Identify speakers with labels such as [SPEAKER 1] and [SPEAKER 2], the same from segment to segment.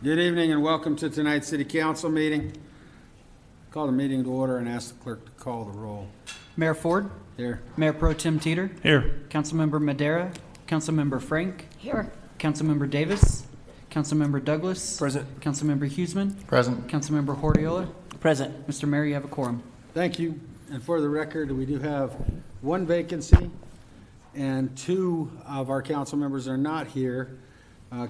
[SPEAKER 1] Good evening and welcome to tonight's City Council meeting. Call the meeting to order and ask the clerk to call the roll.
[SPEAKER 2] Mayor Ford.
[SPEAKER 1] Here.
[SPEAKER 2] Mayor Pro Tem Teeter.
[SPEAKER 3] Here.
[SPEAKER 2] Councilmember Madera. Councilmember Frank.
[SPEAKER 4] Here.
[SPEAKER 2] Councilmember Davis. Councilmember Douglas.
[SPEAKER 3] Present.
[SPEAKER 2] Councilmember Huseman.
[SPEAKER 3] Present.
[SPEAKER 2] Councilmember Hortiola.
[SPEAKER 4] Present.
[SPEAKER 2] Mr. Mayor, you have a quorum.
[SPEAKER 1] Thank you. And for the record, we do have one vacancy and two of our council members are not here.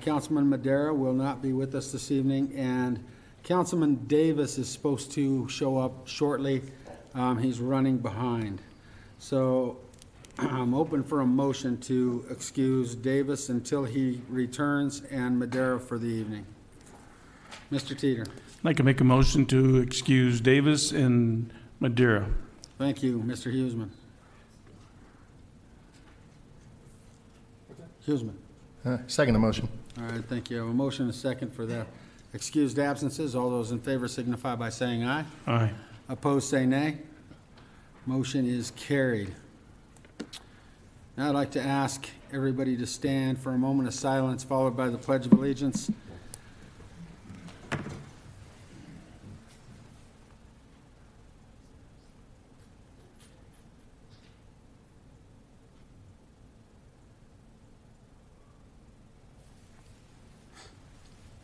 [SPEAKER 1] Councilman Madera will not be with us this evening, and Councilman Davis is supposed to show up shortly. He's running behind. So I'm open for a motion to excuse Davis until he returns and Madera for the evening. Mr. Teeter.
[SPEAKER 3] I'd like to make a motion to excuse Davis and Madera.
[SPEAKER 1] Thank you. Mr. Huseman. Huseman.
[SPEAKER 5] Second the motion.
[SPEAKER 1] All right, thank you. I have a motion and a second for the excused absences. All those in favor signify by saying aye.
[SPEAKER 3] Aye.
[SPEAKER 1] Opposed, say nay. Motion is carried. Now I'd like to ask everybody to stand for a moment of silence, followed by the Pledge of Allegiance.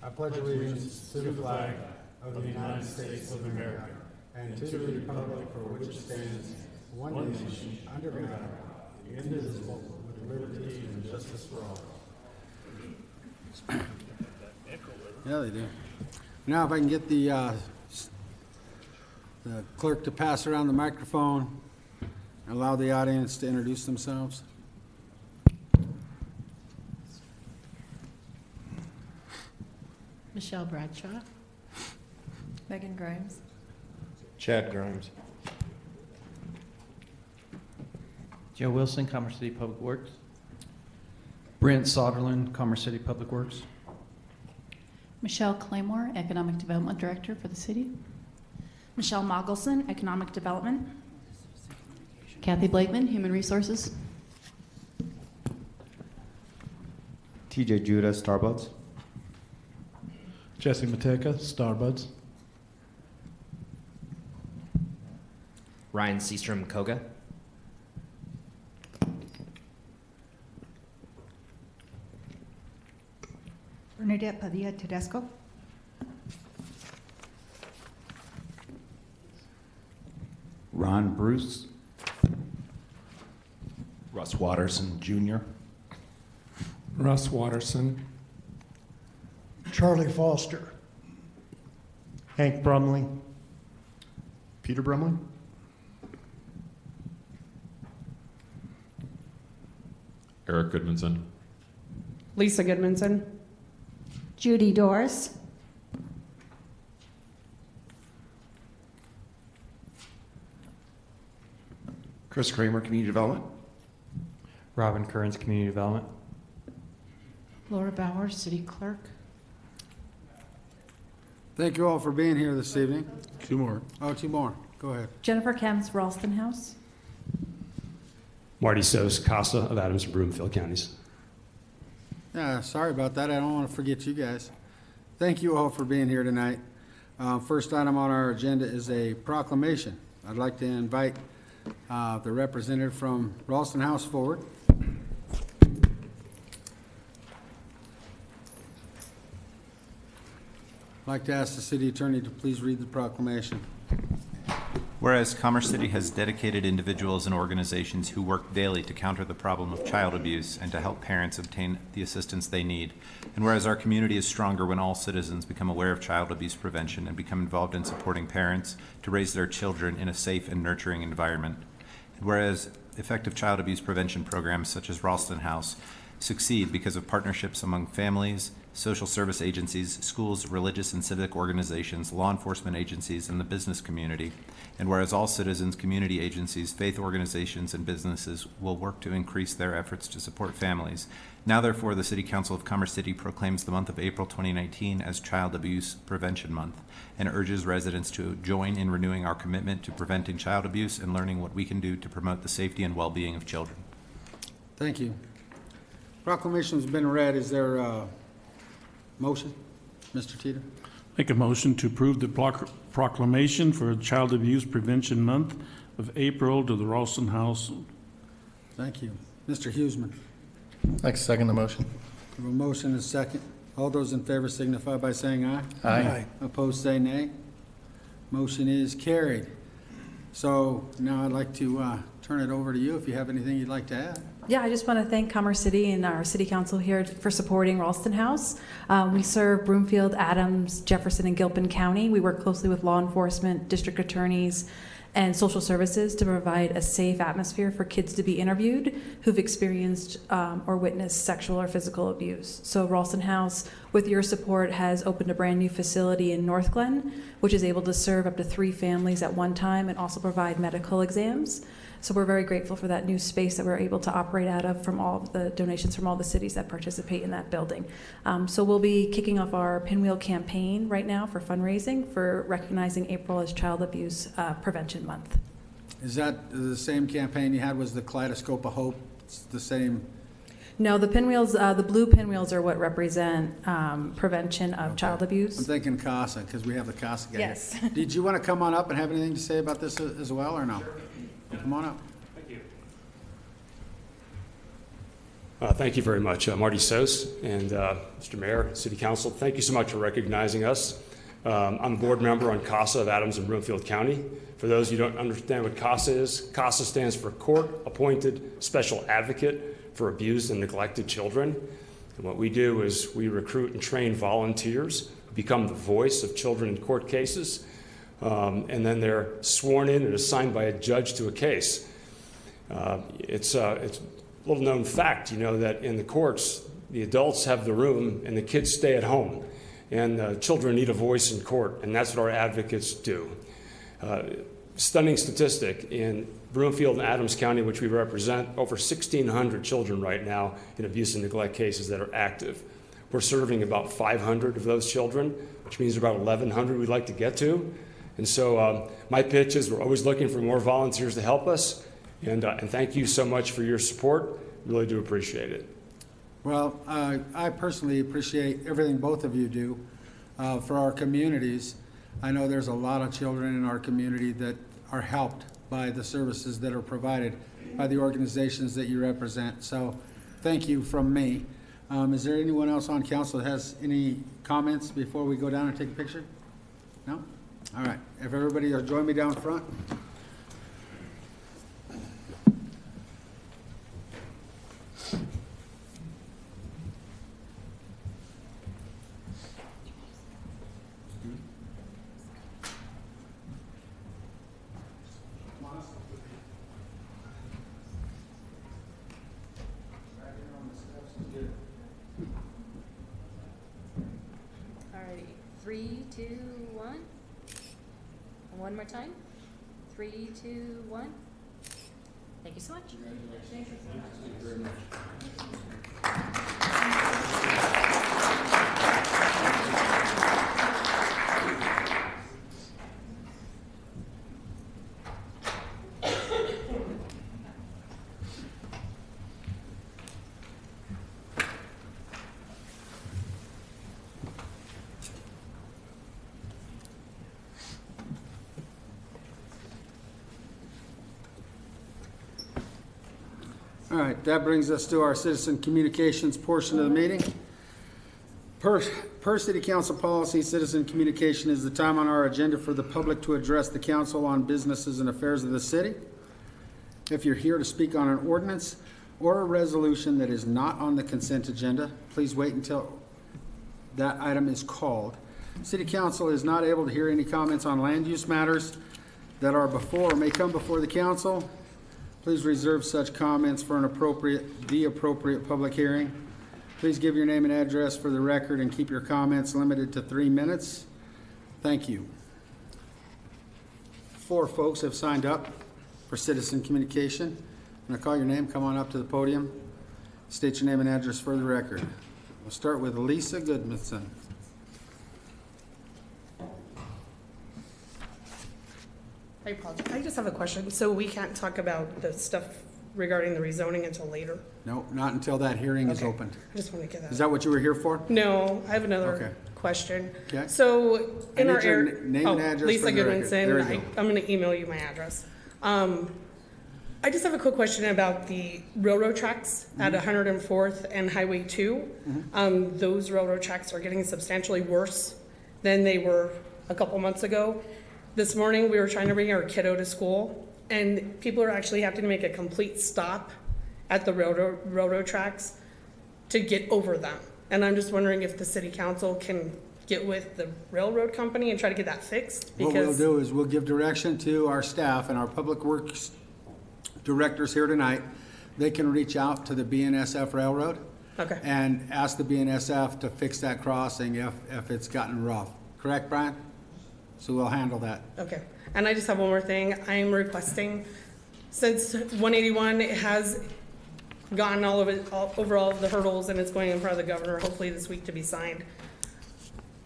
[SPEAKER 1] I pledge allegiance to the flag of the United States of America and to the republic for which it stands, one nation, under God, indivisible, with liberty and justice for all. Yeah, they do. Now, if I can get the clerk to pass around the microphone, allow the audience to introduce themselves.
[SPEAKER 4] Michelle Bradshaw.
[SPEAKER 6] Megan Grimes.
[SPEAKER 5] Chad Grimes.
[SPEAKER 7] Joe Wilson, Commerce City Public Works.
[SPEAKER 8] Brent Soderlund, Commerce City Public Works.
[SPEAKER 6] Michelle Claymore, Economic Development Director for the city.
[SPEAKER 4] Michelle Mogelson, Economic Development.
[SPEAKER 6] Kathy Blakeman, Human Resources.
[SPEAKER 9] TJ Judah, Starbuds.
[SPEAKER 8] Jesse Mateka, Starbuds.
[SPEAKER 10] Ryan Seastrom, Koga.
[SPEAKER 11] Bernadette Padilla, Tedesco.
[SPEAKER 9] Ron Bruce.
[SPEAKER 5] Russ Watterson, Jr.
[SPEAKER 8] Russ Watterson.
[SPEAKER 5] Charlie Foster.
[SPEAKER 7] Hank Brumley.
[SPEAKER 5] Peter Brumley.
[SPEAKER 12] Eric Goodmanson.
[SPEAKER 4] Lisa Goodmanson.
[SPEAKER 11] Judy Doris.
[SPEAKER 5] Chris Kramer, Community Development.
[SPEAKER 7] Robin Kearns, Community Development.
[SPEAKER 6] Laura Bowers, City Clerk.
[SPEAKER 1] Thank you all for being here this evening.
[SPEAKER 3] Two more.
[SPEAKER 1] Oh, two more. Go ahead.
[SPEAKER 6] Jennifer Camps, Ralston House.
[SPEAKER 8] Marty Sos, Casa of Adams and Broomfield Counties.
[SPEAKER 1] Yeah, sorry about that. I don't want to forget you guys. Thank you all for being here tonight. First item on our agenda is a proclamation. I'd like to invite the representative from Ralston House forward. I'd like to ask the city attorney to please read the proclamation.
[SPEAKER 9] Whereas Commerce City has dedicated individuals and organizations who work daily to counter the problem of child abuse and to help parents obtain the assistance they need. And whereas our community is stronger when all citizens become aware of child abuse prevention and become involved in supporting parents to raise their children in a safe and nurturing environment. And whereas effective child abuse prevention programs such as Ralston House succeed because of partnerships among families, social service agencies, schools, religious and civic organizations, law enforcement agencies, and the business community. And whereas all citizens, community agencies, faith organizations, and businesses will work to increase their efforts to support families. Now, therefore, the City Council of Commerce City proclaims the month of April 2019 as Child Abuse Prevention Month and urges residents to join in renewing our commitment to preventing child abuse and learning what we can do to promote the safety and well-being of children.
[SPEAKER 1] Thank you. Proclamation's been read. Is there a motion? Mr. Teeter?
[SPEAKER 3] Make a motion to approve the proclamation for Child Abuse Prevention Month of April to the Ralston House.
[SPEAKER 1] Thank you. Mr. Huseman?
[SPEAKER 5] I'd like to second the motion.
[SPEAKER 1] We have a motion and a second. All those in favor signify by saying aye.
[SPEAKER 5] Aye.
[SPEAKER 1] Opposed, say nay. Motion is carried. So now I'd like to turn it over to you if you have anything you'd like to add.
[SPEAKER 10] Yeah, I just want to thank Commerce City and our city council here for supporting Ralston House. We serve Broomfield, Adams, Jefferson, and Gilpin County. We work closely with law enforcement, district attorneys, and social services to provide a safe atmosphere for kids to be interviewed who've experienced or witnessed sexual or physical abuse. So Ralston House, with your support, has opened a brand new facility in North Glen, which is able to serve up to 3 families at one time and also provide medical exams. So we're very grateful for that new space that we're able to operate out of from all of the donations from all the cities that participate in that building. So we'll be kicking off our Pinwheel campaign right now for fundraising for recognizing April as Child Abuse Prevention Month.
[SPEAKER 1] Is that the same campaign you had, was the Kaleidoscope of Hope? It's the same?
[SPEAKER 10] No, the pinwheels, the blue pinwheels are what represent prevention of child
[SPEAKER 1] I'm
[SPEAKER 10] abuse.
[SPEAKER 1] thinking CASA, because we have the CASA guy.
[SPEAKER 10] Yes.
[SPEAKER 1] Did you want to come on up and have anything to say about this as well, or no? Sure. Come on up.
[SPEAKER 13] Thank you. Thank you very much, Marty Sos and Mr. Mayor, City Council. Thank you so much for recognizing us. I'm a board member on CASA of Adams and Broomfield County. For those who don't understand what CASA is, CASA stands for Court Appointed Special Advocate for Abused and Neglected Children. And what we do is we recruit and train volunteers who become the voice of children in court cases. And then they're sworn in and assigned by a judge to a case. It's a little known fact, you know, that in the courts, the adults have the room and the kids stay at home. And children need a voice in court, and that's what our advocates do. Stunning statistic, in Broomfield and Adams County, which we represent, over 1,600 children right now in abuse and neglect cases that are active. We're serving about 500 of those children, which means about 1,100 we'd like to get to. And so my pitch is we're always looking for more volunteers to help us, and thank you so much for your support. Really do appreciate it.
[SPEAKER 1] Well, I personally appreciate everything both of you do for our communities. I know there's a lot of children in our community that are helped by the services that are provided by the organizations that you represent. So thank you from me. Is there anyone else on council that has any comments before we go down and take a picture? No? All right. If everybody will join me down front.
[SPEAKER 14] Alrighty, 3, 2, 1. One more time. 3, 2, 1. Thank you so much. Thank you very much.
[SPEAKER 1] All right, that brings us to our citizen communications portion of the meeting. Per City Council policy, citizen communication is the time on our agenda for the public to address the council on businesses and affairs of the city. If you're here to speak on an ordinance or a resolution that is not on the consent agenda, please wait until that item is called. City Council is not able to hear any comments on land use matters that are before or may come before the council. Please reserve such comments for the appropriate public hearing. Please give your name and address for the record and keep your comments limited to 3 minutes. Thank you. 4 folks have signed up for citizen communication. When I call your name, come on up to the podium. State your name and address for the record. We'll start with Lisa Goodmanson.
[SPEAKER 4] I apologize. I just have a question. So we can't talk about the stuff regarding the rezoning until later?
[SPEAKER 1] No, not until that hearing is opened.
[SPEAKER 4] I just want to get that.
[SPEAKER 1] Is that what you were here for?
[SPEAKER 4] No, I have another
[SPEAKER 1] Okay.
[SPEAKER 4] question.
[SPEAKER 1] Okay.
[SPEAKER 4] So
[SPEAKER 1] I
[SPEAKER 4] in
[SPEAKER 1] need
[SPEAKER 4] our
[SPEAKER 1] your
[SPEAKER 4] area.
[SPEAKER 1] name and address
[SPEAKER 4] Lisa
[SPEAKER 1] for the record.
[SPEAKER 4] Goodmanson.
[SPEAKER 1] There you go.
[SPEAKER 4] I'm going to email you my address. I just have a quick question about the railroad tracks at 104th and Highway 2. Those railroad tracks are getting substantially worse than they were a couple months ago. This morning, we were trying to bring our kiddo to school, and people are actually having to make a complete stop at the railroad tracks to get over them. And I'm just wondering if the city council can get with the railroad company and try to get that fixed?
[SPEAKER 1] What we'll do is we'll give direction to our staff and our public works directors here tonight. They can reach out to the BNSF Railroad
[SPEAKER 4] Okay.
[SPEAKER 1] and ask the BNSF to fix that crossing if it's gotten rough. Correct, Brian? So we'll handle that.
[SPEAKER 4] Okay. And I just have one more thing. I'm requesting, since 181 has gotten over all of the hurdles and it's going in front of the governor, hopefully this week to be signed.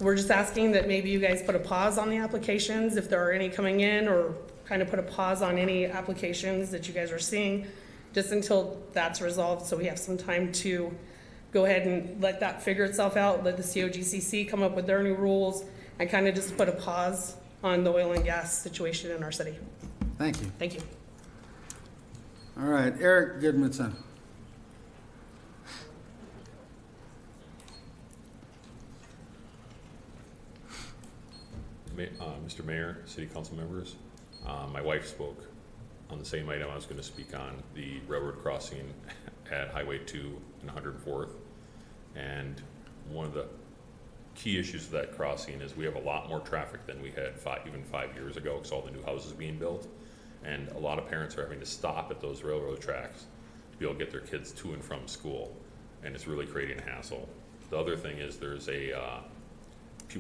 [SPEAKER 4] We're just asking that maybe you guys put a pause on the applications if there are any coming in, or kind of put a pause on any applications that you guys are seeing just until that's resolved, so we have some time to go ahead and let that figure itself out, let the COGCC come up with their new rules, and kind of just put a pause on the oil and gas situation in our city.
[SPEAKER 1] Thank you.
[SPEAKER 4] Thank you.
[SPEAKER 1] All right, Eric Goodmanson.
[SPEAKER 12] Mr. Mayor, City Council members, my wife spoke on the same item I was going to speak on, the railroad crossing at Highway 2 and 104th. And one of the key issues of that crossing is we have a lot more traffic than we had even 5 years ago, because all the new houses being built. And a lot of parents are having to stop at those railroad tracks to be able to get their kids to and from school. And it's really creating a hassle. The other thing is there's a,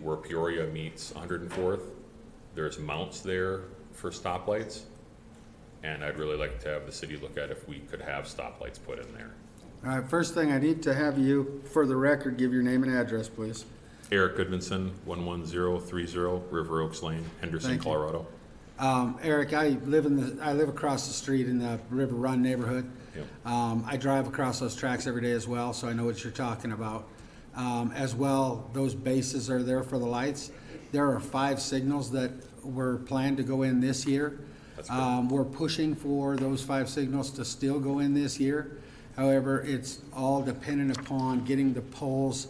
[SPEAKER 12] where Peoria meets 104th, there's mounts there for stoplights. And I'd really like to have the city look at if we could have stoplights put in there.
[SPEAKER 1] All right, first thing, I need to have you, for the record, give your name and address, please.
[SPEAKER 12] Eric Goodmanson, 11030 River Oaks Lane, Henderson,
[SPEAKER 1] Thank you.
[SPEAKER 12] Colorado.
[SPEAKER 1] Eric, I live across the street in the River Run neighborhood.
[SPEAKER 12] Yep.
[SPEAKER 1] I drive across those tracks every day as well, so I know what you're talking about. As well, those bases are there for the lights. There are 5 signals that were planned to go in this year.
[SPEAKER 12] That's good.
[SPEAKER 1] We're pushing for those 5 signals to still go in this year. However, it's all dependent upon getting the poles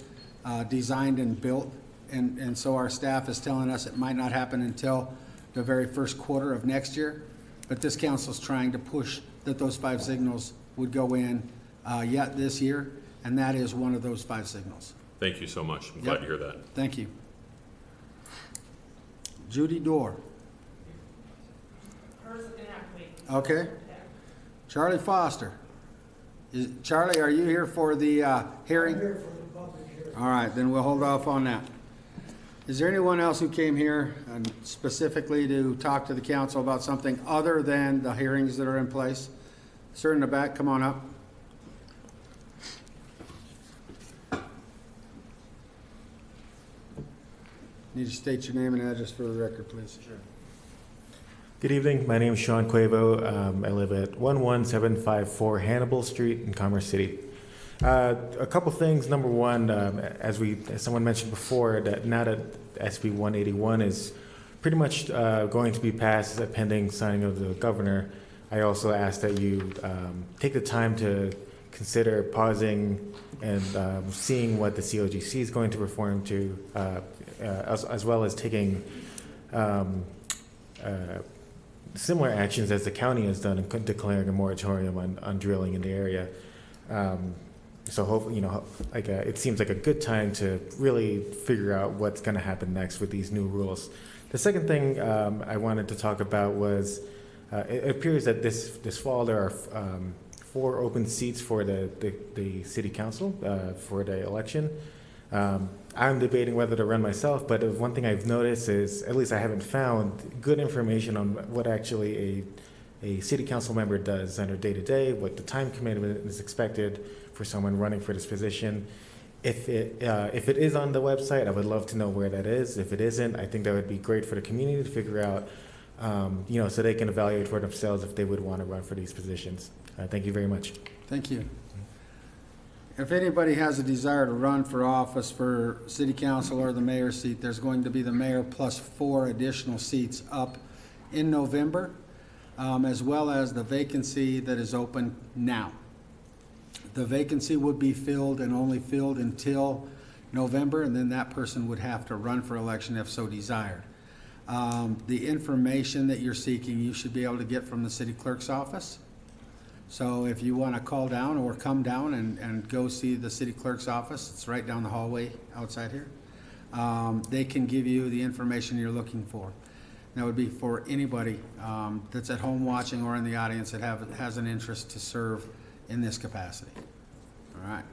[SPEAKER 1] designed and built. And so our staff is telling us it might not happen until the very first quarter of next year. But this council's trying to push that those 5 signals would go in yet this year. And that is one of those 5 signals.
[SPEAKER 12] Thank you so much. I'm glad to hear that.
[SPEAKER 1] Thank you. Judy Dorr. Okay. Charlie Foster. Charlie, are you here for the hearing? I'm here for the public hearing. All right, then we'll hold off on that. Is there anyone else who came here specifically to talk to the council about something other than the hearings that are in place? Sir in the back, come on up. Need to state your name and address for the record, please. Sure.
[SPEAKER 15] Good evening. My name is Sean Cuevo. I live at 11754 Hannibal Street in Commerce City. A couple things. Number one, as someone mentioned before, that now that SB 181 is pretty much going to be passed pending signing of the governor, I also ask that you take the time to consider pausing and seeing what the COGC is going to reform to, as well as taking similar actions as the county has done in declaring a moratorium on drilling in the area. So hopefully, it seems like a good time to really figure out what's going to happen next with these new rules. The second thing I wanted to talk about was it appears that this fall there are 4 open seats for the city council for the election. I'm debating whether to run myself, but one thing I've noticed is, at least I haven't found good information on what actually a city council member does on their day-to-day, what the time commitment is expected for someone running for this position. If it is on the website, I would love to know where that is. If it isn't, I think that would be great for the community to figure out, so they can evaluate for themselves if they would want to run for these positions. Thank you very much.
[SPEAKER 1] Thank you. if anybody has a desire to run for office for city council or the mayor's seat, there's going to be the mayor plus 4 additional seats up in November, as well as the vacancy that is open now. The vacancy would be filled and only filled until November, and then that person would have to run for election if so desired. The information that you're seeking, you should be able to get from the city clerk's office. So if you want to call down or come down and go see the city clerk's office, it's right down the hallway outside here. They can give you the information you're looking for. That would be for anybody that's at home watching or in the audience that has an interest to serve in this capacity. All right.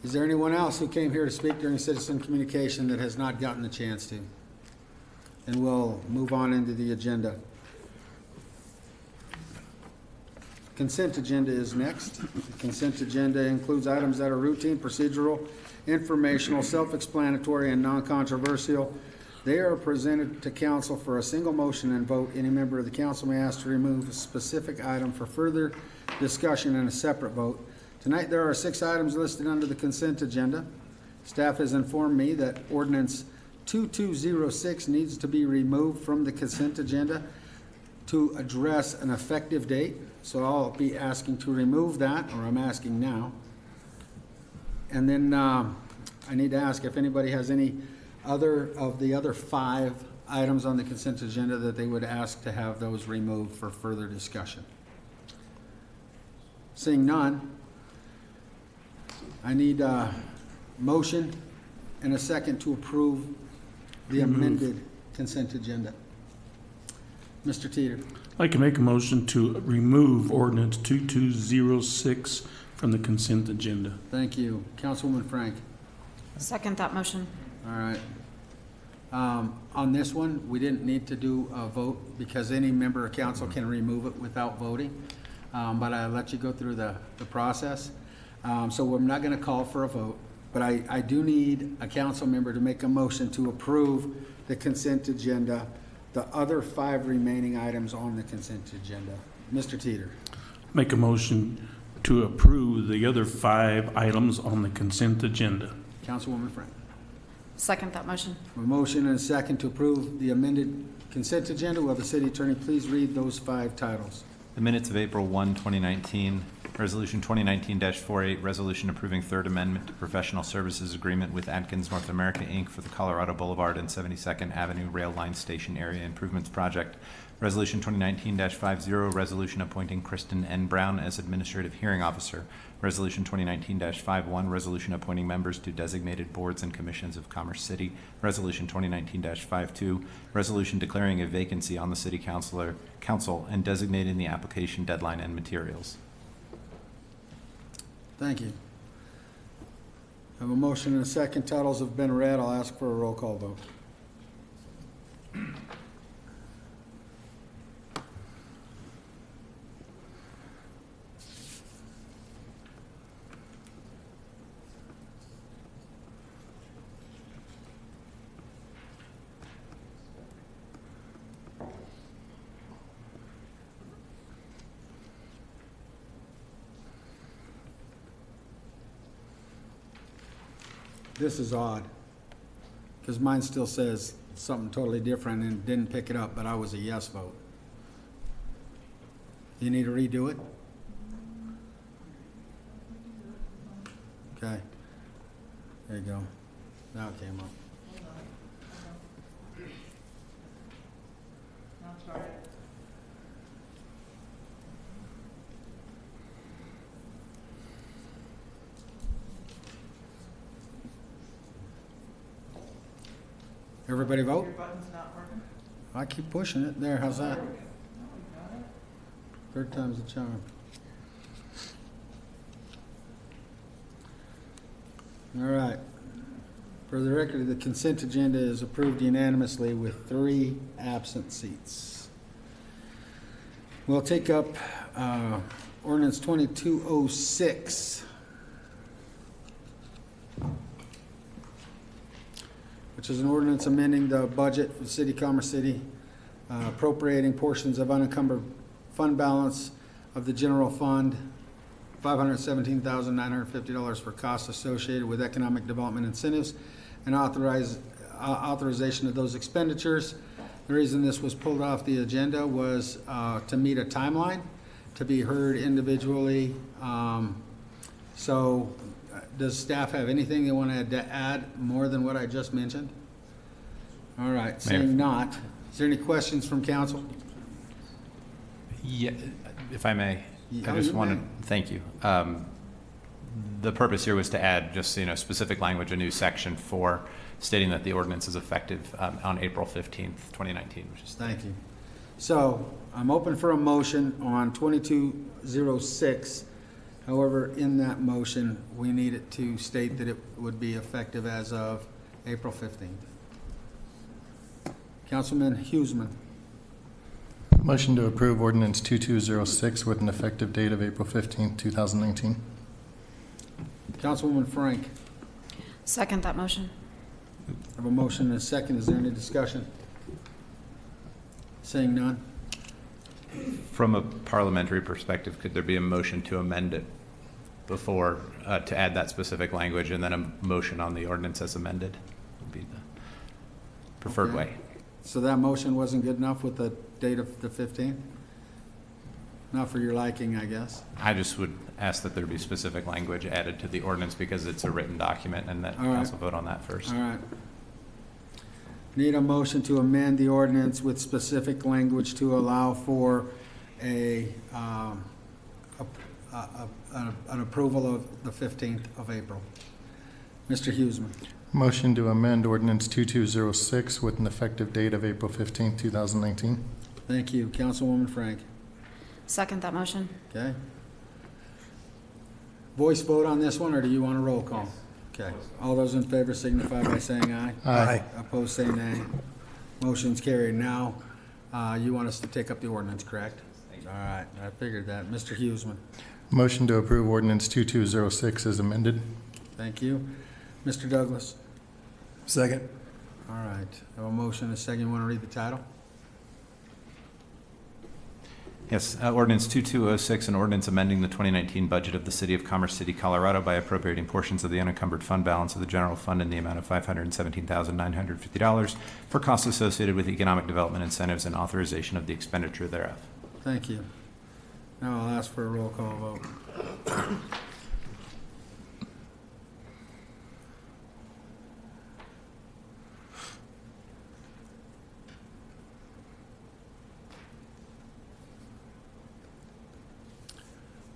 [SPEAKER 1] Is there anyone else who came here to speak during citizen communication that has not gotten the chance to? And we'll move on into the agenda. Consent agenda is next. The consent agenda includes items that are routine, procedural, informational, self-explanatory, and non-controversial. They are presented to council for a single motion and vote. Any member of the council may ask to remove a specific item for further discussion and a separate vote. Tonight, there are 6 items listed under the consent agenda. Staff has informed me that ordinance 2206 needs to be removed from the consent agenda to address an effective date. So I'll be asking to remove that, or I'm asking now. And then I need to ask if anybody has any other of the other 5 items on the consent agenda that they would ask to have those removed for further discussion. Seeing none, I need a motion and a second to approve the amended consent agenda. Mr. Teeter.
[SPEAKER 3] I'd like to make a motion to remove ordinance 2206 from the consent agenda.
[SPEAKER 1] Thank you. Councilwoman Frank.
[SPEAKER 14] Second that motion.
[SPEAKER 1] All right. On this one, we didn't need to do a vote because any member of council can remove it without voting. But I let you go through the process. So we're not going to call for a vote, but I do need a council member to make a motion to approve the consent agenda, the other 5 remaining items on the consent agenda. Mr. Teeter.
[SPEAKER 3] Make a motion to approve the other 5 items on the consent agenda.
[SPEAKER 1] Councilwoman Frank.
[SPEAKER 14] Second that motion.
[SPEAKER 1] A motion and a second to approve the amended consent agenda. Will the city attorney please read those 5 titles?
[SPEAKER 9] The minutes of April 1, 2019, Resolution 2019-48, resolution approving Third Amendment to Professional Services Agreement with Atkins North America, Inc. for the Colorado Boulevard and 72nd Avenue Rail Line Station Area Improvements Project. Resolution 2019-50, resolution appointing Kristen N. Brown as Administrative Hearing Officer. Resolution 2019-51, resolution appointing members to designated boards and commissions of Commerce City. Resolution 2019-52, resolution declaring a vacancy on the City Council and designating the application deadline and materials.
[SPEAKER 1] Thank you. I have a motion and a second. Titles have been read. I'll ask for a roll call vote. This is odd, because mine still says something totally different and didn't pick it up, but I was a yes vote. You need to redo it? Okay. There you go. Now it came up. Everybody vote? Your button's not working? I keep pushing it. There, how's that? Third time's the charm. All right. For the record, the consent agenda is approved unanimously with 3 absent seats. We'll take up ordinance 2206. Which is an ordinance amending the budget for the City of Commerce City, appropriating portions of unencumbered fund balance of the general fund $517,950 for costs associated with economic development incentives and authorization of those expenditures. The reason this was pulled off the agenda was to meet a timeline, to be heard individually. So does staff have anything they want to add more than what I just mentioned? All right, seeing not, is there any questions from council?
[SPEAKER 9] Yeah, if I may,
[SPEAKER 1] Yeah,
[SPEAKER 9] I just
[SPEAKER 1] you
[SPEAKER 9] want
[SPEAKER 1] may.
[SPEAKER 9] to thank you. The purpose here was to add just, specific language, a new section for stating that the ordinance is effective on April 15th, 2019, which is
[SPEAKER 1] Thank you. So I'm open for a motion on 2206. However, in that motion, we need it to state that it would be effective as of April 15th. Councilman Huseman.
[SPEAKER 5] Motion to approve ordinance 2206 with an effective date of April 15th, 2019.
[SPEAKER 1] Councilwoman Frank.
[SPEAKER 14] Second that motion.
[SPEAKER 1] I have a motion and a second. Is there any discussion? Seeing none.
[SPEAKER 9] from a parliamentary perspective, could there be a motion to amend it before, to add that specific language, and then a motion on the ordinance as amended would be the preferred
[SPEAKER 1] Okay.
[SPEAKER 9] way?
[SPEAKER 1] So that motion wasn't good enough with the date of the 15th? Not for your liking, I guess.
[SPEAKER 9] I just would ask that there be specific language added to the ordinance because it's a written document, and that
[SPEAKER 1] All right.
[SPEAKER 9] council vote on that first.
[SPEAKER 1] All right. Need a motion to amend the ordinance with specific language to allow for an approval of the 15th of April. Mr. Huseman.
[SPEAKER 5] Motion to amend ordinance 2206 with an effective date of April 15th, 2019.
[SPEAKER 1] Thank you. Councilwoman Frank.
[SPEAKER 14] Second that motion.
[SPEAKER 1] Okay. Voice vote on this one, or do you want a roll call? Okay. All those in favor signify by saying aye.
[SPEAKER 5] Aye.
[SPEAKER 1] Opposed, say nay. Motion's carried. Now, you want us to take up the ordinance, correct? All right, I figured that. Mr. Huseman.
[SPEAKER 5] Motion to approve ordinance 2206 is amended.
[SPEAKER 1] Thank you. Mr. Douglas.
[SPEAKER 8] Second.
[SPEAKER 1] All right. I have a motion and a second. You want to read the title?
[SPEAKER 9] Yes, ordinance 2206, an ordinance amending the 2019 budget of the City of Commerce City, Colorado by appropriating portions of the unencumbered fund balance of the general fund in the amount of $517,950 for costs associated with economic development incentives and authorization of the expenditure thereof.
[SPEAKER 1] Thank you. Now I'll ask for a roll call vote.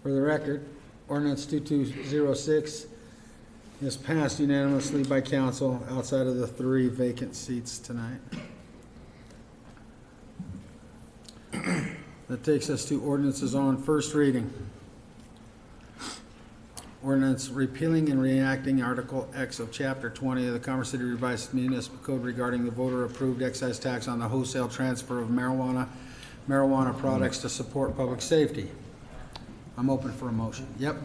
[SPEAKER 1] For the record, ordinance 2206 is passed unanimously by council outside of the 3 vacant seats tonight. That takes us to ordinances on first reading. Ordinance repealing and reenacting Article X of Chapter 20 of the Commerce City Revised Municipal Code regarding the voter-approved excise tax on the wholesale transfer of marijuana products to support public safety. I'm open for a motion. Yep.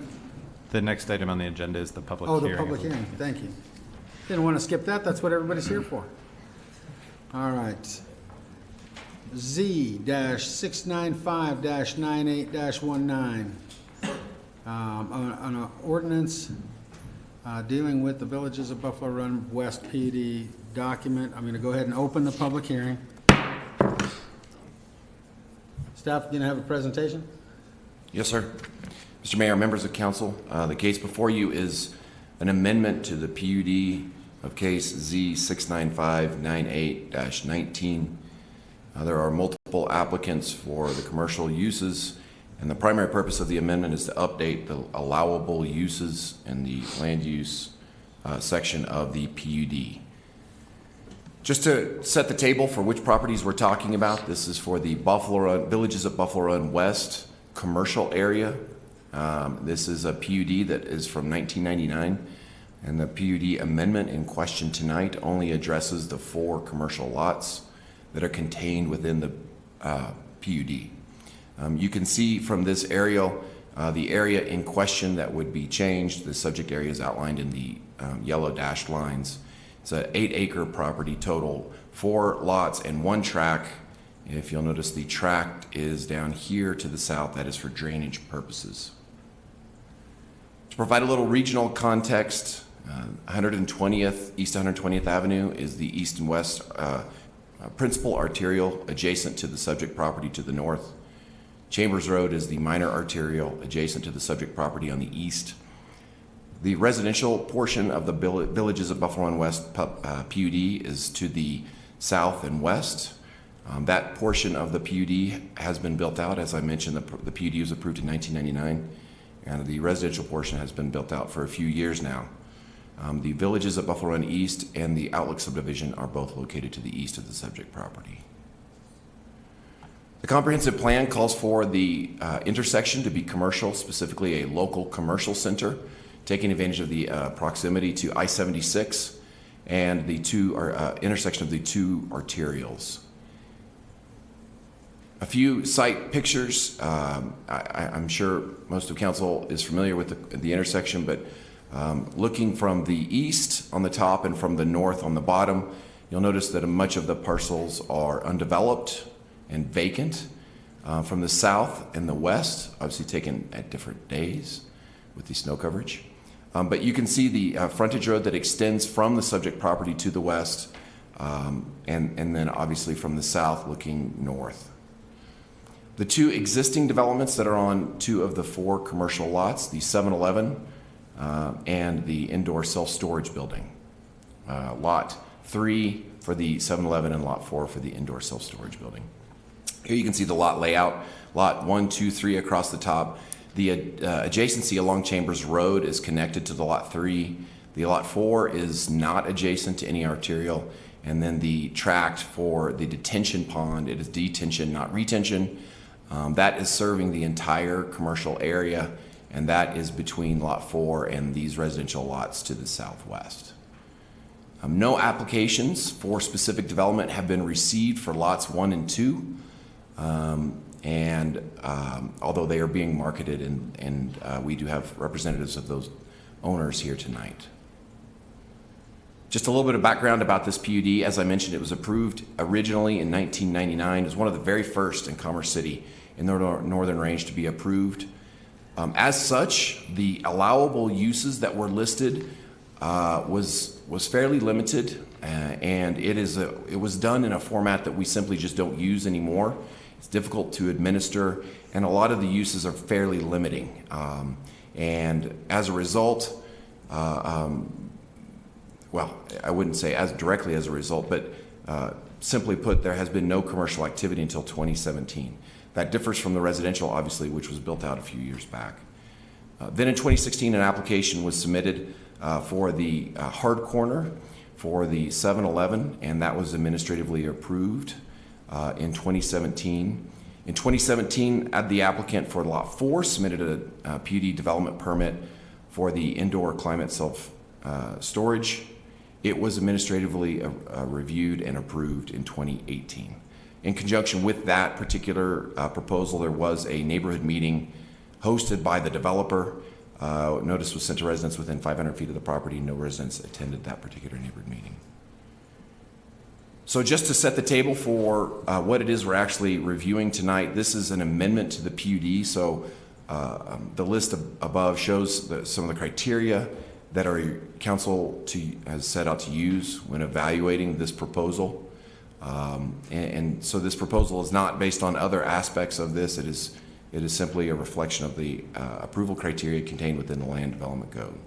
[SPEAKER 9] The next item on the agenda is the public
[SPEAKER 1] Oh,
[SPEAKER 9] hearing.
[SPEAKER 1] the public hearing. Thank you. Didn't want to skip that. That's what everybody's here for. All right. Z-695-98-19. An ordinance dealing with the Villages of Buffalo Run West PD document. I'm going to go ahead and open the public hearing. Staff going to have a presentation?
[SPEAKER 16] Yes, sir. Mr. Mayor, members of council, the case before you is an amendment to the PUD of case Z69598-19. There are multiple applicants for the commercial uses, and the primary purpose of the amendment is to update the allowable uses in the land use section of the PUD. Just to set the table for which properties we're talking about, this is for the Villages of Buffalo Run West commercial area. This is a PUD that is from 1999, and the PUD amendment in question tonight only addresses the 4 commercial lots that are contained within the PUD. You can see from this aerial the area in question that would be changed. The subject area is outlined in the yellow dashed lines. It's an 8-acre property total, 4 lots and 1 tract. If you'll notice, the tract is down here to the south. That is for drainage purposes. To provide a little regional context, 120th, East 120th Avenue is the east and west principal arterial adjacent to the subject property to the north. Chambers Road is the minor arterial adjacent to the subject property on the east. The residential portion of the Villages of Buffalo Run West PUD is to the south and west. That portion of the PUD has been built out. As I mentioned, the PUD was approved in 1999, and the residential portion has been built out for a few years now. The Villages of Buffalo Run East and the Outlook subdivision are both located to the east of the subject property. The comprehensive plan calls for the intersection to be commercial, specifically a local commercial center, taking advantage of the proximity to I-76 and the intersection of the two arterials. A few site pictures. I'm sure most of council is familiar with the intersection, but looking from the east on the top and from the north on the bottom, you'll notice that much of the parcels are undeveloped and vacant. From the south and the west, obviously taken at different days with the snow coverage. But you can see the frontage road that extends from the subject property to the west, and then obviously from the south looking north. The two existing developments that are on 2 of the 4 commercial lots, the 7-Eleven and the indoor self-storage building. Lot 3 for the 7-Eleven and lot 4 for the indoor self-storage building. Here you can see the lot layout. Lot 1, 2, 3 across the top. The adjacency along Chambers Road is connected to the lot 3. The lot 4 is not adjacent to any arterial. And then the tract for the detention pond, it is detention, not retention. That is serving the entire commercial area, and that is between lot 4 and these residential lots to the southwest. No applications for specific development have been received for lots 1 and 2. Although they are being marketed, and we do have representatives of those owners here tonight. Just a little bit of background about this PUD. As I mentioned, it was approved originally in 1999. It was one of the very first in Commerce City in the Northern Range to be approved. As such, the allowable uses that were listed was fairly limited, and it was done in a format that we simply just don't use anymore. It's difficult to administer, and a lot of the uses are fairly limiting. And as a result, well, I wouldn't say as directly as a result, but simply put, there has been no commercial activity until 2017. That differs from the residential, obviously, which was built out a few years back. Then in 2016, an application was submitted for the hard corner for the 7-Eleven, and that was administratively approved in 2017. In 2017, the applicant for Lot 4 submitted a PUD development permit for the indoor climate self-storage. It was administratively reviewed and approved in 2018. In conjunction with that particular proposal, there was a neighborhood meeting hosted by the developer. Notice was sent to residents within 500 feet of the property. No residents attended that particular neighborhood meeting. So just to set the table for what it is we're actually reviewing tonight, this is an amendment to the PUD. So the list above shows some of the criteria that our council has set out to use when evaluating this proposal. And so this proposal is not based on other aspects of this. It is simply a reflection of the approval criteria contained within the Land Development Code.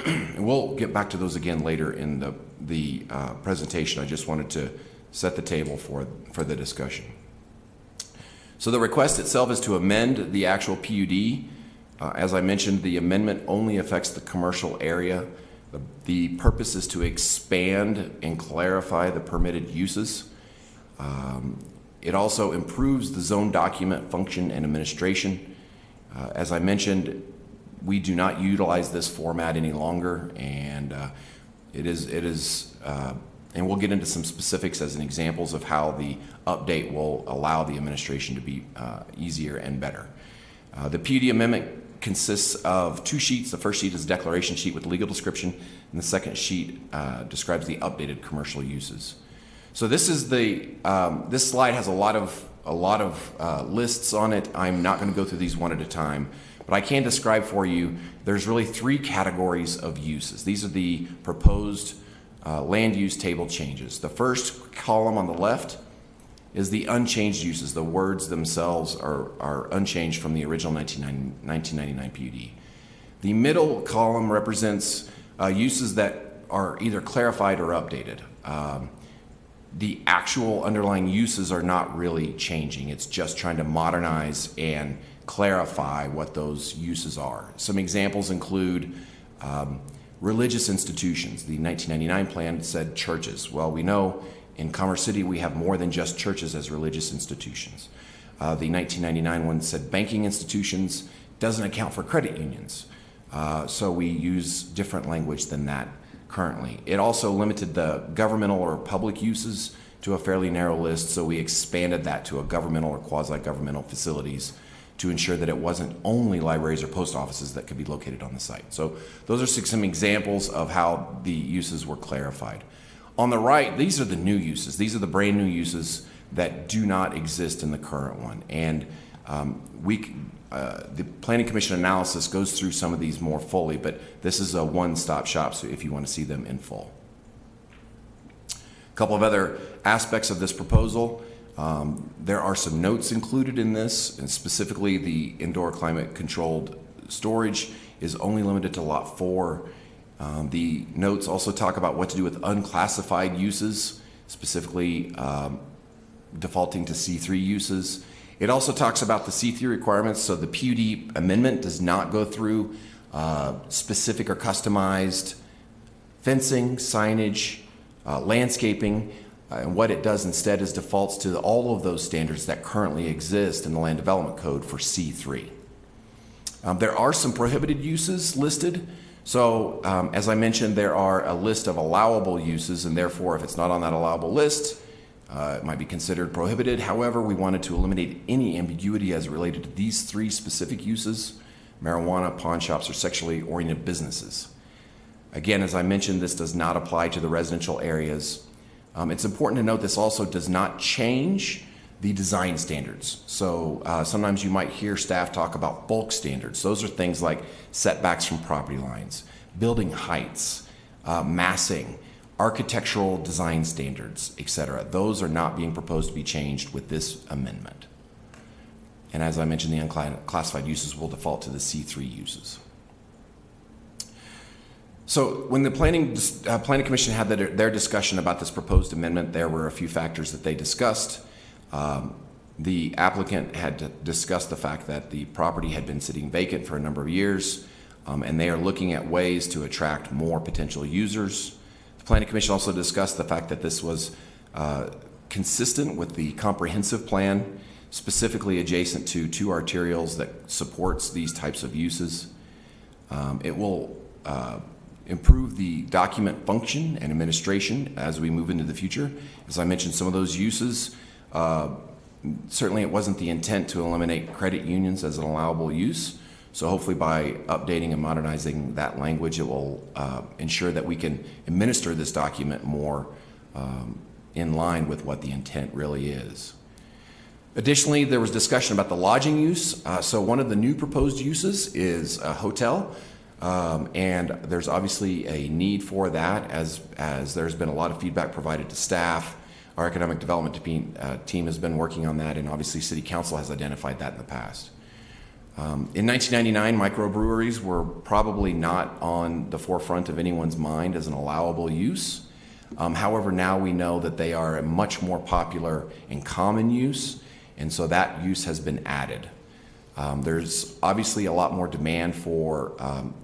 [SPEAKER 16] And we'll get back to those again later in the presentation. I just wanted to set the table for the discussion. So the request itself is to amend the actual PUD. As I mentioned, the amendment only affects the commercial area. The purpose is to expand and clarify the permitted uses. It also improves the zone document function and administration. As I mentioned, we do not utilize this format any longer, and and we'll get into some specifics as examples of how the update will allow the administration to be easier and better. The PUD amendment consists of 2 sheets. The first sheet is a declaration sheet with legal description, and the second sheet describes the updated commercial uses. So this is this slide has a lot of lists on it. I'm not going to go through these one at a time, But I can describe for you, there's really 3 categories of uses. These are the proposed land use table changes. The first column on the left is the unchanged uses. The words themselves are unchanged from the original 1999 PUD. The middle column represents uses that are either clarified or updated. The actual underlying uses are not really changing. It's just trying to modernize and clarify what those uses are. Some examples include religious institutions. The 1999 plan said churches. Well, we know in Commerce City we have more than just churches as religious institutions. The 1999 one said banking institutions, doesn't account for credit unions. So we use different language than that currently. It also limited the governmental or public uses to a fairly narrow list, so we expanded that to a governmental or quasi-governmental facilities to ensure that it wasn't only libraries or post offices that could be located on the site. So those are some examples of how the uses were clarified. On the right, these are the new uses. These are the brand new uses that do not exist in the current one. And the Planning Commission analysis goes through some of these more fully, but this is a one-stop shop, so if you want to see them in full. A couple of other aspects of this proposal. There are some notes included in this, and specifically the indoor climate-controlled storage is only limited to Lot 4. The notes also talk about what to do with unclassified uses, specifically defaulting to C3 uses. It also talks about the C3 requirements, so the PUD amendment does not go through specific or customized fencing, signage, landscaping, and what it does instead is defaults to all of those standards that currently exist in the Land Development Code for C3. There are some prohibited uses listed. So as I mentioned, there are a list of allowable uses, and therefore if it's not on that allowable list, it might be considered prohibited. However, we wanted to eliminate any ambiguity as related to these 3 specific uses: marijuana, pawn shops, or sexually oriented businesses. Again, as I mentioned, this does not apply to the residential areas. It's important to note this also does not change the design standards. So sometimes you might hear staff talk about bulk standards. Those are things like setbacks from property lines, building heights, massing, architectural design standards, etc. Those are not being proposed to be changed with this amendment. And as I mentioned, the unclassified uses will default to the C3 uses. So when the Planning Commission had their discussion about this proposed amendment, there were a few factors that they discussed. The applicant had discussed the fact that the property had been sitting vacant for a number of years, and they are looking at ways to attract more potential users. The Planning Commission also discussed the fact that this was consistent with the comprehensive plan, specifically adjacent to 2 arterials that supports these types of uses. It will improve the document function and administration as we move into the future. As I mentioned, some of those uses, certainly it wasn't the intent to eliminate credit unions as an allowable use. So hopefully by updating and modernizing that language, it will ensure that we can administer this document more in line with what the intent really is. Additionally, there was discussion about the lodging use. So one of the new proposed uses is a hotel. And there's obviously a need for that as there's been a lot of feedback provided to staff. Our economic development team has been working on that, and obviously City Council has identified that in the past. In 1999, microbreweries were probably not on the forefront of anyone's mind as an allowable use. However, now we know that they are a much more popular and common use, and so that use has been added. There's obviously a lot more demand for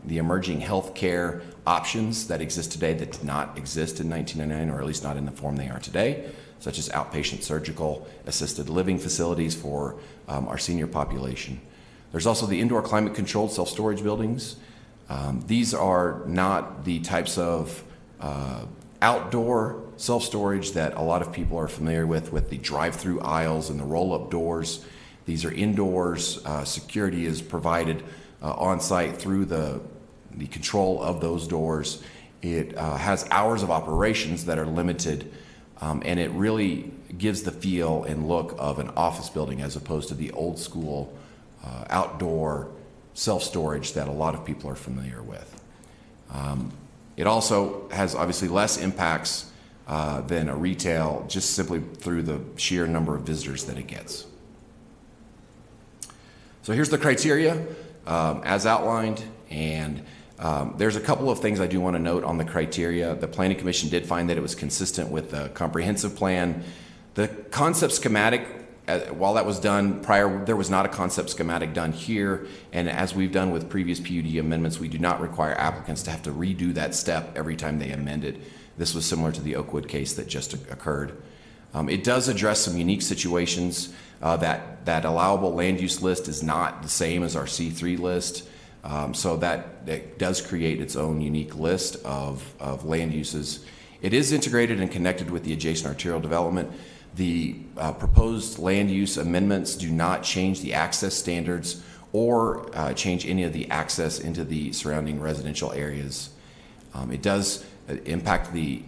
[SPEAKER 16] the emerging healthcare options that exist today that did not exist in 1999, or at least not in the form they are today, such as outpatient surgical, assisted living facilities for our senior population. There's also the indoor climate-controlled self-storage buildings. These are not the types of outdoor self-storage that a lot of people are familiar with the drive-through aisles and the roll-up doors. These are indoors. Security is provided on-site through the control of those doors. It has hours of operations that are limited, and it really gives the feel and look of an office building as opposed to the old school outdoor self-storage that a lot of people are familiar with. It also has obviously less impacts than a retail, just simply through the sheer number of visitors that it gets. So here's the criteria as outlined, and there's a couple of things I do want to note on the criteria. The Planning Commission did find that it was consistent with the comprehensive plan. The concept schematic, while that was done prior, there was not a concept schematic done here, and as we've done with previous PUD amendments, we do not require applicants to have to redo that step every time they amend it. This was similar to the Oakwood case that just occurred. It does address some unique situations. That allowable land use list is not the same as our C3 list, so that does create its own unique list of land uses. It is integrated and connected with the adjacent arterial development. The proposed land use amendments do not change the access standards or change any of the access into the surrounding residential areas. It does impact the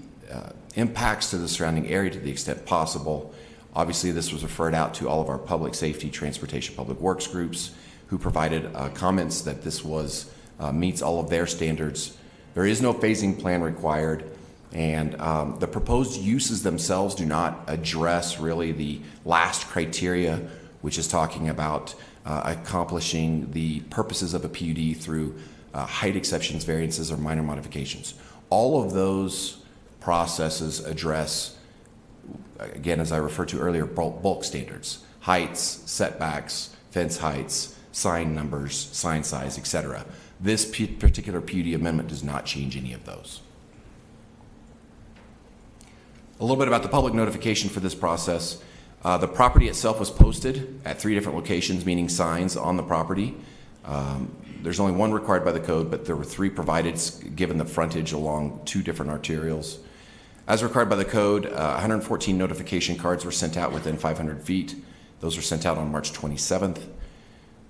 [SPEAKER 16] impacts to the surrounding area to the extent possible. Obviously, this was referred out to all of our public safety, transportation, public works groups who provided comments that this was meets all of their standards. There is no phasing plan required, and the proposed uses themselves do not address really the last criteria, which is talking about accomplishing the purposes of a PUD through height exceptions, variances, or minor modifications. All of those processes address, again, as I referred to earlier, bulk standards, heights, setbacks, fence heights, sign numbers, sign size, etc. This particular PUD amendment does not change any of those. A little bit about the public notification for this process. The property itself was posted at 3 different locations, meaning signs on the property. There's only one required by the code, but there were 3 provided given the frontage along 2 different arterials. As required by the code, 114 notification cards were sent out within 500 feet. Those were sent out on March 27th.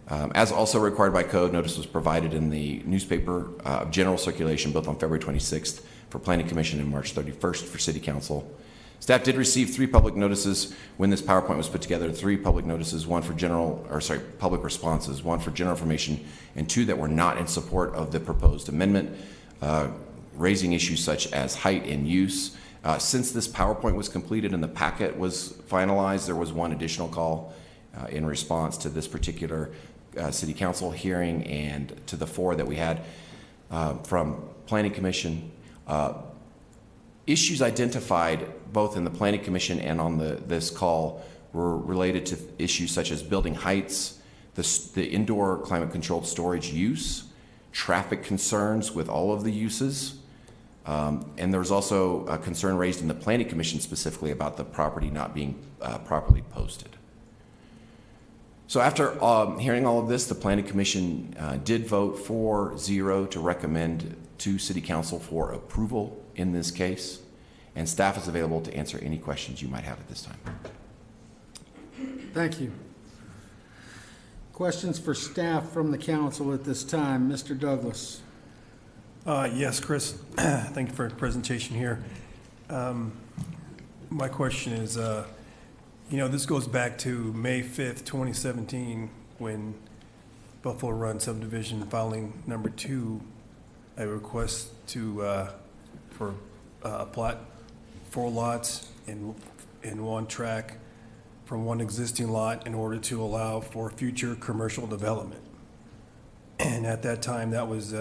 [SPEAKER 16] As also required by code, notice was provided in the newspaper of general circulation both on February 26th for Planning Commission and March 31st for City Council. Staff did receive 3 public notices when this PowerPoint was put together. 3 public notices, public responses, 1 for general information, and 2 that were not in support of the proposed amendment, raising issues such as height and use. Since this PowerPoint was completed and the packet was finalized, there was 1 additional call in response to this particular City Council hearing and to the 4 that we had from Planning Commission. Issues identified both in the Planning Commission and on this call were related to issues such as building heights, the indoor climate-controlled storage use, traffic concerns with all of the uses, and there was also a concern raised in the Planning Commission specifically about the property not being properly posted. So after hearing all of this, the Planning Commission did vote 4-0 to recommend to City Council for approval in this case, and staff is available to answer any questions you might have at this time.
[SPEAKER 1] Thank you. Questions for staff from the council at this time. Mr. Douglas.
[SPEAKER 17] Yes, Chris. Thank you for the presentation here. My question is, this goes back to May 5th, 2017, when Buffalo Run subdivision filing number 2, a request for plat 4 lots in 1 track from 1 existing lot in order to allow for future commercial development. And at that time, that was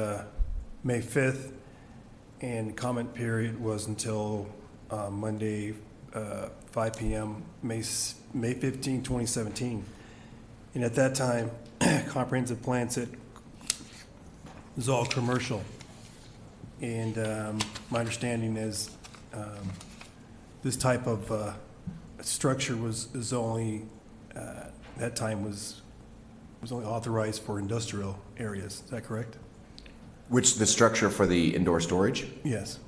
[SPEAKER 17] May 5th, and comment period was until Monday, 5 p.m., May 15, 2017. And at that time, comprehensive plan said it was all commercial. And my understanding is this type of structure is only, that time was only authorized for industrial areas. Is that correct?
[SPEAKER 16] Which the structure for the indoor storage?
[SPEAKER 17] Yes.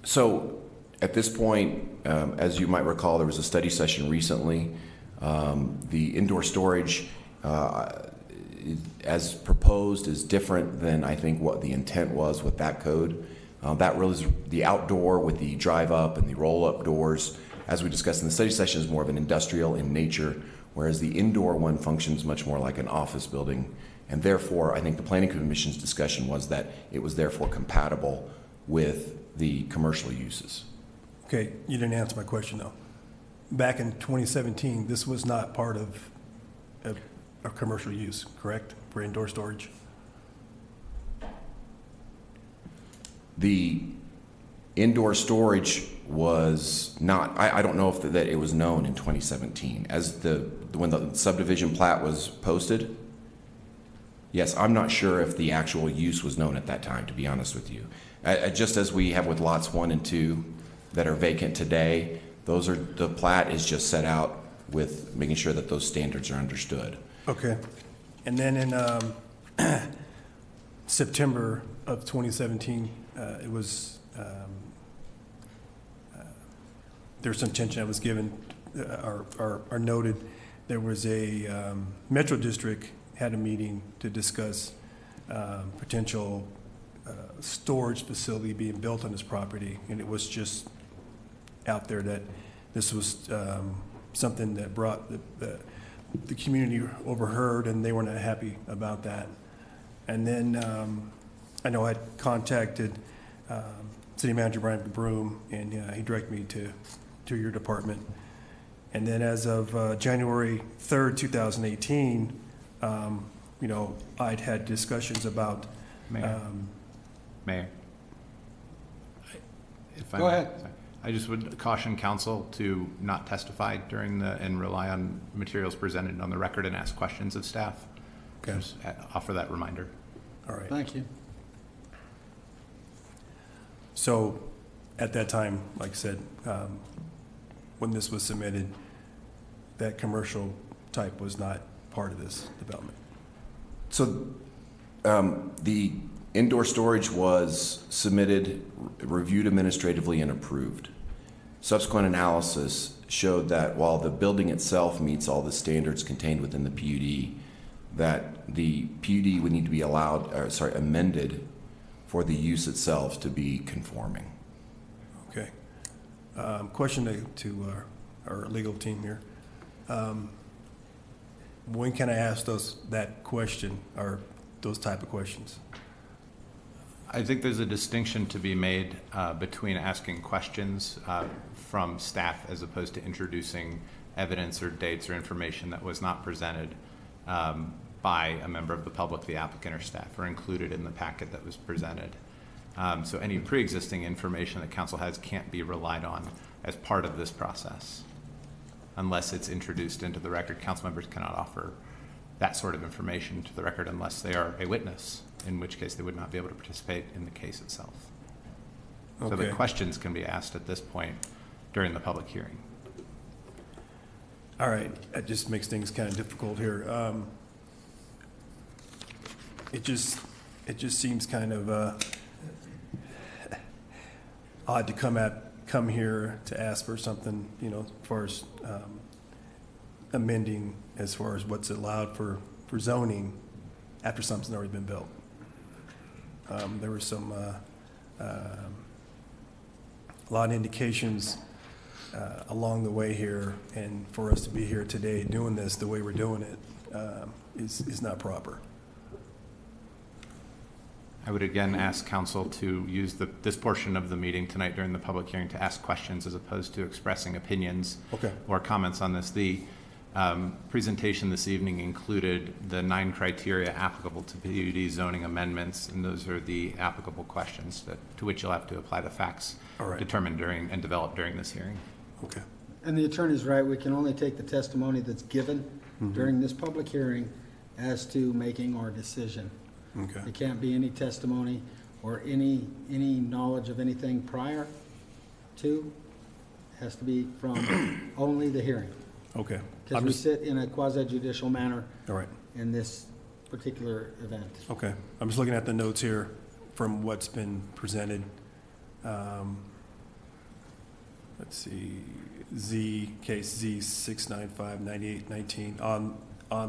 [SPEAKER 16] So at this point, as you might recall, there was a study session recently. The indoor storage, as proposed, is different than I think what the intent was with that code. That really is the outdoor with the drive up and the roll up doors. As we discussed in the study session, is more of an industrial in nature, whereas the indoor one functions much more like an office building And therefore, I think the Planning Commission's discussion was that it was therefore compatible with the commercial uses.
[SPEAKER 17] Okay, you didn't answer my question, though. Back in 2017, this was not part of a commercial use, correct, for indoor storage?
[SPEAKER 16] The indoor storage was not, I don't know if that it was known in 2017. When the subdivision plat was posted, yes, I'm not sure if the actual use was known at that time, to be honest with you. Just as we have with lots 1 and 2 that are vacant today, the plat is just set out with making sure that those standards are understood.
[SPEAKER 17] Okay. And then in September of 2017, it was, there's some attention that was given or noted. There was a Metro District had a meeting to discuss potential storage facility being built on this property, and it was just out there that this was something that brought the community overheard, and they were not happy about that. And then I know I contacted City Manager Brian Broom, and he directed me to your department. And then as of January 3rd, 2018, I'd had discussions about.
[SPEAKER 9] Mayor. If I
[SPEAKER 1] Go
[SPEAKER 9] may,
[SPEAKER 1] ahead.
[SPEAKER 9] sorry. I just would caution council to not testify and rely on materials presented on the record and ask questions of staff.
[SPEAKER 17] Okay.
[SPEAKER 9] Just offer that reminder.
[SPEAKER 17] All right.
[SPEAKER 1] Thank you.
[SPEAKER 17] So at that time, like I said, when this was submitted, that commercial type was not part of this development.
[SPEAKER 16] So the indoor storage was submitted, reviewed administratively, and approved. Subsequent analysis showed that while the building itself meets all the standards contained within the PUD, that the PUD would need to be amended for the use itself to be conforming.
[SPEAKER 17] Okay. Question to our legal team here. When can I ask that question or those type of questions?
[SPEAKER 9] I think there's a distinction to be made between asking questions from staff as opposed to introducing evidence or dates or information that was not presented by a member of the public, the applicant, or staff, or included in the packet that was presented. So any pre-existing information that council has can't be relied on as part of this process unless it's introduced into the record. Council members cannot offer that sort of information to the record unless they are a witness, in which case they would not be able to participate in the case itself. So the
[SPEAKER 17] Okay.
[SPEAKER 9] questions can be asked at this point during the public hearing.
[SPEAKER 17] All right, that just makes things kind of difficult here. It just seems kind of odd to come here to ask for something, as far as amending as far as what's allowed for zoning after something's already been built. There were some a lot of indications along the way here, and for us to be here today doing this the way we're doing it is not proper.
[SPEAKER 9] I would again ask council to use this portion of the meeting tonight during the public hearing to ask questions as opposed to expressing opinions or comments on this. The presentation this evening included the 9 criteria applicable to PUD zoning amendments, and those are the applicable questions to which you'll have to apply the facts determined during and developed during this hearing.
[SPEAKER 17] Okay.
[SPEAKER 1] And the attorney's right, we can only take the testimony that's given during this public hearing as to making our decision.
[SPEAKER 17] Okay.
[SPEAKER 1] It can't be any testimony or any knowledge of anything prior to. It has to be from only the hearing.
[SPEAKER 17] Okay.
[SPEAKER 1] Because we sit in a quasi-judicial manner
[SPEAKER 17] All right.
[SPEAKER 1] in this particular event.
[SPEAKER 17] Okay. I'm just looking at the notes here from what's been presented. Let's see, case Z6959819 on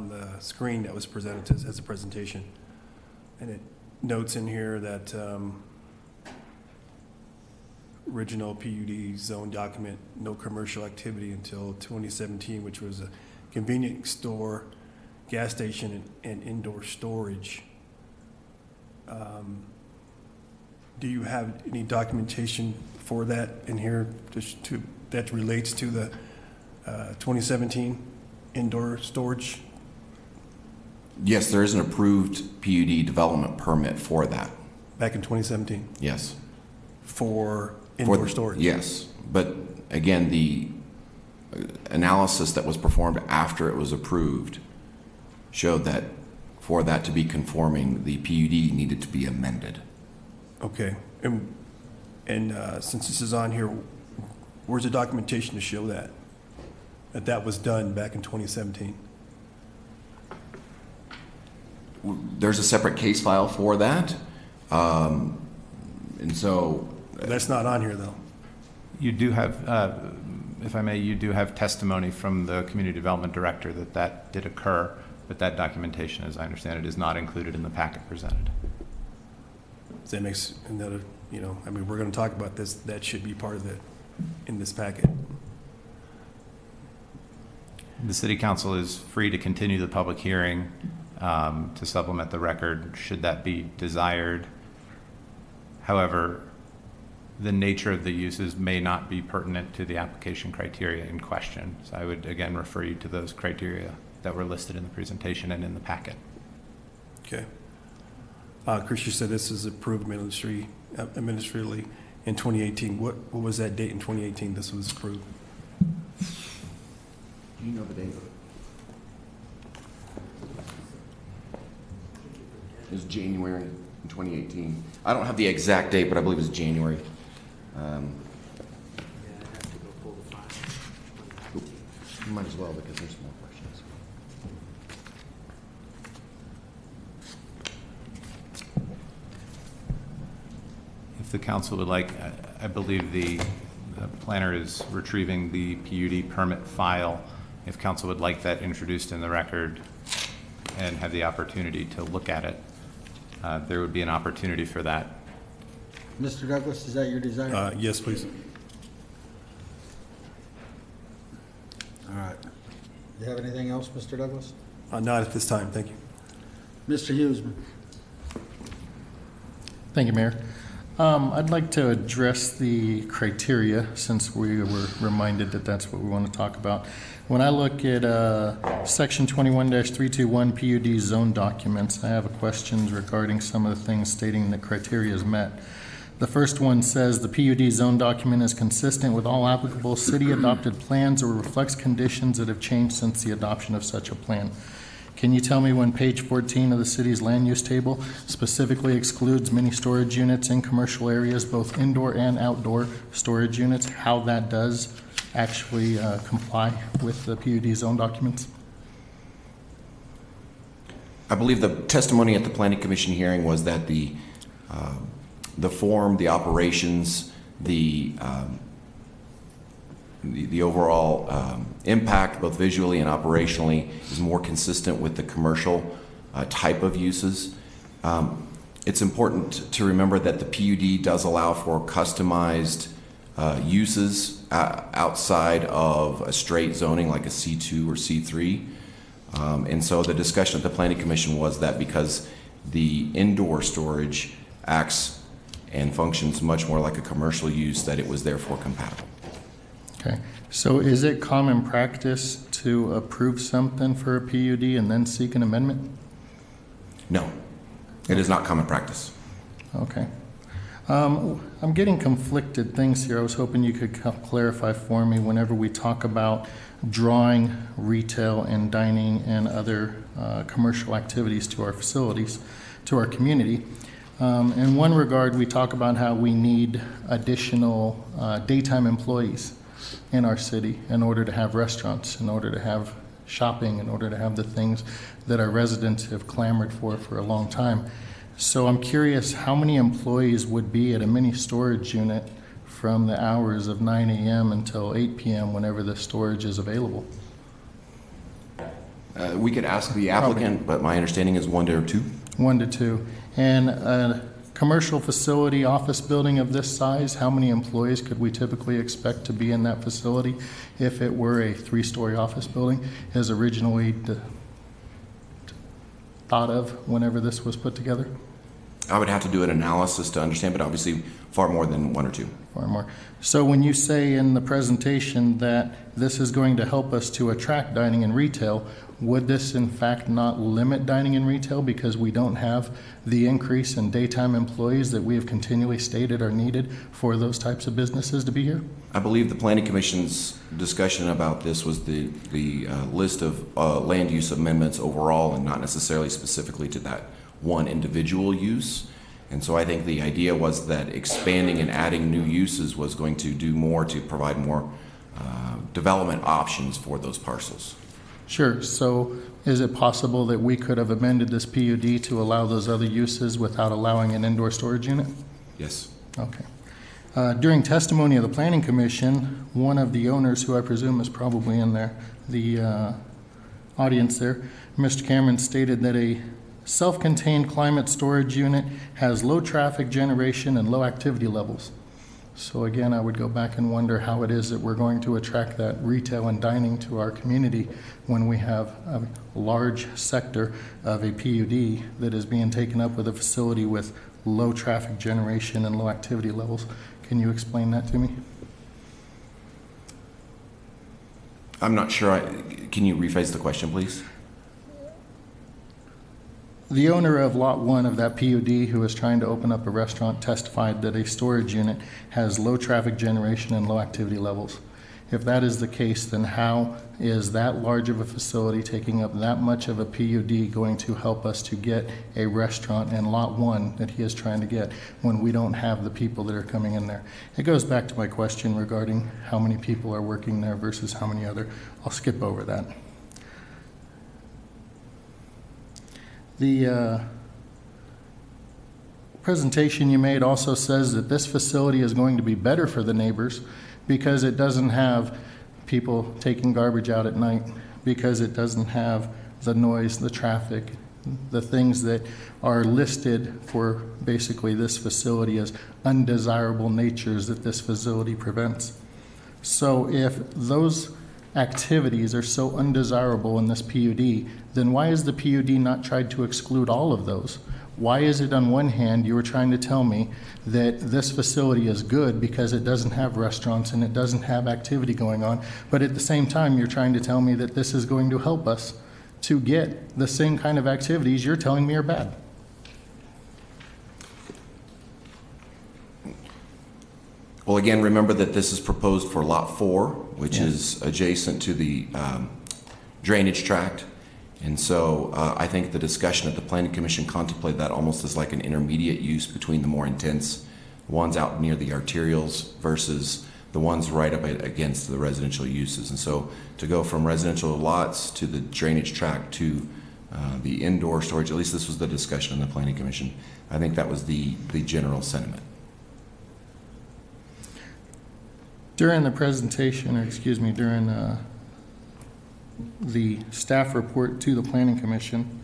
[SPEAKER 17] the screen that was presented as a presentation. And it notes in here that original PUD zone document, no commercial activity until 2017, which was a convenience store gas station and indoor storage. Do you have any documentation for that in here that relates to the 2017 indoor storage?
[SPEAKER 16] Yes, there is an approved PUD development permit for that.
[SPEAKER 17] Back in 2017?
[SPEAKER 16] Yes.
[SPEAKER 17] For indoor storage?
[SPEAKER 16] Yes, but again, the analysis that was performed after it was approved showed that for that to be conforming, the PUD needed to be amended.
[SPEAKER 17] Okay, and since this is on here, where's the documentation to show that that was done back in 2017?
[SPEAKER 16] There's a separate case file for that, and so
[SPEAKER 17] that's not on here though.
[SPEAKER 9] You do have, if I may, you do have testimony from the community development director that that did occur, but that documentation, as I understand it, is not included in the packet presented.
[SPEAKER 17] So that makes another, I mean, we're going to talk about this. That should be part of in this packet.
[SPEAKER 9] The city council is free to continue the public hearing to supplement the record should that be desired. However, the nature of the uses may not be pertinent to the application criteria in question. So I would again refer you to those criteria that were listed in the presentation and in the packet.
[SPEAKER 17] Okay. Chris, you said this is approved administratively in 2018. What was that date in 2018 this was approved?
[SPEAKER 16] Do you know the date? It was January in 2018. I don't have the exact date, but I believe it was January. You might as well, because there's more questions.
[SPEAKER 9] If the council would like, I believe the planner is retrieving the PUD permit file. If council would like that introduced in the record and have the opportunity to look at it, there would be an opportunity for that.
[SPEAKER 1] Mr. Douglas, is that your desire?
[SPEAKER 17] Yes, please.
[SPEAKER 1] All right. Do you have anything else, Mr. Douglas?
[SPEAKER 17] Not at this time. Thank you.
[SPEAKER 1] Mr. Hughesman.
[SPEAKER 5] Thank you, Mayor. I'd like to address the criteria since we were reminded that that's what we want to talk about. When I look at Section 21-321 PUD zone documents, I have questions regarding some of the things stating that criteria is met. The first one says the PUD zone document is consistent with all applicable city-adopted plans or reflects conditions that have changed since the adoption of such a plan. Can you tell me when page 14 of the city's land use table specifically excludes mini storage units in commercial areas, both indoor and outdoor storage units, how that does actually comply with the PUD zone documents?
[SPEAKER 16] I believe the testimony at the Planning Commission hearing was that the form, the operations, the overall impact, both visually and operationally, is more consistent with the commercial type of uses. It's important to remember that the PUD does allow for customized uses outside of a straight zoning like a C2 or C3. And so the discussion at the Planning Commission was that because the indoor storage acts and functions much more like a commercial use, that it was therefore compatible.
[SPEAKER 5] Okay, so is it common practice to approve something for a PUD and then seek an amendment?
[SPEAKER 16] No, it is not common practice.
[SPEAKER 5] Okay. I'm getting conflicted things here. I was hoping you could clarify for me whenever we talk about drawing retail and dining and other commercial activities to our facilities, to our community. In one regard, we talk about how we need additional daytime employees in our city in order to have restaurants, in order to have shopping, in order to have the things that our residents have clamored for a long time. So I'm curious how many employees would be at a mini storage unit from the hours of 9 a.m. until 8 p.m. whenever the storage is available?
[SPEAKER 16] We could ask the applicant, but my understanding is 1 to 2. 1
[SPEAKER 5] to 2. And a commercial facility, office building of this size, how many employees could we typically expect to be in that facility if it were a 3-story office building as originally thought of whenever this was put together?
[SPEAKER 16] I would have to do an analysis to understand, but obviously far more than one or two.
[SPEAKER 5] Far more. So when you say in the presentation that this is going to help us to attract dining and retail, would this in fact not limit dining and retail because we don't have the increase in daytime employees that we have continually stated are needed for those types of businesses to be here?
[SPEAKER 16] I believe the Planning Commission's discussion about this was the list of land use amendments overall and not necessarily specifically to that one individual use. And so I think the idea was that expanding and adding new uses was going to do more to provide more development options for those parcels.
[SPEAKER 5] Sure. So is it possible that we could have amended this PUD to allow those other uses without allowing an indoor storage unit?
[SPEAKER 16] Yes.
[SPEAKER 5] Okay. During testimony of the Planning Commission, one of the owners, who I presume is probably in there, the audience there, Mr. Cameron, stated that a self-contained climate storage unit has low traffic generation and low activity levels. So again, I would go back and wonder how it is that we're going to attract that retail and dining to our community when we have a large sector of a PUD that is being taken up with a facility with low traffic generation and low activity levels. Can you explain that to me?
[SPEAKER 16] I'm not sure. Can you rephrase the question, please?
[SPEAKER 5] The owner of Lot 1 of that PUD who is trying to open up a restaurant testified that a storage unit has low traffic generation and low activity levels. If that is the case, then how is that large of a facility taking up that much of a PUD going to help us to get a restaurant in Lot 1 that he is trying to get when we don't have the people that are coming in there? It goes back to my question regarding how many people are working there versus how many other. I'll skip over that. The presentation you made also says that this facility is going to be better for the neighbors because it doesn't have people taking garbage out at night, because it doesn't have the noise, the traffic, the things that are listed for basically this facility as undesirable natures that this facility prevents. So if those activities are so undesirable in this PUD, then why is the PUD not tried to exclude all of those? Why is it on one hand you were trying to tell me that this facility is good because it doesn't have restaurants and it doesn't have activity going on, but at the same time you're trying to tell me that this is going to help us to get the same kind of activities you're telling me are bad?
[SPEAKER 16] Well, again, remember that this is proposed for Lot 4, which is adjacent to the drainage tract. And so I think the discussion at the Planning Commission contemplated that almost as like an intermediate use between the more intense ones out near the arterials versus the ones right up against the residential uses. And so to go from residential lots to the drainage tract to the indoor storage, at least this was the discussion in the Planning Commission. I think that was the general sentiment.
[SPEAKER 5] During the presentation, or excuse me, during the staff report to the Planning Commission,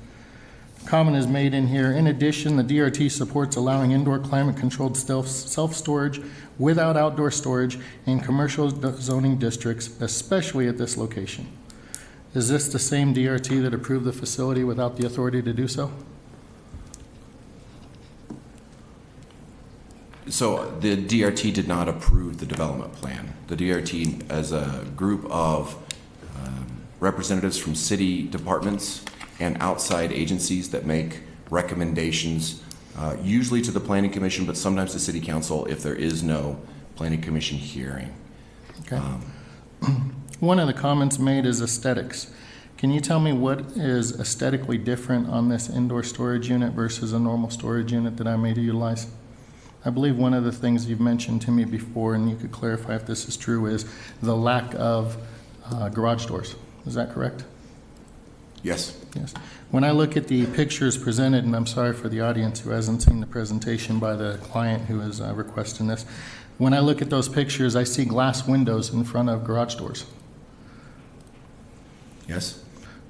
[SPEAKER 5] comment is made in here. In addition, the DRT supports allowing indoor climate-controlled self-storage without outdoor storage in commercial zoning districts, especially at this location. Is this the same DRT that approved the facility without the authority to do so?
[SPEAKER 16] So the DRT did not approve the development plan. The DRT, as a group of representatives from city departments and outside agencies that make recommendations, usually to the Planning Commission, but sometimes to City Council if there is no Planning Commission hearing.
[SPEAKER 5] Okay. One of the comments made is aesthetics. Can you tell me what is aesthetically different on this indoor storage unit versus a normal storage unit that I may utilize? I believe one of the things you've mentioned to me before, and you could clarify if this is true, is the lack of garage doors. Is that correct?
[SPEAKER 16] Yes.
[SPEAKER 5] Yes. When I look at the pictures presented, and I'm sorry for the audience who hasn't seen the presentation by the client who is requesting this, when I look at those pictures, I see glass windows in front of garage doors.
[SPEAKER 16] Yes.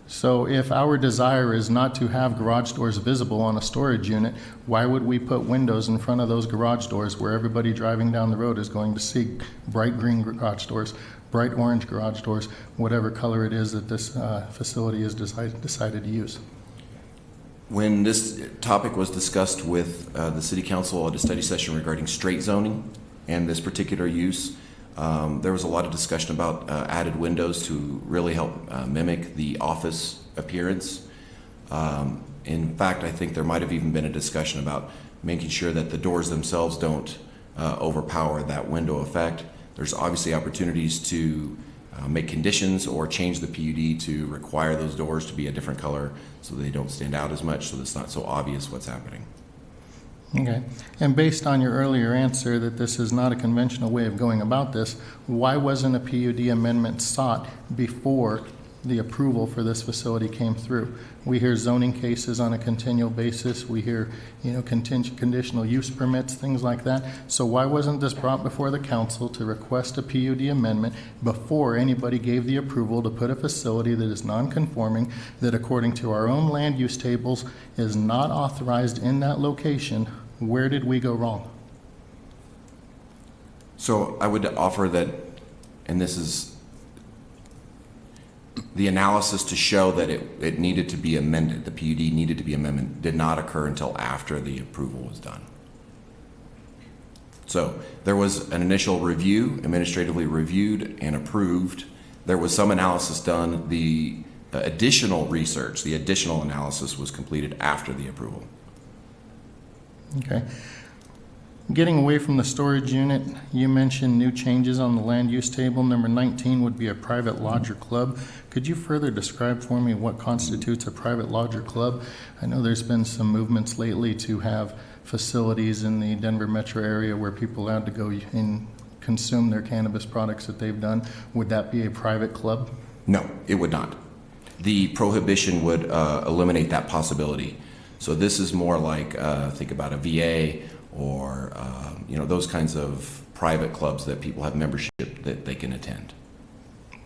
[SPEAKER 5] So if our desire is not to have garage doors visible on a storage unit, why would we put windows in front of those garage doors where everybody driving down the road is going to see bright green garage doors, bright orange garage doors, whatever color it is that this facility is decided to use?
[SPEAKER 16] When this topic was discussed with the City Council at a study session regarding straight zoning and this particular use, there was a lot of discussion about added windows to really help mimic the office appearance. In fact, I think there might have even been a discussion about making sure that the doors themselves don't overpower that window effect. There's obviously opportunities to make conditions or change the PUD to require those doors to be a different color so they don't stand out as much, so it's not so obvious what's happening.
[SPEAKER 5] Okay. And based on your earlier answer that this is not a conventional way of going about this, why wasn't a PUD amendment sought before the approval for this facility came through? We hear zoning cases on a continual basis. We hear, conditional use permits, things like that. So why wasn't this brought before the council to request a PUD amendment before anybody gave the approval to put a facility that is non-conforming, that according to our own land use tables is not authorized in that location? Where did we go wrong?
[SPEAKER 16] So I would offer that, and this is the analysis to show that it needed to be amended, the PUD needed to be amended, did not occur until after the approval was done. So there was an initial review, administratively reviewed and approved. There was some analysis done. The additional research, the additional analysis was completed after the approval.
[SPEAKER 5] Okay. Getting away from the storage unit, you mentioned new changes on the land use table. Number 19 would be a private lodge or club. Could you further describe for me what constitutes a private lodge or club? I know there's been some movements lately to have facilities in the Denver metro area where people are allowed to go and consume their cannabis products that they've done. Would that be a private club?
[SPEAKER 16] No, it would not. The prohibition would eliminate that possibility. So this is more like, think about a VA or those kinds of private clubs that people have membership that they can attend.
[SPEAKER 5] Okay.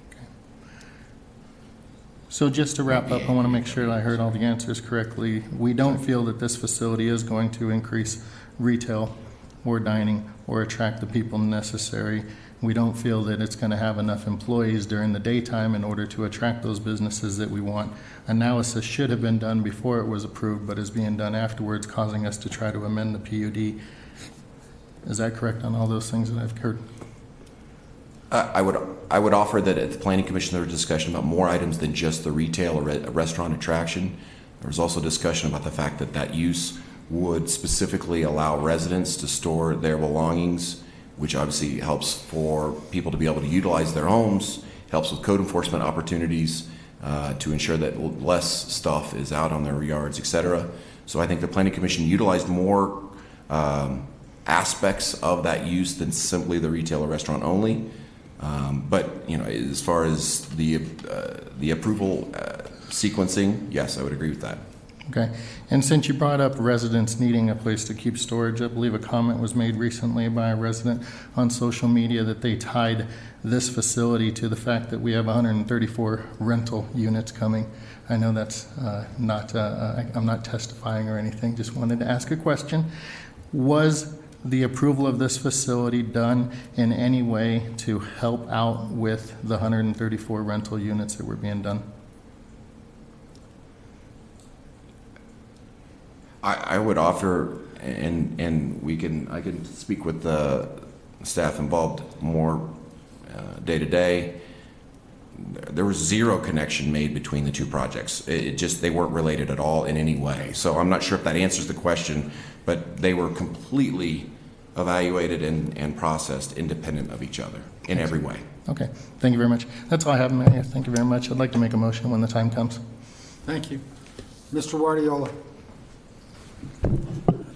[SPEAKER 5] So just to wrap up, I want to make sure that I heard all the answers correctly. We don't feel that this facility is going to increase retail or dining or attract the people necessary. We don't feel that it's going to have enough employees during the daytime in order to attract those businesses that we want. Analysis should have been done before it was approved, but is being done afterwards, causing us to try to amend the PUD. Is that correct on all those things that I've heard?
[SPEAKER 16] I would offer that at the Planning Commission there was discussion about more items than just the retail or restaurant attraction. There was also discussion about the fact that that use would specifically allow residents to store their belongings, which obviously helps for people to be able to utilize their homes, helps with code enforcement opportunities to ensure that less stuff is out on their yards, etc. So I think the Planning Commission utilized more aspects of that use than simply the retail or restaurant only. But as far as the approval sequencing, yes, I would agree with that.
[SPEAKER 5] Okay. And since you brought up residents needing a place to keep storage, I believe a comment was made recently by a resident on social media that they tied this facility to the fact that we have 134 rental units coming. I know that's I'm not testifying or anything, just wanted to ask a question. Was the approval of this facility done in any way to help out with the 134 rental units that were being done?
[SPEAKER 16] I would offer, and I can speak with the staff involved more day to day. There was zero connection made between the two projects. They weren't related at all in any way. So I'm not sure if that answers the question, but they were completely evaluated and processed independent of each other in every way.
[SPEAKER 5] Okay, thank you very much. That's all I have, Mayor. Thank you very much. I'd like to make a motion when the time comes.
[SPEAKER 1] Thank you. Mr. Guardiola.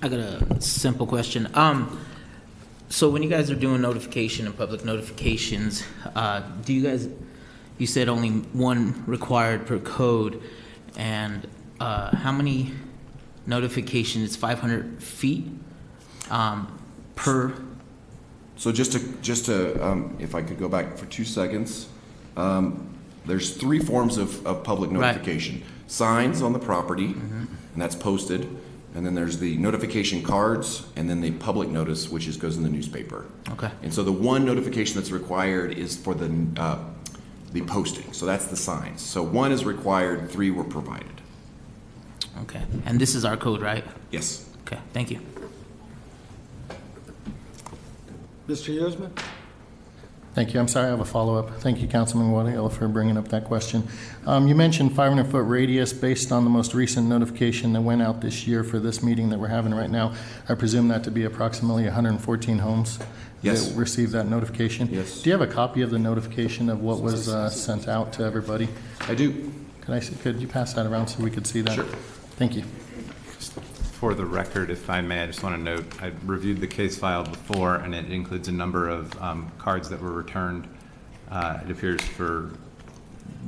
[SPEAKER 18] I got a simple question. So when you guys are doing notification and public notifications, do you guys, you said only one required per code, and how many notifications, 500 feet per?
[SPEAKER 16] So just to if I could go back for 2 seconds, there's 3 forms of public notification. Right. Signs on the property, and that's posted. And then there's the notification cards, and then the public notice, which goes in the newspaper.
[SPEAKER 18] Okay.
[SPEAKER 16] And so the one notification that's required is for the posting. So that's the signs. So 1 is required, 3 were provided.
[SPEAKER 18] Okay, and this is our code, right?
[SPEAKER 16] Yes.
[SPEAKER 18] Okay, thank you.
[SPEAKER 1] Mr. Yuzman?
[SPEAKER 5] Thank you. I'm sorry, I have a follow-up. Thank you, Councilman Guardiola, for bringing up that question. You mentioned 500-foot radius based on the most recent notification that went out this year for this meeting that we're having right now. I presume that to be approximately 114 homes
[SPEAKER 16] Yes.
[SPEAKER 5] that received that notification?
[SPEAKER 16] Yes.
[SPEAKER 5] Do you have a copy of the notification of what was sent out to everybody?
[SPEAKER 16] I do.
[SPEAKER 5] Could you pass that around so we could see that?
[SPEAKER 16] Sure.
[SPEAKER 5] Thank you.
[SPEAKER 9] For the record, if I may, I just want to note, I reviewed the case file before, and it includes a number of cards that were returned, it appears, for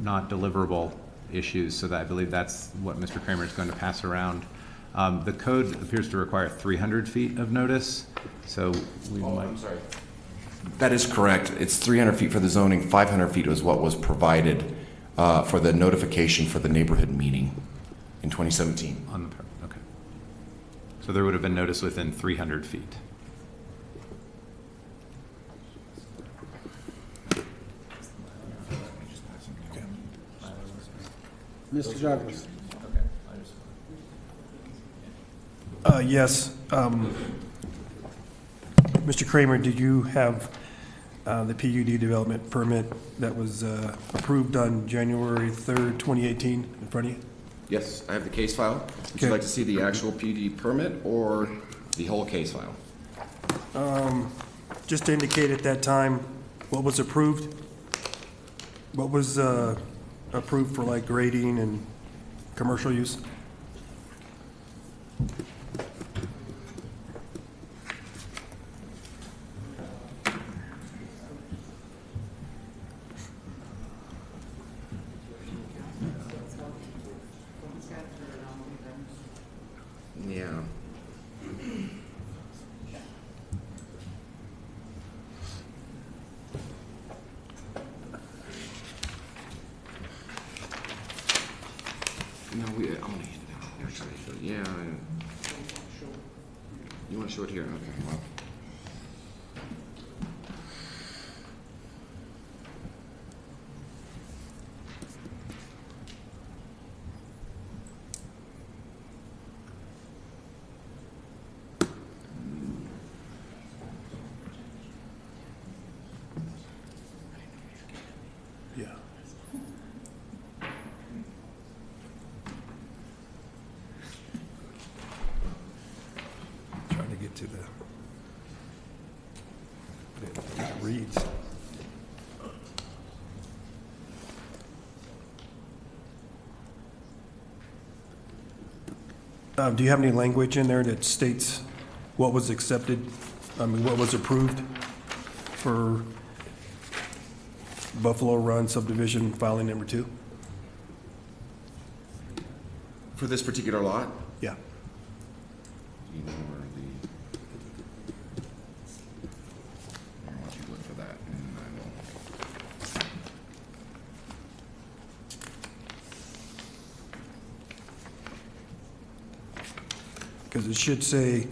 [SPEAKER 9] not deliverable issues, so that I believe that's what Mr. Kramer is going to pass around. The code appears to require 300 feet of notice, so we might...
[SPEAKER 16] I'm sorry. That is correct. It's 300 feet for the zoning, 500 feet was what was provided for the notification for the neighborhood meeting in 2017.
[SPEAKER 9] On the okay. So there would have been notice within 300 feet.
[SPEAKER 1] Mr. Douglas?
[SPEAKER 17] Yes. Mr. Kramer, did you have the PUD development permit that was approved on January 3rd, 2018 in front of you?
[SPEAKER 16] Yes, I have the case file. Would you like to see the actual PUD permit or the whole case file?
[SPEAKER 17] Just to indicate at that time what was approved, what was approved for like grading and commercial use?
[SPEAKER 16] Yeah. No, we only, actually, yeah. You want to show it here? Okay, well.
[SPEAKER 17] Yeah. Trying to get to the, it reads. Do you have any language in there that states what was accepted, what was approved for Buffalo Run subdivision filing number 2?
[SPEAKER 16] For this particular lot?
[SPEAKER 17] Yeah.
[SPEAKER 16] You know where I'll let you look for that, and I will.
[SPEAKER 17] Because it should say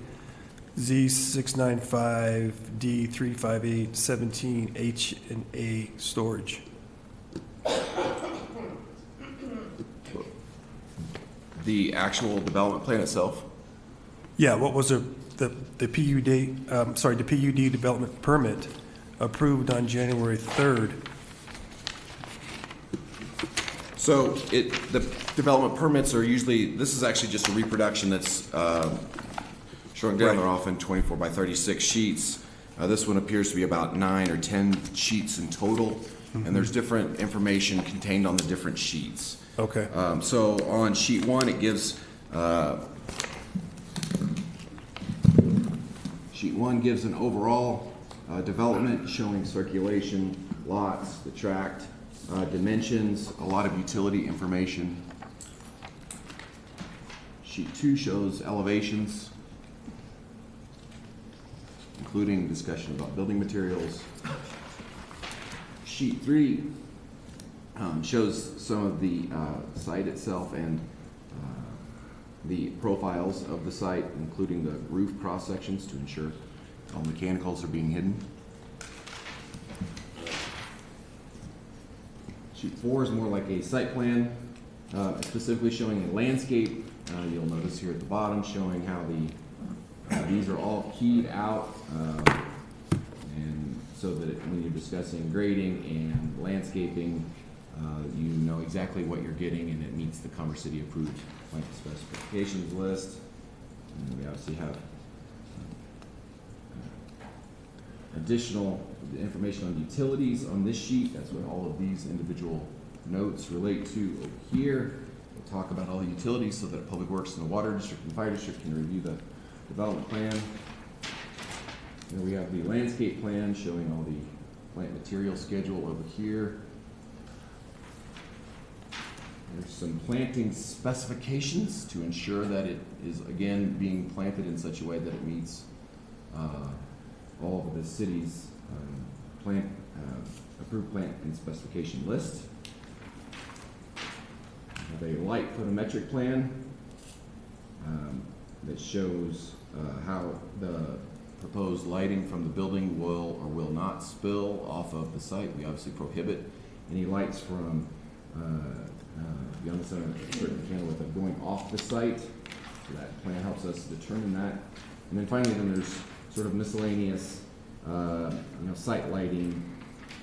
[SPEAKER 17] Z695, D358, 17, H and A storage.
[SPEAKER 16] The actual development plan itself?
[SPEAKER 17] Yeah, what was the PUD, the PUD development permit approved on January 3rd?
[SPEAKER 16] So the development permits are usually, this is actually just a reproduction that's showing down. They're often 24 by 36 sheets. This one appears to be about 9 or 10 sheets in total, and there's different information contained on the different sheets.
[SPEAKER 17] Okay.
[SPEAKER 16] So on sheet 1, it gives, sheet 1 gives an overall development showing circulation, lots, the tract, dimensions, a lot of utility information. Sheet 2 shows elevations, including discussion about building materials. Sheet 3 shows some of the site itself and the profiles of the site, including the roof cross sections to ensure all mechanicals are being hidden. Sheet 4 is more like a site plan, specifically showing a landscape You'll notice here at the bottom showing how these are all keyed out, and so that when you're discussing grading and landscaping, you know exactly what you're getting, and it meets the Commerce City approved plant specifications list. And we obviously have additional information on utilities on this sheet. That's what all of these individual notes relate to over here. We'll talk about all the utilities so that Public Works and the Water District and Fire District can review the development plan. Then we have the landscape plan showing all the plant material schedule over here. There's some planting specifications to ensure that it is, again, being planted in such a way that it meets all of the city's approved plant and specification list. We have a light photometric plan that shows how the proposed lighting from the building will or will not spill off of the site. We obviously prohibit any lights from beyond the center of a certain candle width going off the site. So that plan helps us determine that. And then finally, there's sort of miscellaneous site lighting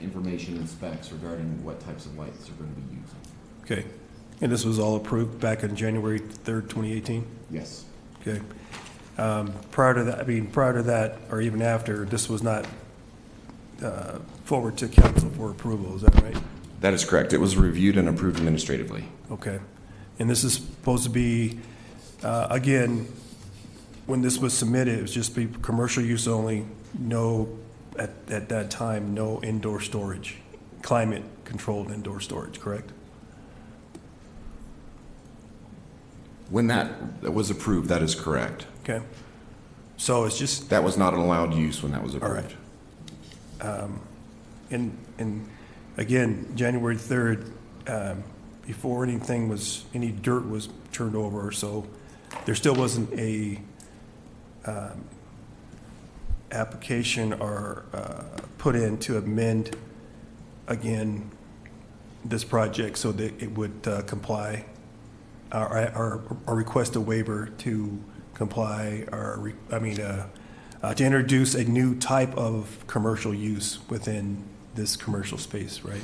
[SPEAKER 16] information and specs regarding what types of lights are going to be used.
[SPEAKER 17] Okay. And this was all approved back on January 3rd, 2018?
[SPEAKER 16] Yes.
[SPEAKER 17] Okay. Prior to that, or even after, this was not forward to council for approval, is that right?
[SPEAKER 16] That is correct. It was reviewed and approved administratively.
[SPEAKER 17] Okay. And this is supposed to be, again, when this was submitted, it was just be commercial use only, no, at that time, no indoor storage, climate-controlled indoor storage, correct?
[SPEAKER 16] When that was approved, that is correct.
[SPEAKER 17] Okay. So it's just...
[SPEAKER 16] That was not an allowed use when that was approved.
[SPEAKER 17] All right. And again, January 3rd, before any dirt was turned over, so there still wasn't a application or put in to amend, again, this project so that it would comply, or request a waiver to comply, or, to introduce a new type of commercial use within this commercial space, right?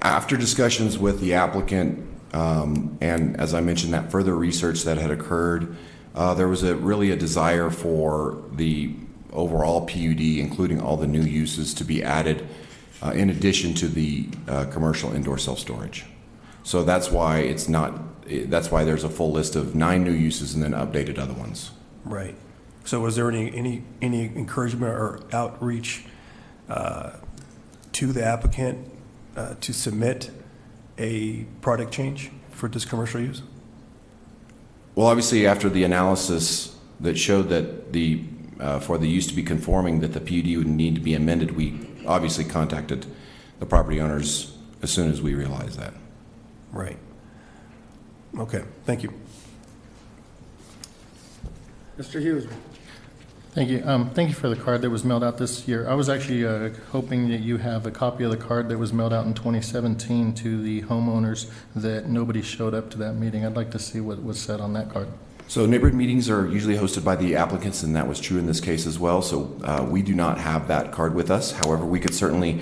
[SPEAKER 16] After discussions with the applicant, and as I mentioned, that further research that had occurred, there was really a desire for the overall PUD, including all the new uses, to be added in addition to the commercial indoor self-storage. So that's why that's why there's a full list of 9 new uses and then updated other ones.
[SPEAKER 17] Right. So was there any encouragement or outreach to the applicant to submit a product change for this commercial use?
[SPEAKER 16] Well, obviously, after the analysis that showed that for the use to be conforming, that the PUD would need to be amended, we obviously contacted the property owners as soon as we realized that.
[SPEAKER 17] Right. Okay. Thank you.
[SPEAKER 1] Mr. Hughes.
[SPEAKER 5] Thank you. Thank you for the card that was mailed out this year. I was actually hoping that you have a copy of the card that was mailed out in 2017 to the homeowners that nobody showed up to that meeting. I'd like to see what was said on that card.
[SPEAKER 16] So neighborhood meetings are usually hosted by the applicants, and that was true in this case as well. So we do not have that card with us. However, we could certainly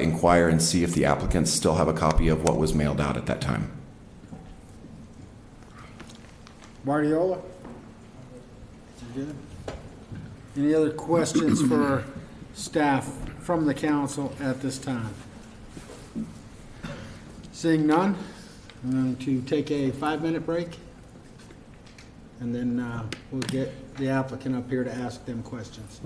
[SPEAKER 16] inquire and see if the applicants still have a copy of what was mailed out at that time.
[SPEAKER 1] Martiola? You good? Any other questions for staff from the council at this time? Seeing none, I'm going to take a 5-minute break, and then we'll get the applicant up here to ask them questions.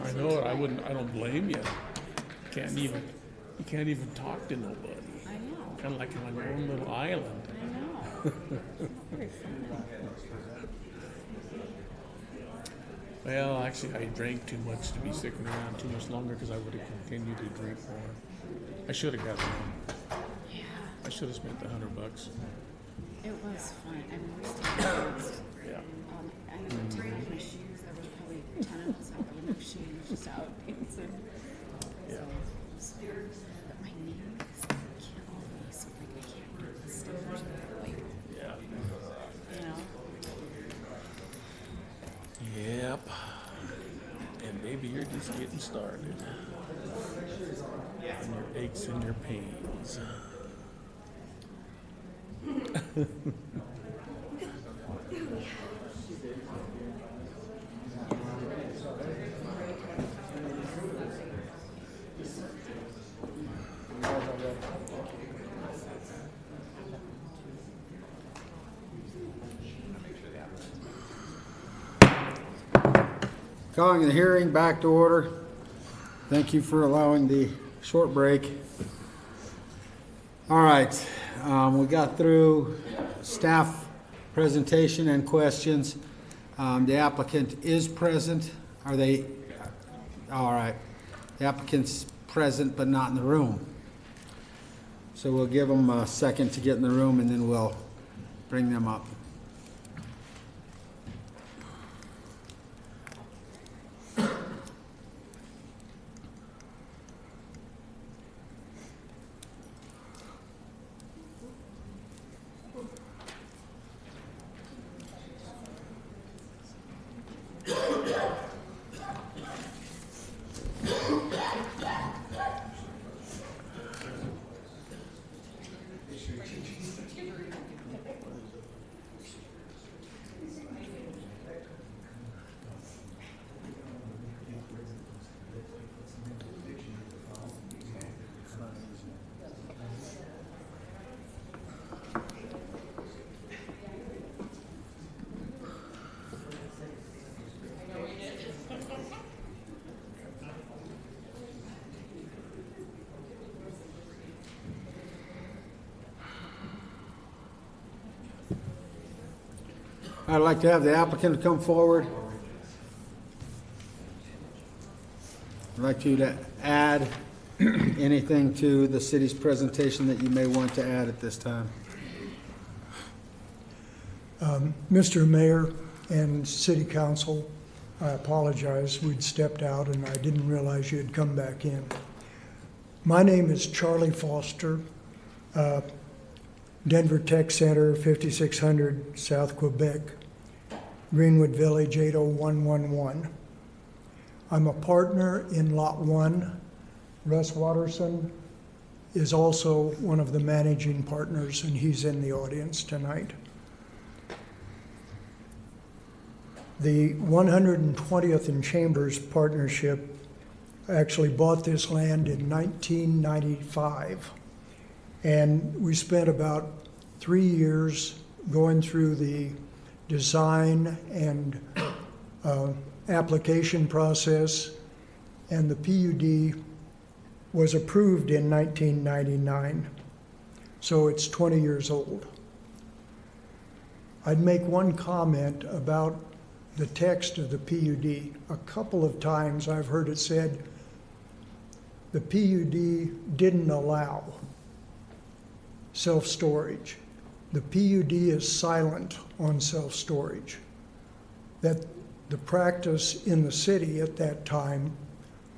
[SPEAKER 3] I know it. I don't blame you. You can't even talk to nobody.
[SPEAKER 6] I know.
[SPEAKER 3] Kind of like on your own little island.
[SPEAKER 6] I know. Very fun.
[SPEAKER 3] Well, actually, I drank too much to be sticking around too much longer because I would have continued to drink more. I should have got one.
[SPEAKER 6] Yeah.
[SPEAKER 3] I should have spent the $100.
[SPEAKER 6] It was fun. I mean, we stayed fast.
[SPEAKER 3] Yeah.
[SPEAKER 6] I didn't take off my shoes. There was probably 10 of us out there with no shoes, just out dancing.
[SPEAKER 3] Yeah.
[SPEAKER 6] So it was weird. But my knee is killing me, so like I can't do the stairs. Like,
[SPEAKER 3] Yeah.
[SPEAKER 6] you know?
[SPEAKER 3] Yep. And maybe you're just getting started. And your aches and your pains.
[SPEAKER 1] Calling the hearing back to order. Thank you for allowing the short break. All right, we got through staff presentation and questions. The applicant is present. Are they? All right. The applicant's present but not in the room. So we'll give them a second to get in the room and then we'll bring them up. I'd like to have the applicant come forward. I'd like you to add anything to the city's presentation that you may want to add at this time.
[SPEAKER 19] Mr. Mayor and City Council, I apologize. We'd stepped out and I didn't realize you had come back in. My name is Charlie Foster, Denver Tech Center, 5600 South Quebec, Greenwood Village, 80111. I'm a partner in Lot 1. Russ Watterson is also one of the managing partners, and he's in the audience tonight. The 120th and Chambers Partnership actually bought this land in 1995. And we spent about 3 years going through the design and application process, and the PUD was approved in 1999. So it's 20 years old. I'd make one comment about the text of the PUD. A couple of times I've heard it said the PUD didn't allow self-storage. The PUD is silent on self-storage. That the practice in the city at that time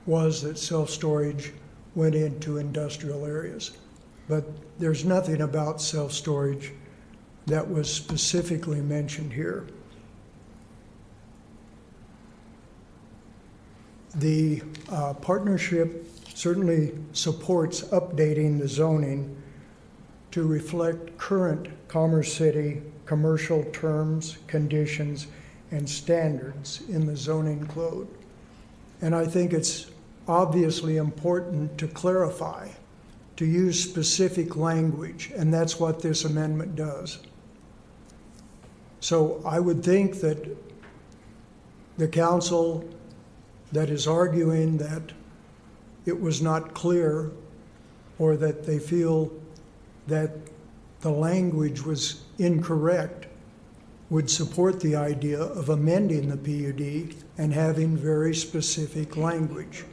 [SPEAKER 19] was that self-storage went into industrial areas. But there's nothing about self-storage that was specifically mentioned here. The partnership certainly supports updating the zoning to reflect current Commerce City commercial terms, conditions, and standards in the zoning code. And I think it's obviously important to clarify, to use specific language, and that's what this amendment does. So I would think that the council that is arguing that it was not clear, or that they feel that the language was incorrect, would support the idea of amending the PUD and having very specific language.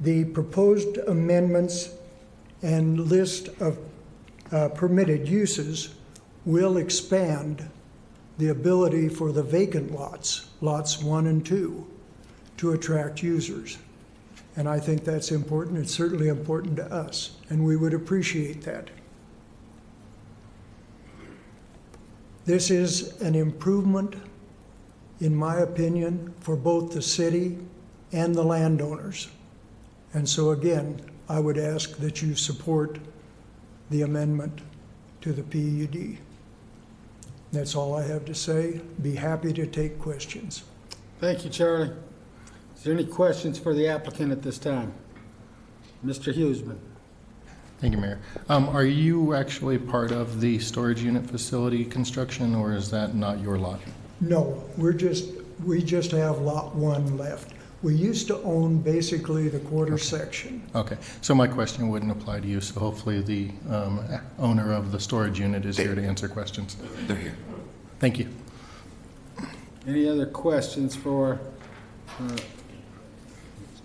[SPEAKER 19] The proposed amendments and list of permitted uses will expand the ability for the vacant lots, lots 1 and 2, to attract users. And I think that's important. It's certainly important to us, and we would appreciate that. This is an improvement, in my opinion, for both the city and the landowners. And so again, I would ask that you support the amendment to the PUD. That's all I have to say. Be happy to take questions.
[SPEAKER 1] Thank you, Charlie. Is there any questions for the applicant at this time? Mr. Huseman.
[SPEAKER 5] Thank you, Mayor. Are you actually part of the storage unit facility construction, or is that not your lot?
[SPEAKER 19] No, we just have Lot 1 left. We used to own basically the quarter section.
[SPEAKER 5] Okay, so my question wouldn't apply to you, so hopefully the owner of the storage unit is here to answer questions.
[SPEAKER 16] They're here.
[SPEAKER 5] Thank you.
[SPEAKER 1] Any other questions for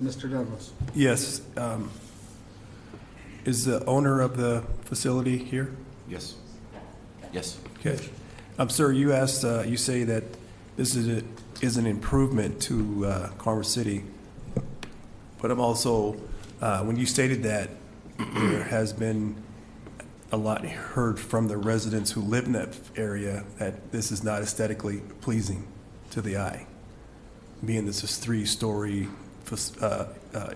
[SPEAKER 1] Mr. Douglas?
[SPEAKER 17] Yes. Is the owner of the facility here?
[SPEAKER 16] Yes. Yes.
[SPEAKER 17] Okay. Sir, you asked, you say that this is an improvement to Commerce City, but I'm also, when you stated that there has been a lot heard from the residents who live in that area that this is not aesthetically pleasing to the eye, being this is 3-story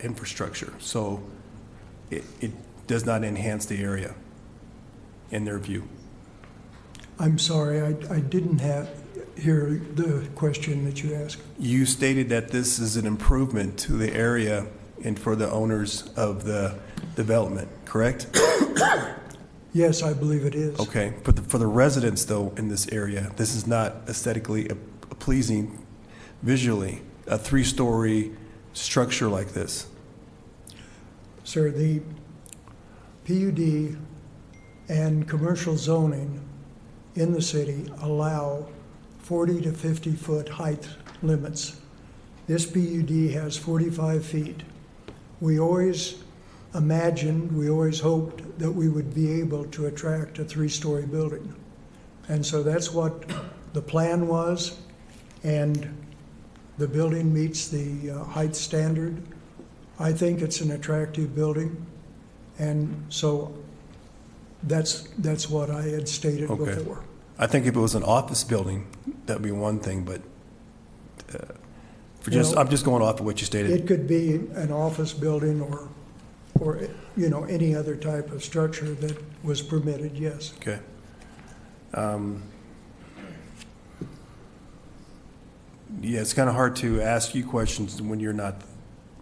[SPEAKER 17] infrastructure. So it does not enhance the area in their view.
[SPEAKER 19] I'm sorry, I didn't hear the question that you asked.
[SPEAKER 17] You stated that this is an improvement to the area and for the owners of the development, correct?
[SPEAKER 19] Yes, I believe it is.
[SPEAKER 17] Okay, but for the residents though in this area, this is not aesthetically pleasing visually, a 3-story structure like this.
[SPEAKER 19] Sir, the PUD and commercial zoning in the city allow 40 to 50 foot height limits. This PUD has 45 feet. We always imagined, we always hoped that we would be able to attract a 3-story building. And so that's what the plan was, and the building meets the height standard. I think it's an attractive building, and so that's what I had stated before.
[SPEAKER 17] I think if it was an office building, that'd be one thing, but I'm just going off of what you stated.
[SPEAKER 19] It could be an office building or any other type of structure that was permitted, yes.
[SPEAKER 17] Okay. Yeah, it's kind of hard to ask you questions when you're not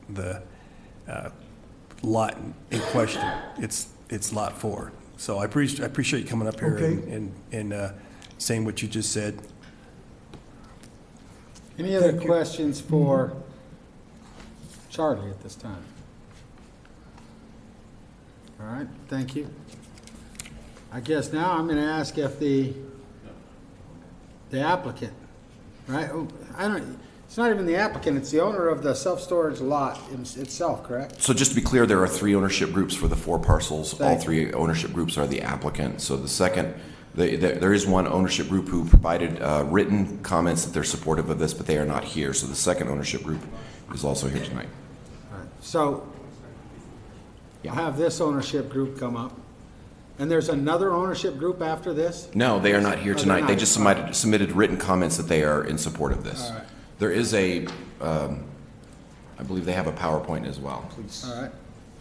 [SPEAKER 17] the lot in question. It's lot 4. So I appreciate you coming up here and saying what you just said.
[SPEAKER 1] Any other questions for Charlie at this time? All right, thank you. I guess now I'm going to ask if the applicant, right? Oh, it's not even the applicant, it's the owner of the self-storage lot itself, correct?
[SPEAKER 16] So just to be clear, there are 3 ownership groups for the 4 parcels.
[SPEAKER 1] Thank
[SPEAKER 16] All 3 ownership groups are the applicant. So the second, there is one ownership group who provided written comments that they're supportive of this, but they are not here. So the second ownership group is also here tonight.
[SPEAKER 1] All right. So I'll have this ownership group come up. And there's another ownership group after this?
[SPEAKER 16] No, they are not here
[SPEAKER 1] Oh,
[SPEAKER 16] tonight.
[SPEAKER 1] they're
[SPEAKER 16] They
[SPEAKER 1] not.
[SPEAKER 16] just submitted written comments that they are in support of this.
[SPEAKER 1] All right.
[SPEAKER 16] There is I believe they have a PowerPoint as well.
[SPEAKER 1] All right.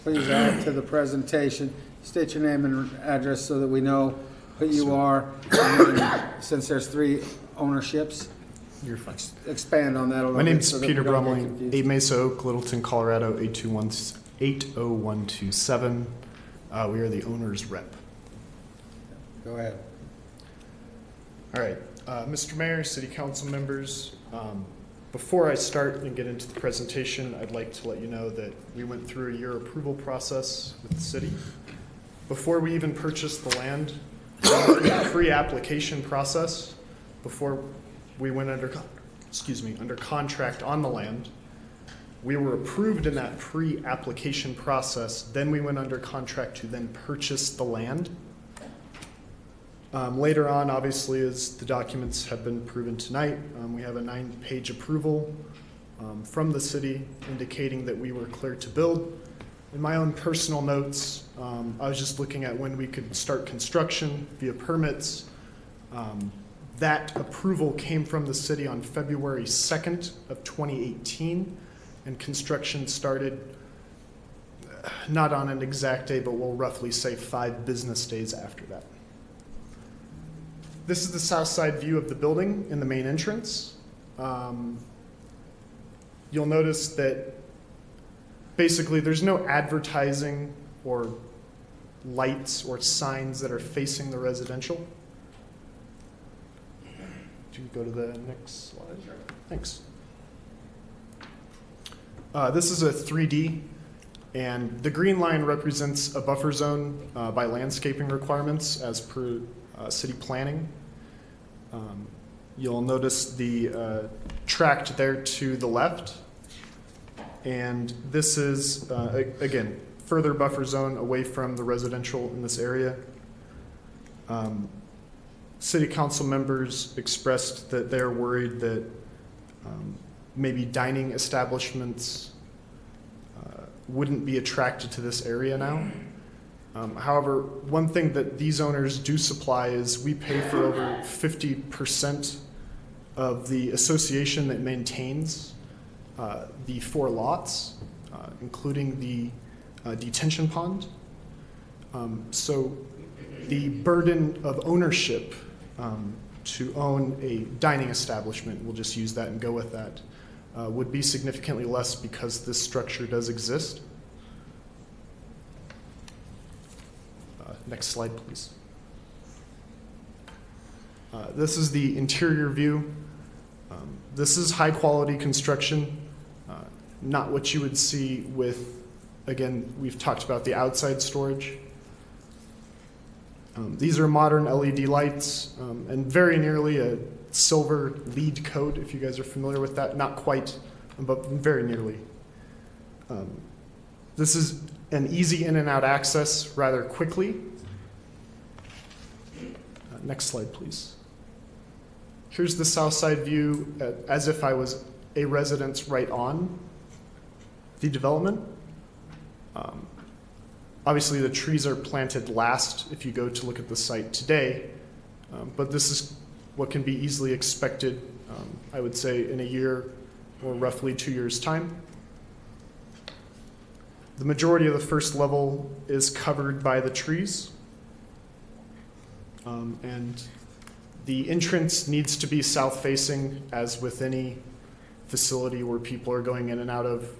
[SPEAKER 1] Please add to the presentation. State your name and address so that we know who you are. And then, since there's 3 ownerships,
[SPEAKER 20] You're fine.
[SPEAKER 1] expand on that a little
[SPEAKER 20] My
[SPEAKER 1] bit.
[SPEAKER 20] name's
[SPEAKER 1] so that
[SPEAKER 20] Peter
[SPEAKER 1] we don't get
[SPEAKER 20] Brumley,
[SPEAKER 1] confused.
[SPEAKER 20] 8 Mesa Oak, Littleton, Colorado, 80127. We are the owner's rep.
[SPEAKER 1] Go ahead.
[SPEAKER 20] All right, Mr. Mayor, City Council members, before I start and get into the presentation, I'd like to let you know that we went through a year approval process with the city. Before we even purchased the land, a pre-application process before we went under contract on the land. We were approved in that pre-application process. Then we went under contract to then purchase the land. Later on, obviously, as the documents have been proven tonight, we have a 9-page approval from the city indicating that we were clear to build. In my own personal notes, I was just looking at when we could start construction via permits. That approval came from the city on February 2nd of 2018, and construction started not on an exact day, but we'll roughly say 5 business days after that. This is the south side view of the building in the main entrance. You'll notice that basically there's no advertising or lights or signs that are facing the residential. Could you go to the next slide? Thanks. This is a 3D, and the green line represents a buffer zone by landscaping requirements as per city planning. You'll notice the tract there to the left, and this is, again, further buffer zone away from the residential in this area. City council members expressed that they're worried that maybe dining establishments wouldn't be attracted to this area now. However, one thing that these owners do supply is we pay for over 50% of the association that maintains the 4 lots, including the detention pond. So the burden of ownership to own a dining establishment, we'll just use that and go with that, would be significantly less because this structure does exist. Next slide, please. This is the interior view. This is high quality construction, not what you would see with, again, we've talked about the outside storage. These are modern LED lights and very nearly a silver LEED code, if you guys are familiar with that. Not quite, but very nearly. This is an easy in and out access rather quickly. Next slide, please. Here's the south side view as if I was a residence right on the development. Obviously, the trees are planted last if you go to look at the site today, but this is what can be easily expected, I would say, in a year or roughly 2 years' time. The majority of the first level is covered by the trees, and the entrance needs to be south-facing, as with any facility where people are going in and out of.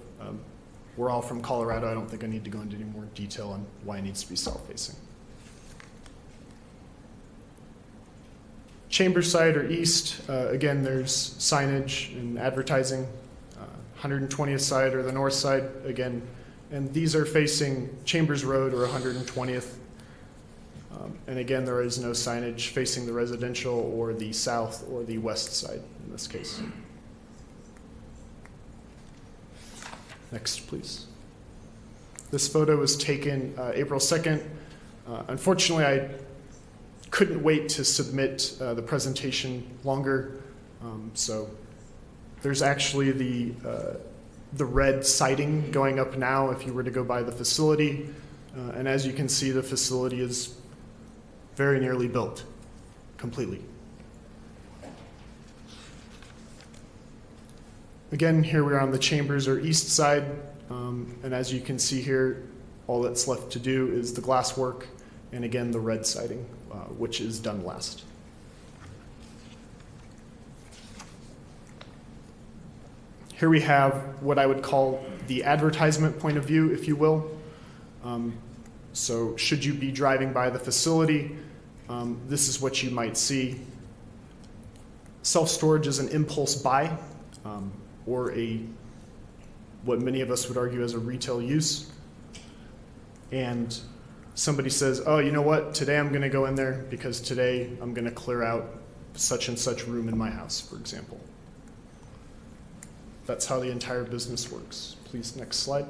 [SPEAKER 20] We're all from Colorado. I don't think I need to go into any more detail on why it needs to be south-facing. Chamber side or east, again, there's signage and advertising. 120th side or the north side, again, and these are facing Chambers Road or 120th. And again, there is no signage facing the residential or the south or the west side in this case. Next, please. This photo was taken April 2nd. Unfortunately, I couldn't wait to submit the presentation longer. So there's actually the red siding going up now if you were to go by the facility. And as you can see, the facility is very nearly built, completely. Again, here we are on the Chambers or east side, and as you can see here, all that's left to do is the glass work, and again, the red siding, which is done last. Here we have what I would call the advertisement point of view, if you will. So should you be driving by the facility, this is what you might see. Self-storage is an impulse buy, or what many of us would argue as a retail use. And somebody says, oh, you know what, today I'm gonna go in there because today I'm gonna clear out such and such room in my house, for example. That's how the entire business works. Please, next slide.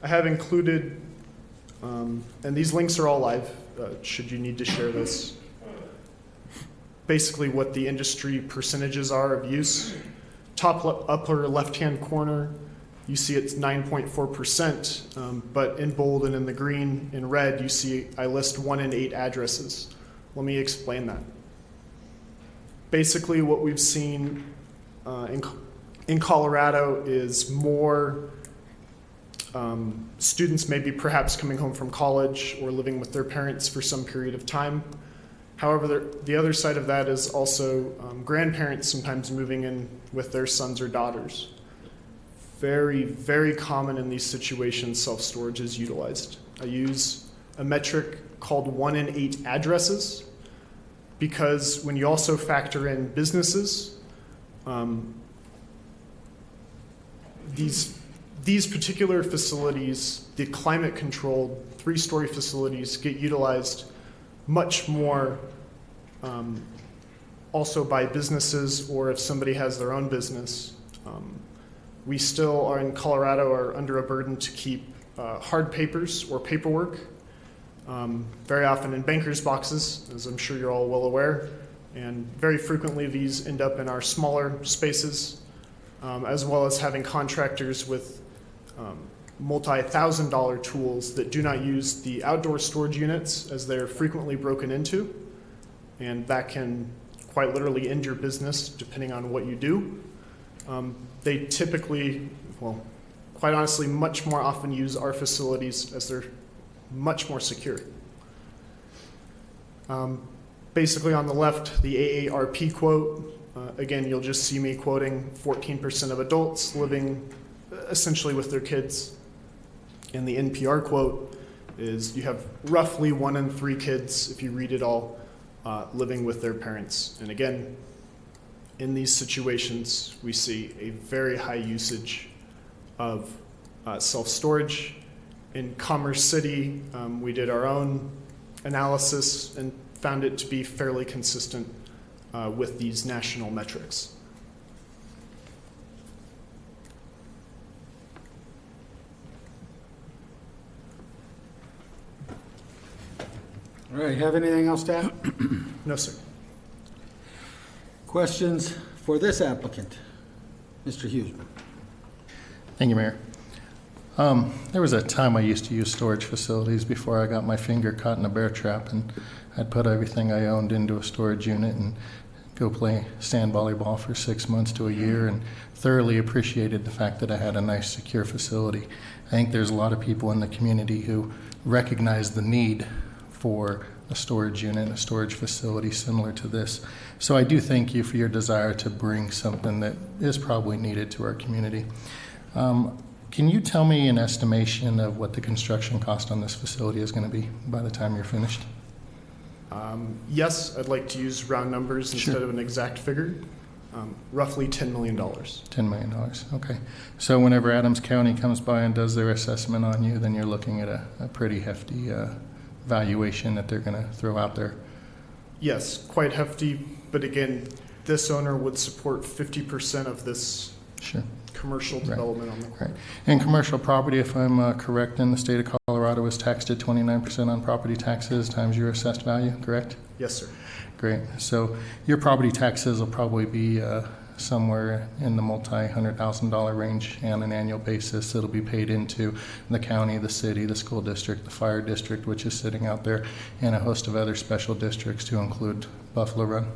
[SPEAKER 20] I have included, and these links are all live, should you need to share this. Basically what the industry percentages are of use. Top upper left-hand corner, you see it's 9.4%, but in bold and in the green, in red, you see I list 1 in 8 addresses. Let me explain that. Basically what we've seen in Colorado is more students maybe perhaps coming home from college or living with their parents for some period of time. However, the other side of that is also grandparents sometimes moving in with their sons or daughters. Very, very common in these situations, self-storage is utilized. I use a metric called 1 in 8 addresses. because when you also factor in businesses, these particular facilities, the climate-controlled 3-story facilities, get utilized much more also by businesses, or if somebody has their own business. We still are in Colorado are under a burden to keep hard papers or paperwork, very often in bankers' boxes, as I'm sure you're all well aware, and very frequently these end up in our smaller spaces, as well as having contractors with multi-$1,000 tools that do not use the outdoor storage units, as they're frequently broken into, and that can quite literally end your business depending on what you do. They typically, well, quite honestly, much more often use our facilities as they're much more secure. Basically on the left, the AARP quote, again, you'll just see me quoting 14% of adults living essentially with their kids. And the NPR quote is you have roughly 1 in 3 kids, if you read it all, living with their parents. And again, in these situations, we see a very high usage of self-storage. In Commerce City, we did our own analysis and found it to be fairly consistent with these national metrics.
[SPEAKER 1] All right, have anything else to add?
[SPEAKER 20] No, sir.
[SPEAKER 1] Questions for this applicant? Mr. Huseman.
[SPEAKER 5] Thank you, Mayor. There was a time I used to use storage facilities before I got my finger caught in a bear trap, and I'd put everything I owned into a storage unit and go play sand volleyball for 6 months to a year, and thoroughly appreciated the fact that I had a nice, secure facility. I think there's a lot of people in the community who recognize the need for a storage unit, a storage facility similar to this. So I do thank you for your desire to bring something that is probably needed to our community. Can you tell me an estimation of what the construction cost on this facility is going to be by the time you're finished?
[SPEAKER 20] Yes, I'd like to use round numbers instead of an exact figure. Roughly $10 million.
[SPEAKER 5] $10 million, okay. So whenever Adams County comes by and does their assessment on you, then you're looking at a pretty hefty valuation that they're going to throw out there.
[SPEAKER 20] Yes, quite hefty, but again, this owner would support 50% of this commercial development on the corner.
[SPEAKER 5] Right. And commercial property, if I'm correct, in the state of Colorado is taxed at 29% on property taxes times your assessed value, correct?
[SPEAKER 20] Yes, sir.
[SPEAKER 5] Great. So your property taxes will probably be somewhere in the multi-$100,000 range on an annual basis. It'll be paid into the county, the city, the school district, the fire district, which is sitting out there, and a host of other special districts to include Buffalo Run.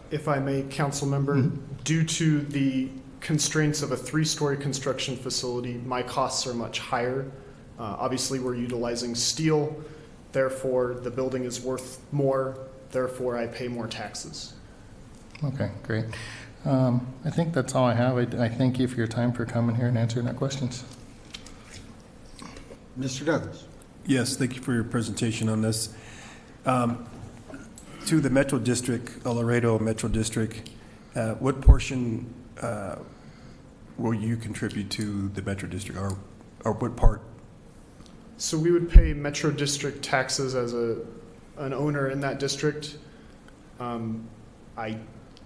[SPEAKER 20] If I may, council member, due to the constraints of a 3-story construction facility, my costs are much higher. Obviously, we're utilizing steel, therefore the building is worth more, therefore I pay more taxes.
[SPEAKER 5] Okay, great. I think that's all I have. I thank you for your time for coming here and answering our questions.
[SPEAKER 1] Mr. Douglas.
[SPEAKER 17] Yes, thank you for your presentation on this. To the Metro District, El Laredo Metro District, what portion will you contribute to the Metro District, or what part?
[SPEAKER 20] So we would pay Metro District taxes as an owner in that district. I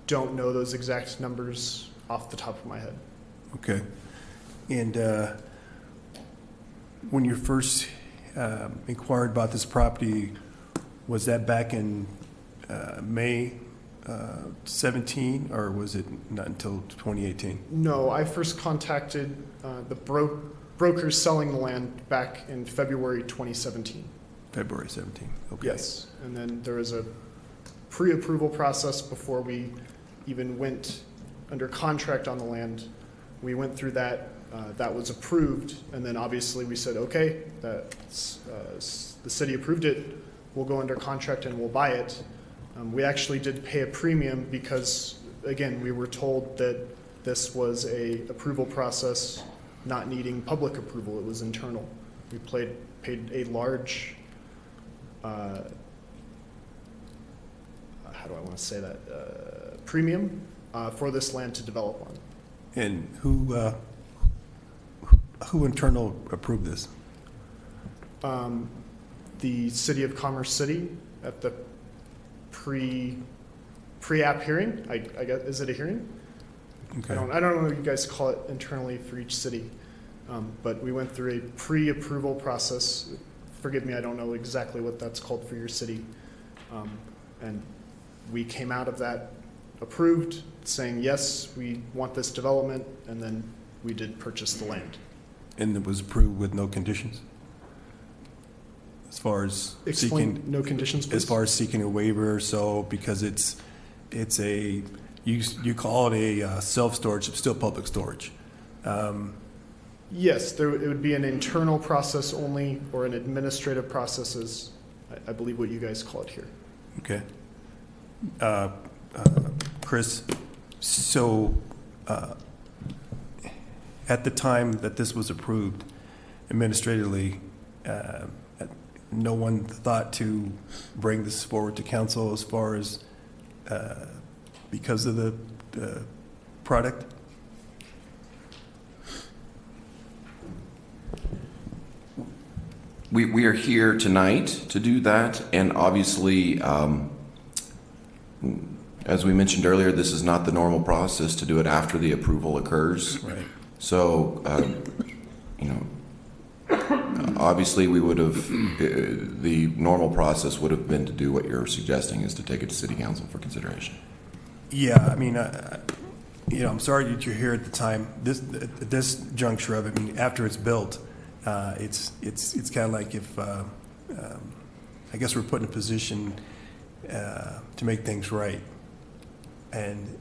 [SPEAKER 20] don't know those exact numbers off the top of my head.
[SPEAKER 17] Okay. And when you first inquired about this property, was that back in May 17, or was it not until 2018?
[SPEAKER 20] No, I first contacted the brokers selling the land back in February 2017.
[SPEAKER 17] February 17, okay.
[SPEAKER 20] Yes, and then there was a pre-approval process before we even went under contract on the land. We went through that, that was approved, and then obviously we said, okay, that's, the city approved it, we'll go under contract and we'll buy it. We actually did pay a premium because, again, we were told that this was a approval process not needing public approval, it was internal. We paid a large, how do I want to say that, premium for this land to develop on.
[SPEAKER 17] And who internal approved this?
[SPEAKER 20] The City of Commerce City at the pre-app hearing. I guess, is it a hearing?
[SPEAKER 17] Okay.
[SPEAKER 20] I don't know what you guys call it internally for each city, but we went through a pre-approval process. Forgive me, I don't know exactly what that's called for your city. And we came out of that approved, saying, yes, we want this development, and then we did purchase the land.
[SPEAKER 17] And it was approved with no conditions? As far as
[SPEAKER 20] Explain
[SPEAKER 17] seeking,
[SPEAKER 20] no conditions, please.
[SPEAKER 17] as far as seeking a waiver, so because it's a, you call it a self-storage, it's still public storage.
[SPEAKER 20] Yes, it would be an internal process only, or an administrative process, is I believe what you guys call it here.
[SPEAKER 17] Okay. Chris, so at the time that this was approved administratively, no one thought to bring this forward to council as far as because of the product?
[SPEAKER 16] We are here tonight to do that, and obviously, as we mentioned earlier, this is not the normal process to do it after the approval occurs.
[SPEAKER 17] Right.
[SPEAKER 16] So, obviously, we would have, the normal process would have been to do what you're suggesting, is to take it to City Council for consideration.
[SPEAKER 17] Yeah, I mean, I'm sorry that you're here at the time. This juncture of it, I mean, after it's built, it's kind of like if I guess we're put in a position to make things right, and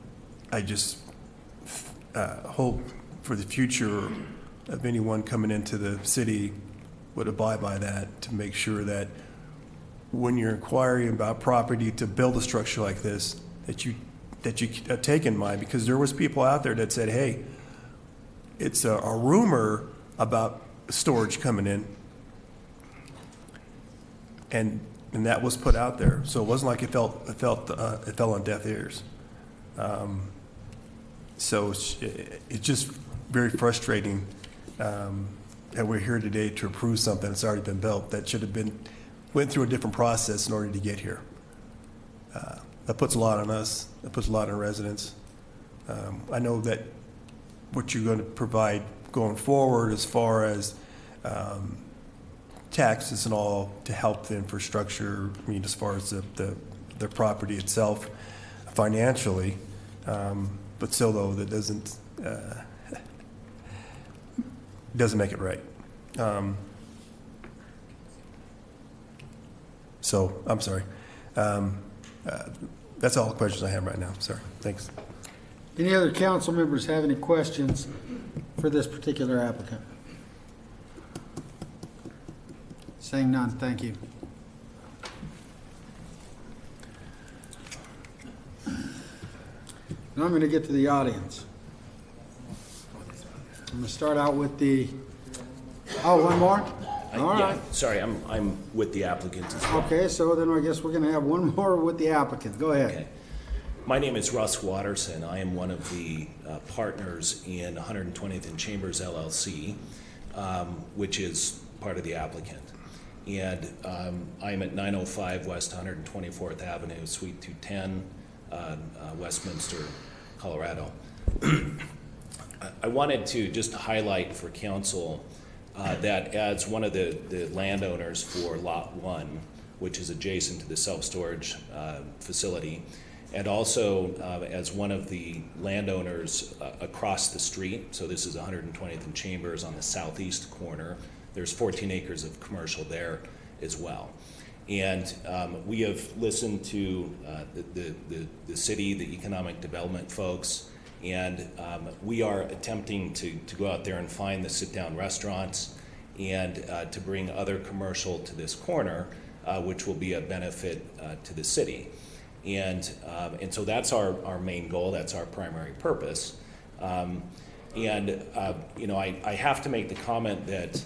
[SPEAKER 17] I just hope for the future of anyone coming into the city would abide by that, to make sure that when you're inquiring about property to build a structure like this, that you take in mind, because there was people out there that said, hey, it's a rumor about storage coming in, and that was put out there. So it wasn't like it fell on deaf ears. So it's just very frustrating that we're here today to approve something that's already been built, that should have went through a different process in order to get here. That puts a lot on us. That puts a lot on residents. I know that what you're going to provide going forward, as far as taxes and all, to help the infrastructure, I mean, as far as the property itself financially, but still, though, that doesn't make it right. So I'm sorry. That's all the questions I have right now. Sorry. Thanks.
[SPEAKER 1] Any other council members have any questions for this particular applicant? Saying none, thank you. Now I'm going to get to the audience. I'm going to start out with one more? All right.
[SPEAKER 21] Yeah, sorry, I'm with the applicant as well.
[SPEAKER 1] Okay, so then I guess we're going to have one more with the applicant. Go ahead.
[SPEAKER 21] Okay. My name is Russ Watterson. I am one of the partners in 120th and Chambers LLC, which is part of the applicant. And I'm at 905 West 124th Avenue, Suite 210, Westminster, Colorado. I wanted to just highlight for council that as one of the landowners for Lot 1, which is adjacent to the self-storage facility, and also as one of the landowners across the street, so this is 120th and Chambers on the southeast corner, there's 14 acres of commercial there as well. And we have listened to the city, the economic development folks, and we are attempting to go out there and find the sit-down restaurants and to bring other commercial to this corner, which will be a benefit to the city. And so that's our main goal, that's our primary purpose. I have to make the comment that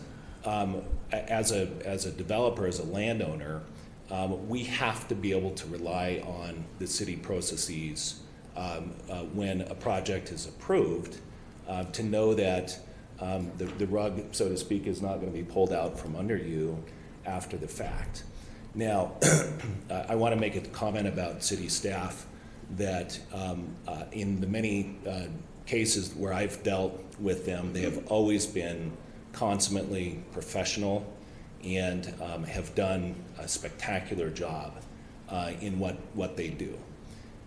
[SPEAKER 21] as a developer, as a landowner, we have to be able to rely on the city processes when a project is approved to know that the rug, so to speak, is not going to be pulled out from under you after the fact. Now, I want to make a comment about city staff that in the many cases where I've dealt with them, they have always been consummately professional and have done a spectacular job in what they do.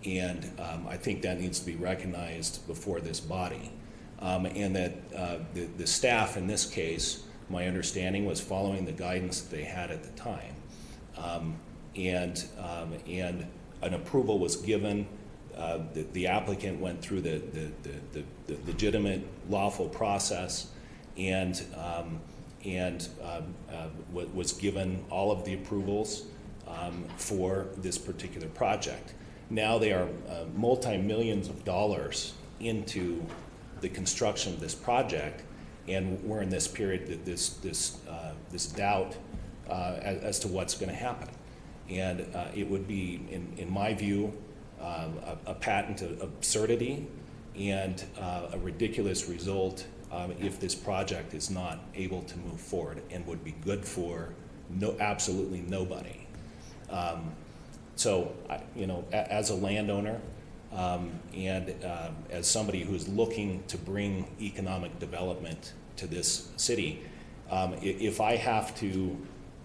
[SPEAKER 21] And I think that needs to be recognized before this body. And that the staff in this case, my understanding, was following the guidance that they had at the time. And an approval was given. The applicant went through the legitimate, lawful process and was given all of the approvals for this particular project. Now they are multi-millions of dollars into the construction of this project, and we're in this period, this doubt as to what's going to happen. And it would be, in my view, a patent absurdity and a ridiculous result if this project is not able to move forward, and would be good for absolutely nobody. So, as a landowner and as somebody who's looking to bring economic development to this city, if I have to,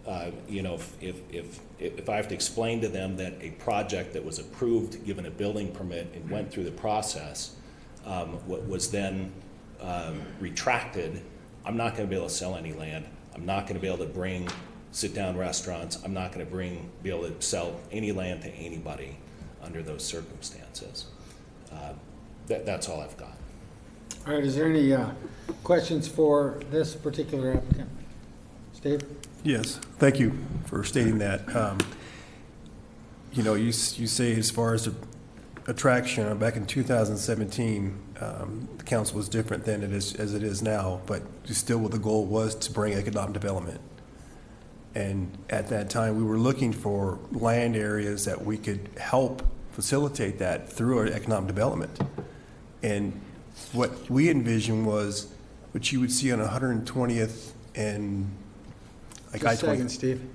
[SPEAKER 21] if I have to explain to them that a project that was approved, given a building permit, and went through the process, was then retracted, I'm not going to be able to sell any land. I'm not going to be able to bring sit-down restaurants. I'm not going to be able to sell any land to anybody under those circumstances. That's all I've got.
[SPEAKER 1] All right, is there any questions for this particular applicant? Steve?
[SPEAKER 17] Yes, thank you for stating that. You say as far as the attraction, back in 2017, the council was different then as it is now, but still the goal was to bring economic development. And at that time, we were looking for land areas that we could help facilitate that through our economic development. And what we envisioned was what you would see on 120th and like
[SPEAKER 1] Just a second, Steve.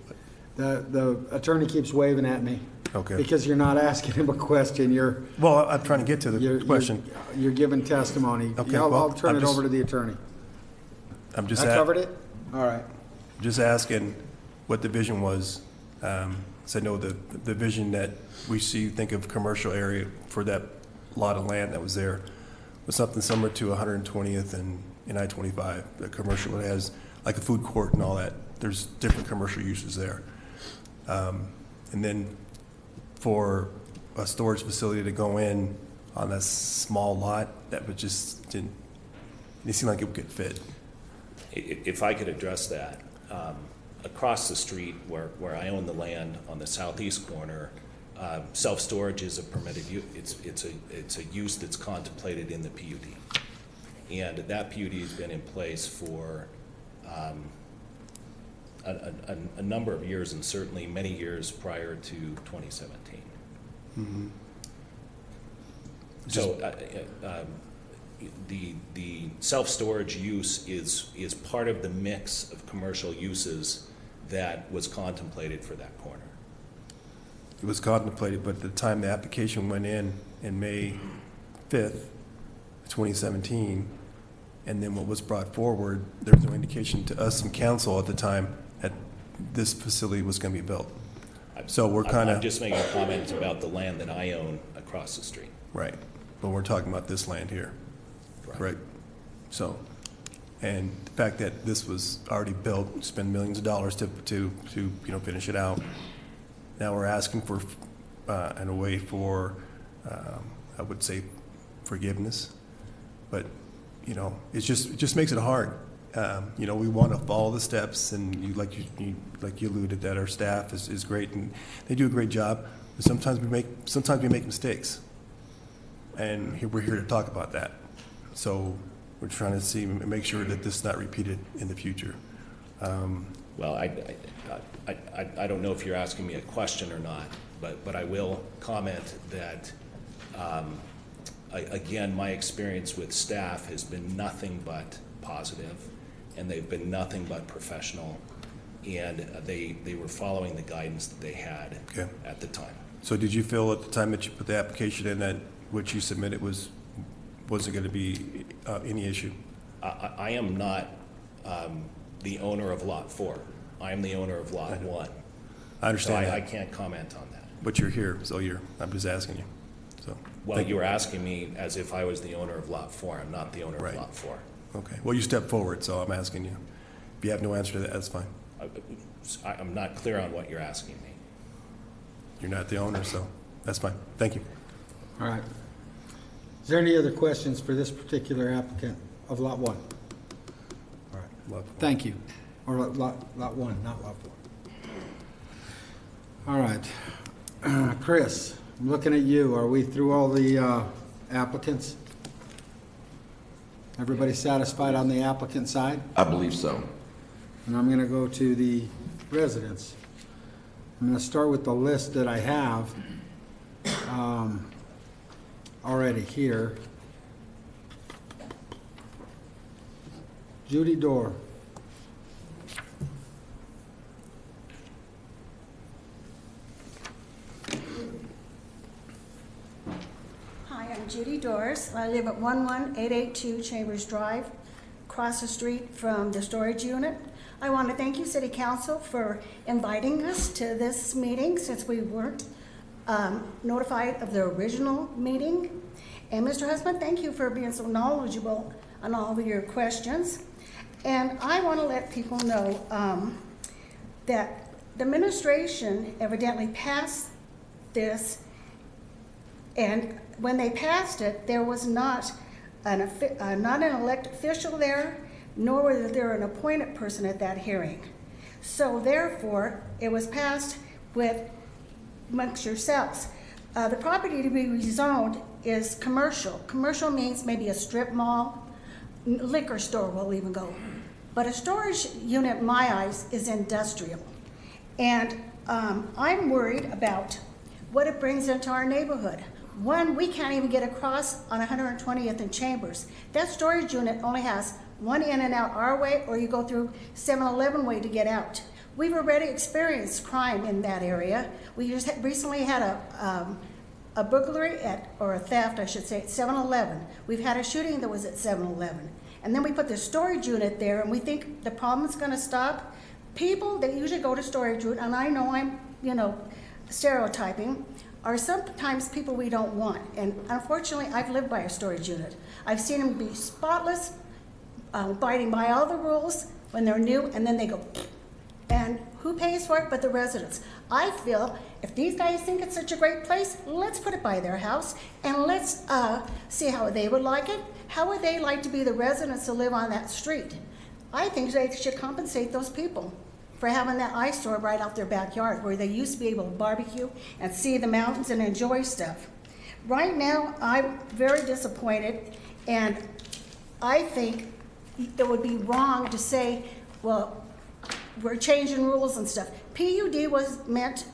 [SPEAKER 1] The attorney keeps waving at me.
[SPEAKER 17] Okay.
[SPEAKER 1] Because you're not asking him a question.
[SPEAKER 17] Well, I'm trying to get to the question.
[SPEAKER 1] You're giving testimony.
[SPEAKER 17] Okay,
[SPEAKER 1] I'll turn it over to the attorney.
[SPEAKER 17] I'm just.
[SPEAKER 1] I covered it? All right.
[SPEAKER 17] Just asking what the vision was. So no, the vision that we think of commercial area for that lot of land that was there was something similar to 120th and I-25. The commercial, it has like a food court and all that. There's different commercial uses there. And then for a storage facility to go in on a small lot, that would just didn't seem like it could fit.
[SPEAKER 21] If I could address that, across the street where I own the land on the southeast corner, self-storage is a permitted use. It's a use that's contemplated in the PUD. And that PUD has been in place for a number of years, and certainly many years prior to 2017.
[SPEAKER 17] Mm-hmm.
[SPEAKER 21] So the self-storage use is part of the mix of commercial uses that was contemplated for that corner.
[SPEAKER 17] It was contemplated, but at the time the application went in May 5th, 2017, and then what was brought forward, there was no indication to us from council at the time that this facility was going to be built. So we're kind of...
[SPEAKER 21] I'm just making a comment about the land that I own across the street.
[SPEAKER 17] Right, but we're talking about this land here, right? So, and the fact that this was already built, spend millions of dollars to finish it out. Now we're asking for, in a way, for, I would say, forgiveness, but it just makes it hard. We want to follow the steps, and like you alluded, that our staff is great and they do a great job. But sometimes we make mistakes, and we're here to talk about that. So we're trying to make sure that this is not repeated in the future.
[SPEAKER 21] Well, I don't know if you're asking me a question or not, but I will comment that, again, my experience with staff has been nothing but positive, and they've been nothing but professional, and they were following the guidance that they had at the time.
[SPEAKER 17] So did you feel at the time that you put the application in that what you submitted wasn't going to be any issue?
[SPEAKER 21] I am not the owner of Lot 4. I am the owner of Lot 1.
[SPEAKER 17] I understand
[SPEAKER 21] so
[SPEAKER 17] that.
[SPEAKER 21] I can't comment on that.
[SPEAKER 17] But you're here, so I'm just asking you. So.
[SPEAKER 21] Well, you were asking me as if I was the owner of Lot 4. I'm not the owner of Lot 4.
[SPEAKER 17] Okay. Well, you stepped forward, so I'm asking you. If you have no answer to that, that's fine.
[SPEAKER 21] I'm not clear on what you're asking me.
[SPEAKER 17] You're not the owner, so that's fine. Thank you.
[SPEAKER 1] All right. Is there any other questions for this particular applicant of Lot 1? All right. Thank you. Or Lot 1, not Lot 4. All right. Chris, I'm looking at you. Are we through all the applicants? Everybody satisfied on the applicant side?
[SPEAKER 16] I believe so.
[SPEAKER 1] And I'm going to go to the residents. I'm going to start with the list that I have already here. Judy Dorr.
[SPEAKER 11] Hi, I'm Judy Doris. I live at 11882 Chambers Drive, across the street from the storage unit. I want to thank you, City Council, for inviting us to this meeting since we weren't notified of the original meeting. And Mr. Husband, thank you for being so knowledgeable on all of your questions. And I want to let people know that the administration evidently passed this, and when they passed it, there was not an elected official there, nor was there an appointed person at that hearing. So therefore, it was passed with amongst yourselves. The property to be rezoned is commercial. Commercial means maybe a strip mall, liquor store will even go. But a storage unit, in my eyes, is industrial. And I'm worried about what it brings into our neighborhood. One, we can't even get across on 120th and Chambers. That storage unit only has one in and out our way, or you go through 7-Eleven way to get out. We've already experienced crime in that area. We just recently had a burglary or a theft, I should say, at 7-Eleven. We've had a shooting that was at 7-Eleven. And then we put the storage unit there, and we think the problem is going to stop. People that usually go to storage unit, and I know I'm, stereotyping, are sometimes people we don't want. And unfortunately, I've lived by a storage unit. I've seen them be spotless, abiding by all the rules when they're new, and then they go, and who pays for it but the residents? I feel if these guys think it's such a great place, let's put it by their house, and let's see how they would like it. How would they like to be the residents to live on that street? I think they should compensate those people for having that eyesore right out their backyard where they used to be able to barbecue and see the mountains and enjoy stuff. Right now, I'm very disappointed, and I think it would be wrong to say, well, we're changing rules and stuff. PUD was meant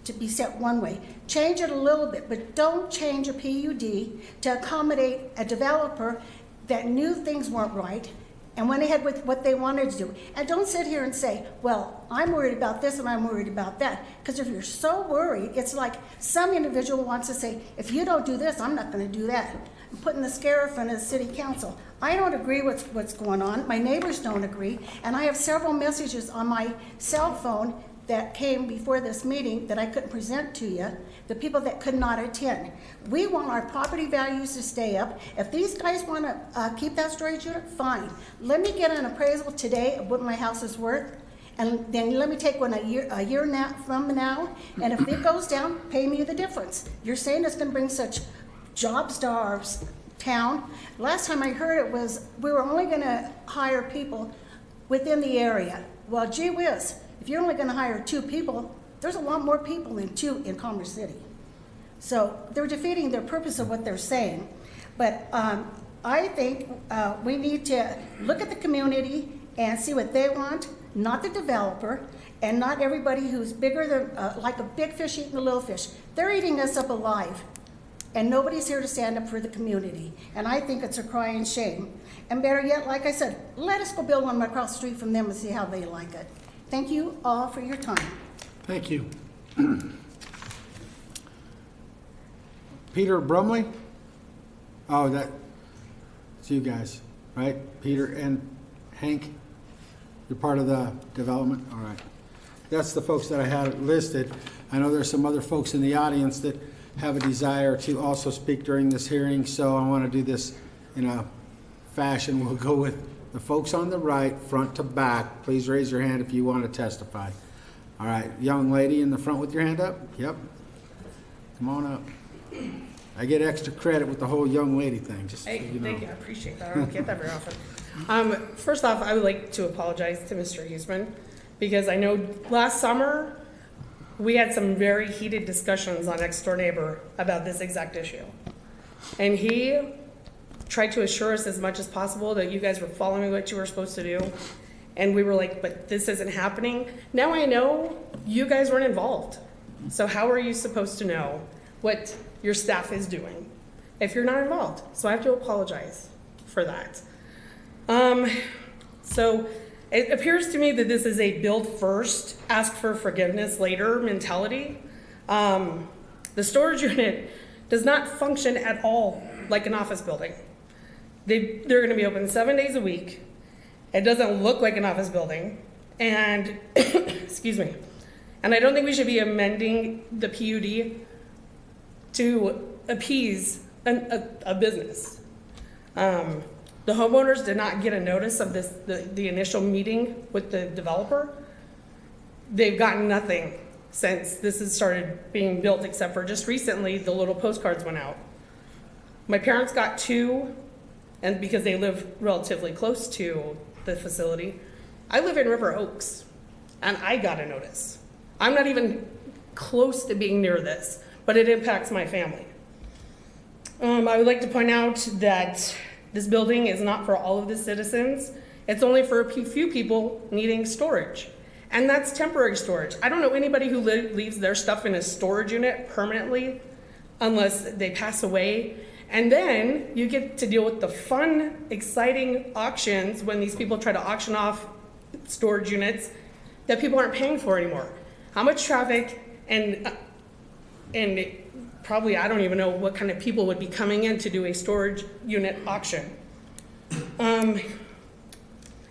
[SPEAKER 11] to be set one way. Change it a little bit, but don't change a PUD to accommodate a developer that knew things weren't right and went ahead with what they wanted to do. And don't sit here and say, well, I'm worried about this and I'm worried about that. Because if you're so worried, it's like some individual wants to say, if you don't do this, I'm not going to do that. I'm putting the scare in front of the city council. I don't agree with what's going on. My neighbors don't agree. And I have several messages on my cell phone that came before this meeting that I couldn't present to you, the people that could not attend. We want our property values to stay up. If these guys want to keep that storage unit, fine. Let me get an appraisal today of what my house is worth, and then let me take one a year from now, and if it goes down, pay me the difference. You're saying it's going to bring such jobs to our town. Last time I heard it was we were only going to hire people within the area. Well, gee whiz. If you're only going to hire 2 people, there's a lot more people than 2 in Commerce City. So they're defeating their purpose of what they're saying. But I think we need to look at the community and see what they want, not the developer, and not everybody who's bigger than, like a big fish eating a little fish. They're eating us up alive, and nobody's here to stand up for the community. And I think it's a crying shame. And better yet, like I said, let us go build one across the street from them and see how they like it. Thank you all for your time.
[SPEAKER 1] Thank you. Peter Brumley? Oh, that's you guys, right? Peter and Hank? You're part of the development? All right. That's the folks that I had listed. I know there's some other folks in the audience that have a desire to also speak during this hearing, so I want to do this in a fashion. We'll go with the folks on the right, front to back. Please raise your hand if you want to testify. All right, young lady in the front with your hand up. Yep. Come on up. I get extra credit with the whole young lady thing. Just
[SPEAKER 4] Hey,
[SPEAKER 1] so you know.
[SPEAKER 4] thank you. I appreciate that. I don't get that very often. First off, I would like to apologize to Mr. Huesman because I know last summer we had some very heated discussions on Next Door Neighbor about this exact issue. And he tried to assure us as much as possible that you guys were following what you were supposed to do. And we were like, but this isn't happening. Now I know you guys weren't involved. So how are you supposed to know what your staff is doing if you're not involved? So I have to apologize for that. So it appears to me that this is a build first, ask for forgiveness later mentality. The storage unit does not function at all like an office building. They're going to be open 7 days a week. It doesn't look like an office building. And, excuse me, and I don't think we should be amending the PUD to appease a business. The homeowners did not get a notice of this, the initial meeting with the developer. They've gotten nothing since this has started being built, except for just recently, the little postcards went out. My parents got 2, and because they live relatively close to the facility, I live in River Oaks, and I got a notice. I'm not even close to being near this, but it impacts my family. I would like to point out that this building is not for all of the citizens. It's only for a few people needing storage, and that's temporary storage. I don't know anybody who leaves their stuff in a storage unit permanently unless they pass away. And then you get to deal with the fun, exciting auctions when these people try to auction off storage units that people aren't paying for anymore. How much traffic and probably, I don't even know what kind of people would be coming in to do a storage unit auction.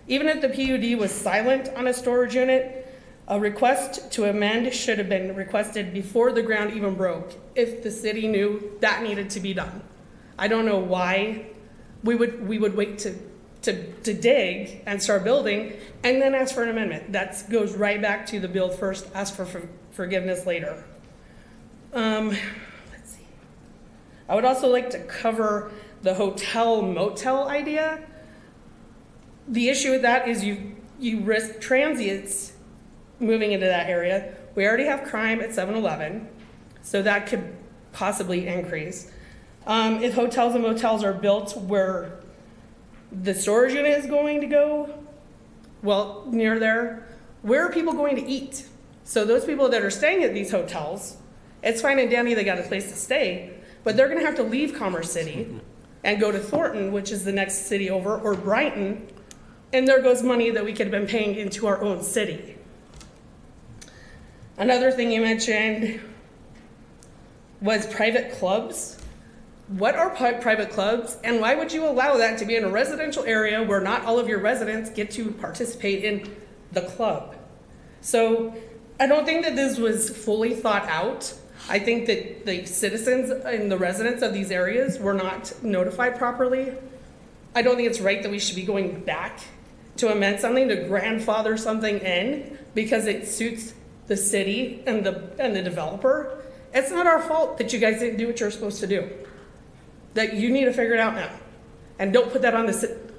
[SPEAKER 4] Even if the PUD was silent on a storage unit, a request to amend should have been requested before the ground even broke if the city knew that needed to be done. I don't know why we would wait to dig and start building and then ask for an amendment. That goes right back to the build first, ask for forgiveness later. Let's see. I would also like to cover the hotel motel idea. The issue with that is you risk transients moving into that area. We already have crime at 7-Eleven, so that could possibly increase. If hotels and motels are built where the storage unit is going to go, well, near there, where are people going to eat? So those people that are staying at these hotels, it's fine and dandy they got a place to stay, but they're gonna have to leave Commerce City and go to Thornton, which is the next city over, or Brighton, and there goes money that we could have been paying into our own city. Another thing you mentioned was private clubs. What are private clubs, and why would you allow that to be in a residential area where not all of your residents get to participate in the club? So I don't think that this was fully thought out. I think that the citizens and the residents of these areas were not notified properly. I don't think it's right that we should be going back to amend something, to grandfather something in because it suits the city and the developer. It's not our fault that you guys didn't do what you're supposed to do. That you need to figure it out now. And don't put that on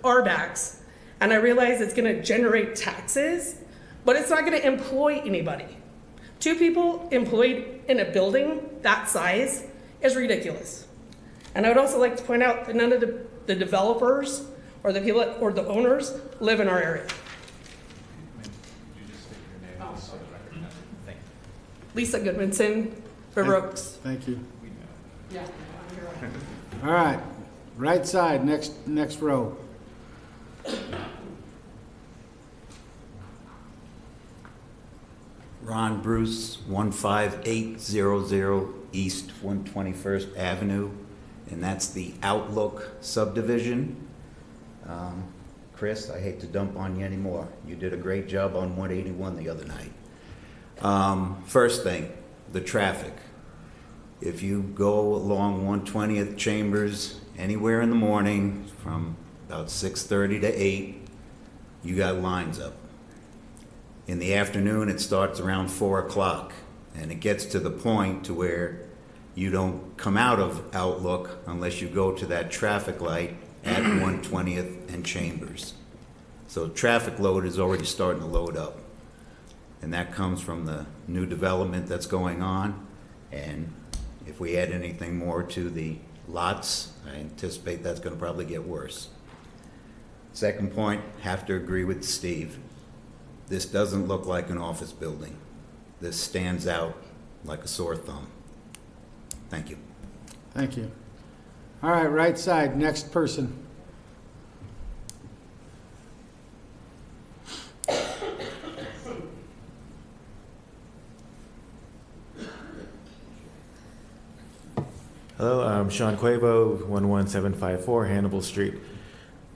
[SPEAKER 4] our backs. And I realize it's gonna generate taxes, but it's not gonna employ anybody. 2 people employed in a building that size is ridiculous. And I would also like to point out that none of the developers or the people or the owners live in our area. Lisa Goodmanson for Brooks.
[SPEAKER 1] Thank you.
[SPEAKER 4] Yeah.
[SPEAKER 1] All right, right side, next row.
[SPEAKER 2] Ron Bruce, 15800 East 121st Avenue, and that's the Outlook subdivision. Chris, I hate to dump on you anymore. You did a great job on 181 the other night. First thing, the traffic. If you go along 120th Chambers anywhere in the morning from about 6:30 to 8, you got lines up. In the afternoon, it starts around 4 o'clock, and it gets to the point to where you don't come out of Outlook unless you go to that traffic light at 120th and Chambers. So traffic load is already starting to load up. And that comes from the new development that's going on. And if we add anything more to the lots, I anticipate that's going to probably get worse. Second point, have to agree with Steve. This doesn't look like an office building. This stands out like a sore thumb. Thank you.
[SPEAKER 1] Thank you. All right, right side, next person.
[SPEAKER 15] Hello, I'm Sean Quavo, 11754 Hannibal Street.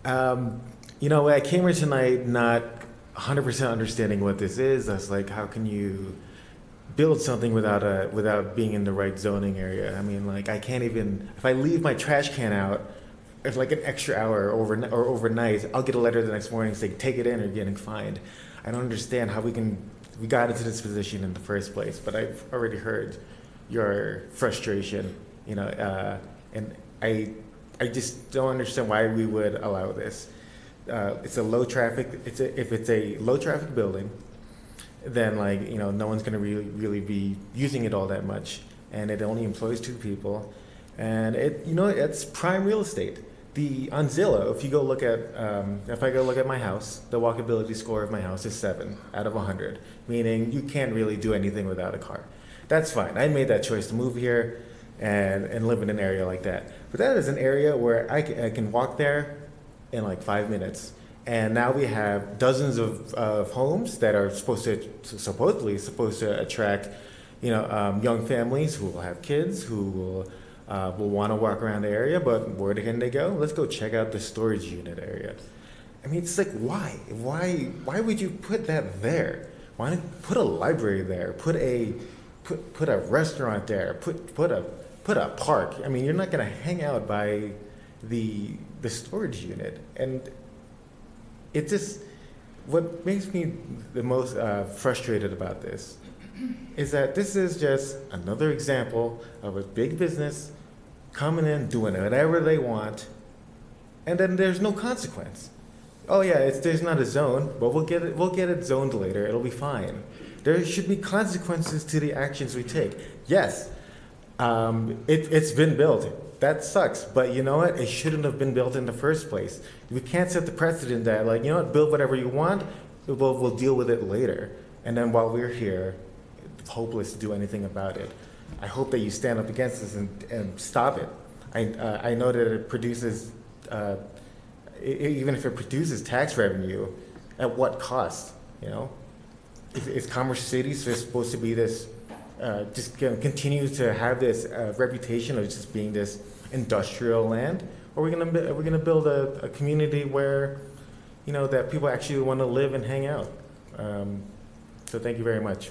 [SPEAKER 15] You know, I came here tonight not 100% understanding what this is. I was like, how can you build something without being in the right zoning area? I mean, like, I can't even, if I leave my trash can out, if like an extra hour or overnight, I'll get a letter the next morning saying, take it in or you're getting fined. I don't understand how we got into this position in the first place, but I've already heard your frustration, you know, and I just don't understand why we would allow this. It's a low traffic, if it's a low traffic building, then like, you know, no one's gonna really be using it all that much. And it only employs 2 people. And it's prime real estate. On Zillow, if you go look at, if I go look at my house, the walkability score of my house is 7 out of 100, meaning you can't really do anything without a car. That's fine. I made that choice to move here and live in an area like that. But that is an area where I can walk there in like 5 minutes. And now we have dozens of homes that are supposedly supposed to attract, you know, young families who will have kids, who will want to walk around the area, but where can they go? Let's go check out the storage unit area. I mean, it's like, why? Why would you put that there? Why not put a library there? Put a restaurant there? Put a park? I mean, you're not going to hang out by the storage unit. And it just, what makes me the most frustrated about this is that this is just another example of a big business coming in, doing whatever they want, and then there's no consequence. Oh yeah, there's not a zone, but we'll get it zoned later. It'll be fine. There should be consequences to the actions we take. Yes, it's been built. That sucks, but you know what? It shouldn't have been built in the first place. We can't set the precedent that, like, you know what, build whatever you want, we'll deal with it later. And then while we're here, it's hopeless to do anything about it. I hope that you stand up against this and stop it. I know that it produces, even if it produces tax revenue, at what cost, you know? Is Commerce City supposed to be this, just continue to have this reputation of just being this industrial land? Or are we gonna build a community where, you know, that people actually want to live and hang out? So thank you very much.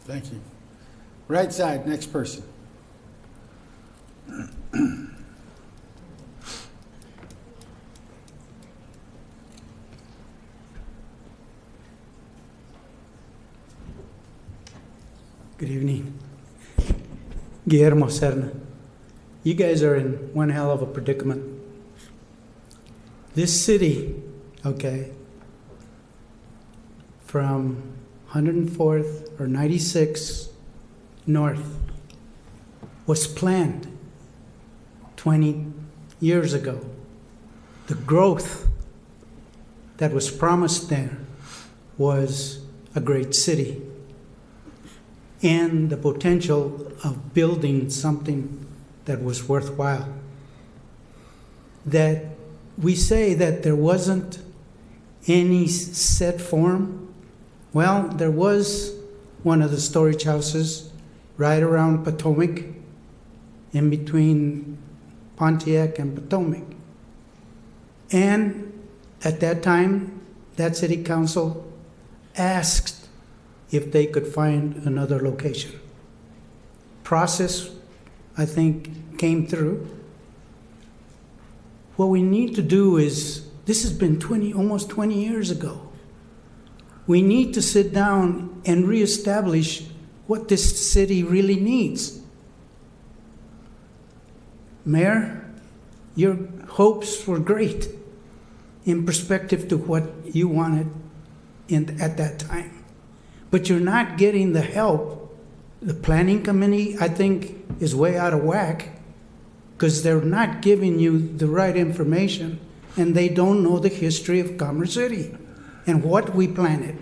[SPEAKER 1] Thank you. Right side, next person.
[SPEAKER 22] Good evening. Guillermo Serna. You guys are in one hell of a predicament. This city, okay, from 104th or 96 North was planned 20 years ago. The growth that was promised there was a great city. and the potential of building something that was worthwhile. That we say that there wasn't any set form. Well, there was one of the storage houses right around Potomac, in between Pontiac and Potomac. And at that time, that city council asked if they could find another location. Process, I think, came through. What we need to do is, this has been almost 20 years ago. We need to sit down and reestablish what this city really needs. Mayor, your hopes were great in perspective to what you wanted at that time. But you're not getting the help. The planning committee, I think, is way out of whack because they're not giving you the right information and they don't know the history of Commerce City and what we planted.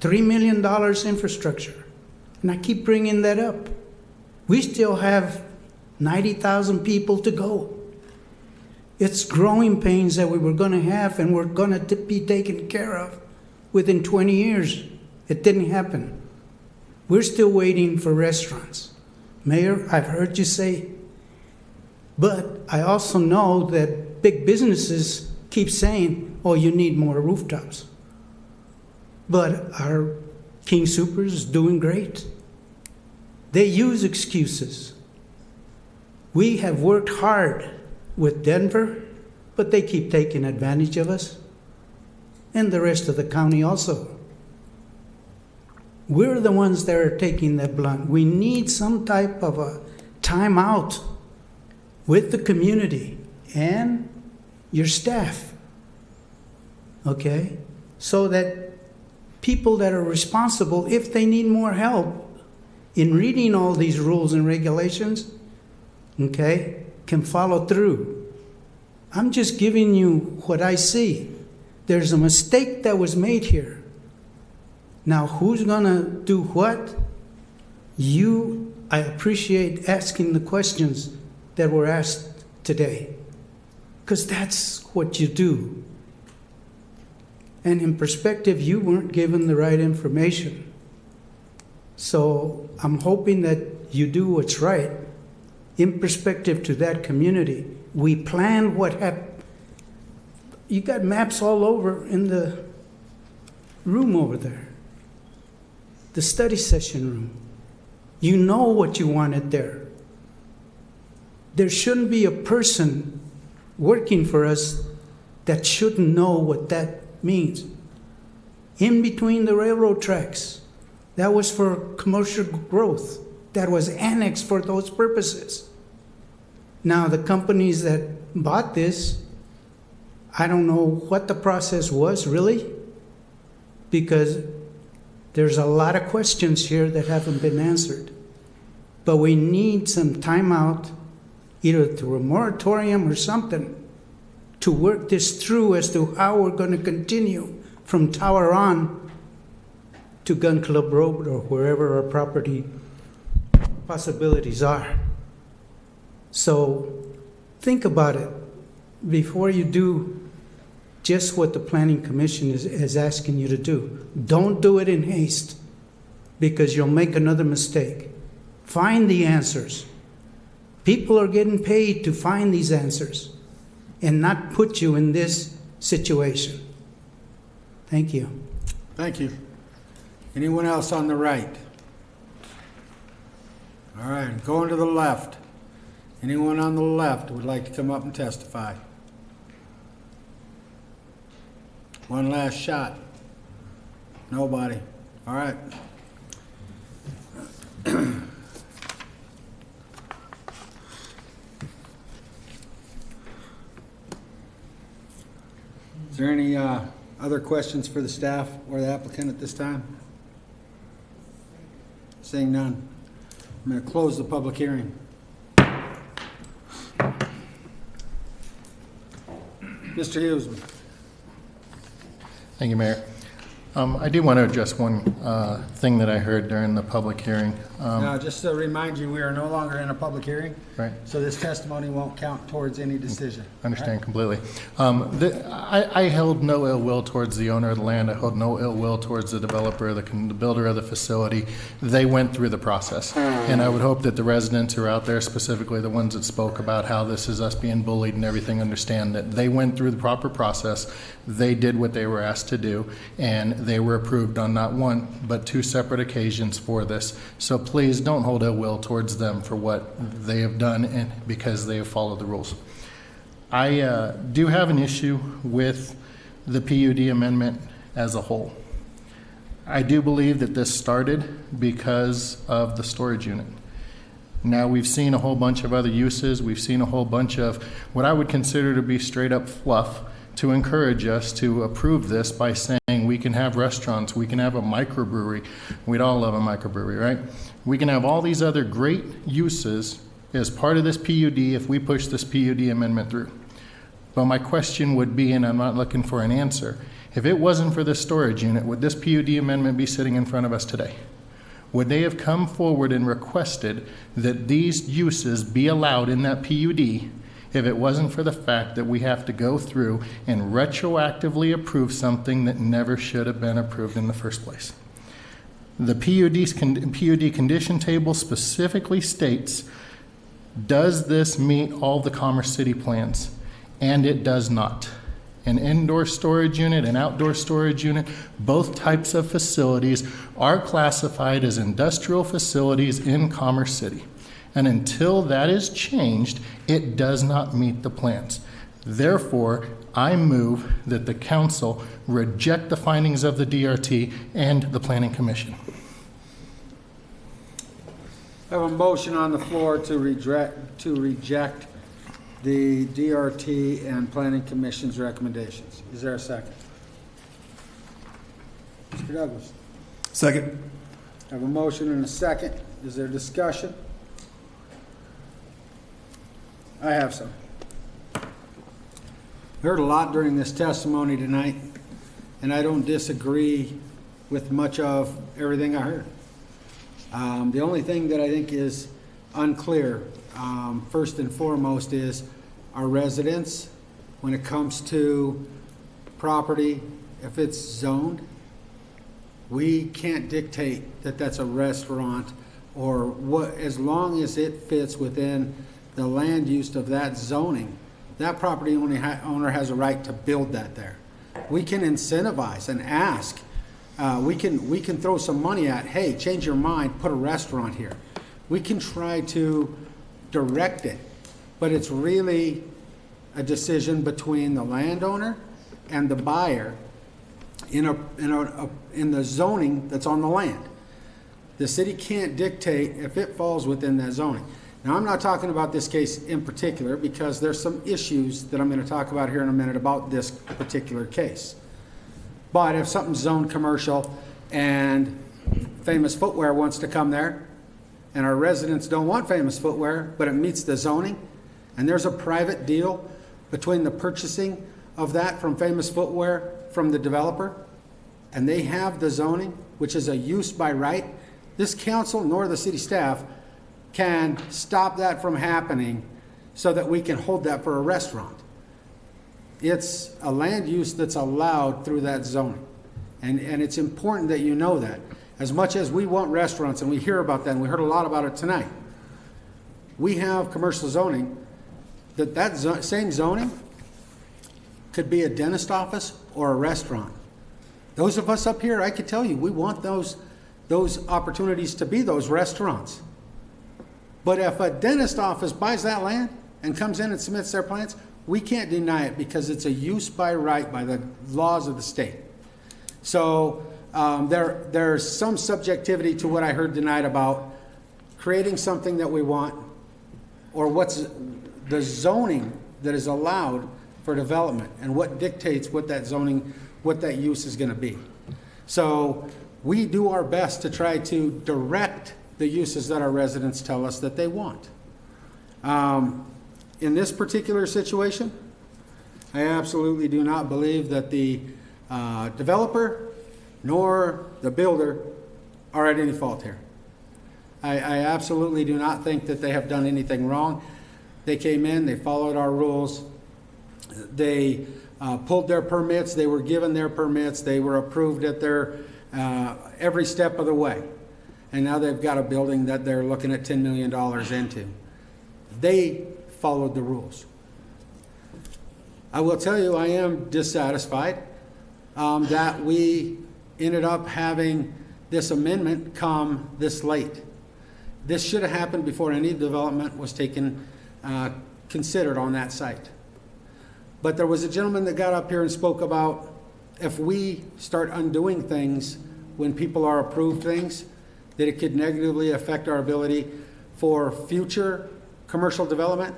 [SPEAKER 22] $3 million infrastructure. And I keep bringing that up. We still have 90,000 people to go. It's growing pains that we were going to have and we're going to be taken care of within 20 years. It didn't happen. We're still waiting for restaurants. Mayor, I've heard you say, but I also know that big businesses keep saying, oh, you need more rooftops. But our King Soopers is doing great. They use excuses. We have worked hard with Denver, but they keep taking advantage of us. And the rest of the county also. We're the ones that are taking that blunt. We need some type of a timeout with the community and your staff, okay? So that people that are responsible, if they need more help in reading all these rules and regulations, okay, can follow through. I'm just giving you what I see. There's a mistake that was made here. Now, who's gonna do what? I appreciate asking the questions that were asked today, because that's what you do. And in perspective, you weren't given the right information. So I'm hoping that you do what's right. In perspective to that community, we plan what happened. You got maps all over in the room over there. The study session room. You know what you wanted there. There shouldn't be a person working for us that shouldn't know what that means. In between the railroad tracks, that was for commercial growth. That was annexed for those purposes. Now, the companies that bought this, I don't know what the process was really, because there's a lot of questions here that haven't been answered. But we need some time out, either through a moratorium or something, to work this through as to how we're going to continue from Tower on to Gun Club Road or wherever our property possibilities are. So think about it before you do just what the Planning Commission is asking you to do. Don't do it in haste, because you'll make another mistake. Find the answers. People are getting paid to find these answers and not put you in this situation. Thank you.
[SPEAKER 1] Thank you. Anyone else on the right? All right, going to the left. Anyone on the left would like to come up and testify? One last shot. Nobody. All right. Is there any other questions for the staff or the applicant at this time? Seeing none, I'm going to close the public hearing. Mr. Hughesman.
[SPEAKER 5] Thank you, Mayor. I do want to address one thing that I heard during the public hearing.
[SPEAKER 1] Now, just to remind you, we are no longer in a public hearing.
[SPEAKER 5] Right.
[SPEAKER 1] So this testimony won't count towards any decision.
[SPEAKER 5] I understand completely. I held no ill will towards the owner of the land. I held no ill will towards the developer, the builder of the facility. They went through the process. And I would hope that the residents who are out there, specifically the ones that spoke about how this is us being bullied and everything, understand that they went through the proper process. They did what they were asked to do, and they were approved on not one, but two separate occasions for this. So please don't hold ill will towards them for what they have done and because they have followed the rules. I do have an issue with the PUD amendment as a whole. I do believe that this started because of the storage unit. Now, we've seen a whole bunch of other uses. We've seen a whole bunch of what I would consider to be straight up fluff to encourage us to approve this by saying we can have restaurants, we can have a microbrewery. We'd all love a microbrewery, right? We can have all these other great uses as part of this PUD if we push this PUD amendment through. But my question would be, and I'm not looking for an answer, if it wasn't for this storage unit, would this PUD amendment be sitting in front of us today? Would they have come forward and requested that these uses be allowed in that PUD if it wasn't for the fact that we have to go through and retroactively approve something that never should have been approved in the first place? The PUD condition table specifically states, does this meet all the Commerce City plans? And it does not. An indoor storage unit, an outdoor storage unit, both types of facilities are classified as industrial facilities in Commerce City. And until that is changed, it does not meet the plans. Therefore, I move that the council reject the findings of the DRT and the Planning Commission.
[SPEAKER 1] I have a motion on the floor to reject the DRT and Planning Commission's recommendations. Is there a second? Mr. Douglas.
[SPEAKER 17] Second.
[SPEAKER 1] I have a motion and a second. Is there discussion? I have some. Heard a lot during this testimony tonight, and I don't disagree with much of everything I heard. The only thing that I think is unclear, first and foremost, is our residents, when it comes to property, if it's zoned, we can't dictate that that's a restaurant or what, as long as it fits within the land use of that zoning, that property owner has a right to build that there. We can incentivize and ask. We can throw some money at, hey, change your mind, put a restaurant here. We can try to direct it, but it's really a decision between the landowner and the buyer in the zoning that's on the land. The city can't dictate if it falls within that zoning. Now, I'm not talking about this case in particular because there's some issues that I'm going to talk about here in a minute about this particular case. But if something's zoned commercial and Famous Footwear wants to come there, and our residents don't want Famous Footwear, but it meets the zoning, and there's a private deal between the purchasing of that from Famous Footwear from the developer, and they have the zoning, which is a use by right, this council nor the city staff can stop that from happening so that we can hold that for a restaurant. It's a land use that's allowed through that zoning. And it's important that you know that. As much as we want restaurants, and we hear about that, and we heard a lot about it tonight, we have commercial zoning, that same zoning could be a dentist office or a restaurant. Those of us up here, I could tell you, we want those opportunities to be those restaurants. But if a dentist office buys that land and comes in and submits their plans, we can't deny it because it's a use by right by the laws of the state. So there's some subjectivity to what I heard tonight about creating something that we want or what's the zoning that is allowed for development and what dictates what that zoning, what that use is going to be. So we do our best to try to direct the uses that our residents tell us that they want. In this particular situation, I absolutely do not believe that the developer nor the builder are at any fault here. I absolutely do not think that they have done anything wrong. They came in, they followed our rules, they pulled their permits, they were given their permits, they were approved at their every step of the way. And now they've got a building that they're looking at $10 million into. They followed the rules. I will tell you, I am dissatisfied that we ended up having this amendment come this late. This should have happened before any development was taken, considered on that site. But there was a gentleman that got up here and spoke about if we start undoing things when people are approved things, that it could negatively affect our ability for future commercial development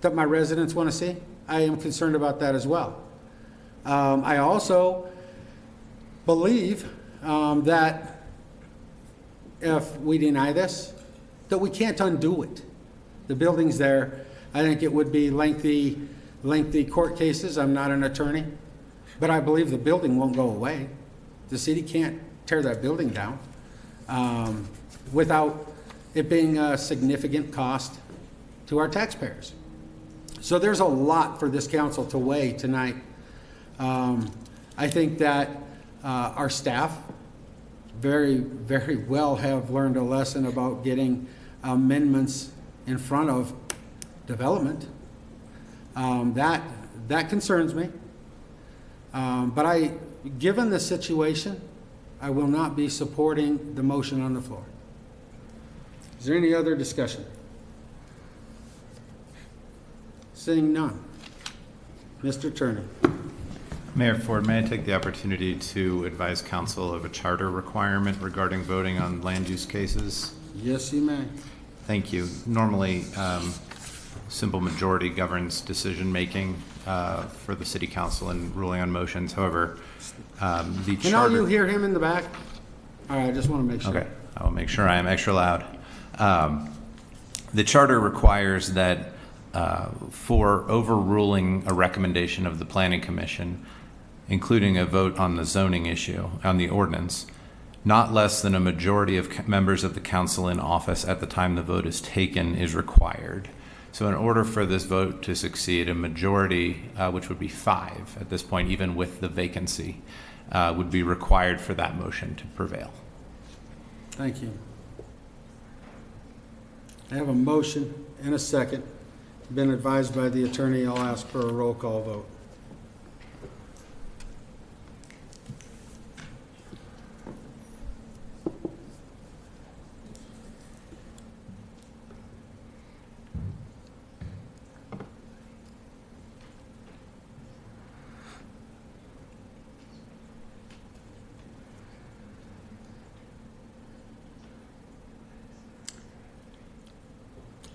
[SPEAKER 1] that my residents want to see. I am concerned about that as well. I also believe that if we deny this, that we can't undo it. The building's there. I think it would be lengthy court cases. I'm not an attorney, but I believe the building won't go away. The city can't tear that building down without it being a significant cost to our taxpayers. So there's a lot for this council to weigh tonight. I think that our staff very, very well have learned a lesson about getting amendments in front of development. That concerns me. But given the situation, I will not be supporting the motion on the floor. Is there any other discussion? Seeing none. Mr. Attorney.
[SPEAKER 9] Mayor Ford, may I take the opportunity to advise council of a charter requirement regarding voting on land use cases?
[SPEAKER 1] Yes, you may.
[SPEAKER 9] Thank you. Normally, simple majority governs decision-making for the city council and ruling on motions. However, the
[SPEAKER 1] Can
[SPEAKER 9] charter...
[SPEAKER 1] all you hear him in the back? All right, I just want to make sure.
[SPEAKER 9] Okay, I will make sure I am extra loud. The charter requires that for overruling a recommendation of the Planning Commission, including a vote on the zoning issue, on the ordinance, not less than a majority of members of the council in office at the time the vote is taken is required. So in order for this vote to succeed, a majority, which would be 5 at this point, even with the vacancy, would be required for that motion to prevail.
[SPEAKER 1] Thank you. I have a motion and a second. Been advised by the attorney, I'll ask for a roll call vote.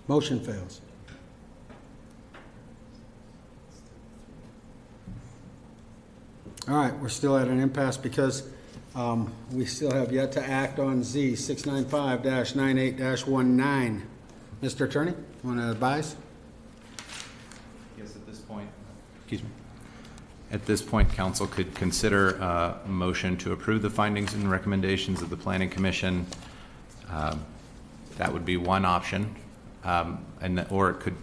[SPEAKER 1] Motion fails. All right, we're still at an impasse because we still have yet to act on Z 695-98-19. Mr. Attorney, want to advise?
[SPEAKER 9] Yes, at this point. Excuse me. At this point, council could consider a motion to approve the findings and recommendations of the Planning Commission. That would be one option, or it could.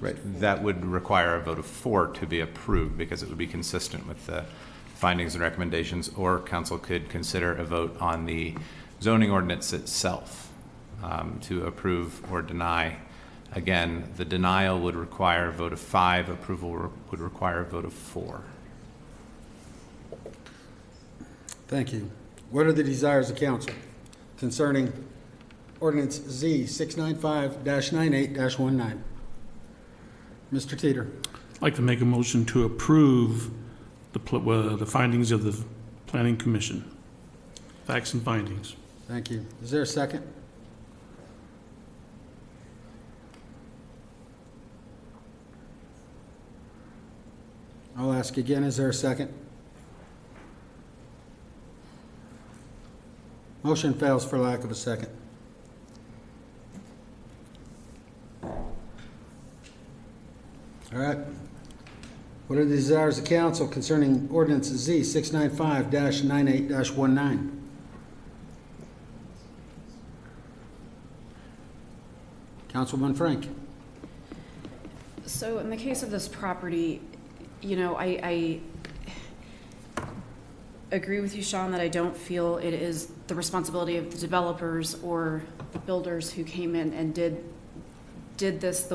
[SPEAKER 9] Right, that would require a vote of 4 to be approved because it would be consistent with the findings and recommendations, or council could consider a vote on the zoning ordinance itself to approve or deny. Again, the denial would require a vote of 5, approval would require a vote of 4.
[SPEAKER 1] Thank you. What are the desires of council concerning ordinance Z 695-98-19? Mr. Teeter.
[SPEAKER 3] I'd like to make a motion to approve the findings of the Planning Commission. Facts and findings.
[SPEAKER 1] Thank you. Is there a second? I'll ask again, is there a second? Motion fails for lack of a second. All right. What are the desires of council concerning ordinance Z 695-98-19? Councilwoman Frank.
[SPEAKER 6] So in the case of this property, you know, I agree with you, Sean, that I don't feel it is the responsibility of the developers or the builders who came in and did this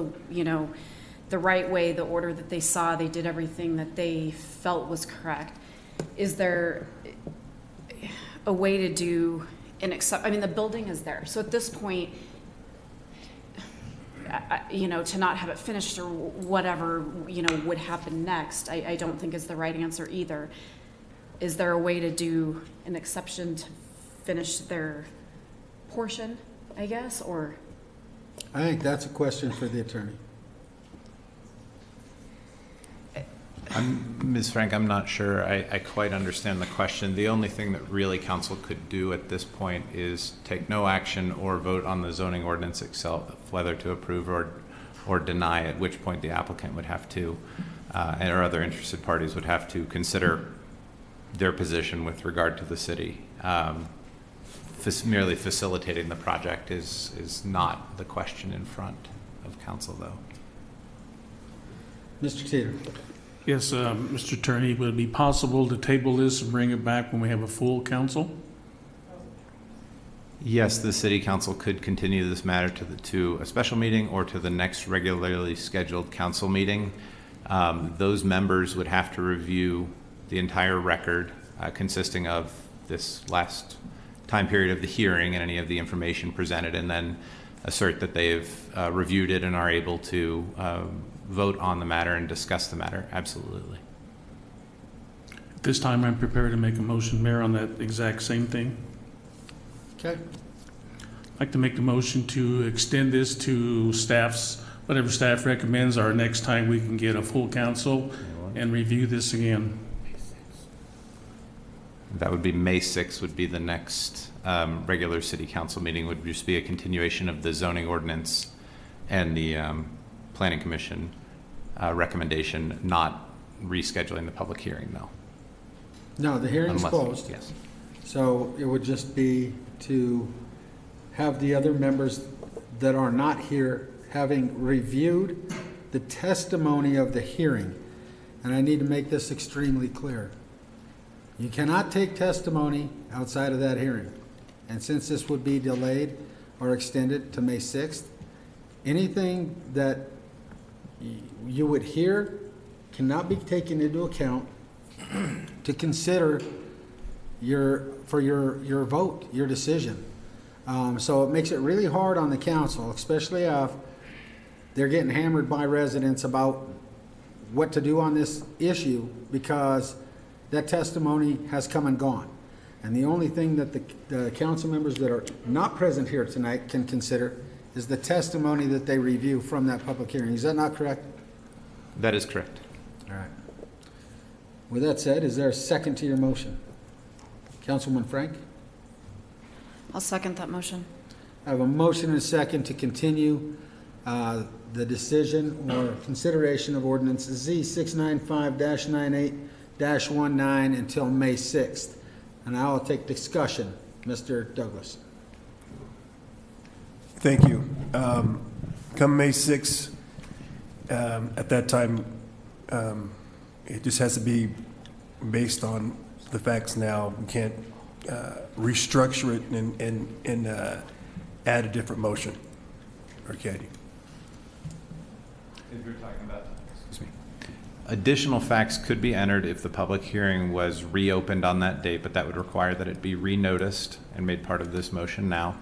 [SPEAKER 6] the right way, the order that they saw. They did everything that they felt was correct. Is there a way to do an I mean, the building is there. So at this point, to not have it finished or whatever, would happen next, I don't think is the right answer either. Is there a way to do an exception to finish their portion, I guess, or?
[SPEAKER 1] I think that's a question for the attorney.
[SPEAKER 9] Ms. Frank, I'm not sure I quite understand the question. The only thing that really council could do at this point is take no action or vote on the zoning ordinance itself, whether to approve or deny, at which point the applicant would have to, or other interested parties would have to consider their position with regard to the city. Merely facilitating the project is not the question in front of council, though.
[SPEAKER 1] Mr. Teeter.
[SPEAKER 3] Yes, Mr. Attorney, would it be possible to table this and bring it back when we have a full council?
[SPEAKER 9] Yes, the city council could continue this matter to a special meeting or to the next regularly scheduled council meeting. Those members would have to review the entire record consisting of this last time period of the hearing and any of the information presented, and then assert that they've reviewed it and are able to vote on the matter and discuss the matter. Absolutely.
[SPEAKER 3] At this time, I'm prepared to make a motion, Mayor, on that exact same thing.
[SPEAKER 1] Okay.
[SPEAKER 3] I'd like to make the motion to extend this to whatever staff recommends, our next time we can get a full council and review this again.
[SPEAKER 9] That would be May 6th would be the next regular city council meeting, would just be a continuation of the zoning ordinance and the planning commission recommendation, not rescheduling the public hearing, though.
[SPEAKER 1] No, the hearing's closed.
[SPEAKER 9] Yes.
[SPEAKER 1] So it would just be to have the other members that are not here, having reviewed the testimony of the hearing. And I need to make this extremely clear. You cannot take testimony outside of that hearing. And since this would be delayed or extended to May 6th, anything that you would hear cannot be taken into account to consider your vote, your decision. So it makes it really hard on the council, especially if they're getting hammered by residents about what to do on this issue, because that testimony has come and gone. And the only thing that the council members that are not present here tonight can consider is the testimony that they review from that public hearing. Is that not correct?
[SPEAKER 9] That is correct.
[SPEAKER 1] All right. With that said, is there a second to your motion? Councilwoman Frank?
[SPEAKER 6] I'll second that motion.
[SPEAKER 1] I have a motion and a second to continue the decision or consideration of ordinance Z 695-98-19 until May 6th. And I will take discussion. Mr. Douglas.
[SPEAKER 17] Thank you. Come May 6th, at that time, it just has to be based on the facts now. We can't restructure it and add a different motion. Or can you?
[SPEAKER 9] If you're talking about, excuse me, additional facts could be entered if the public hearing was reopened on that date, but that would require that it be renoticed and made part of this motion now.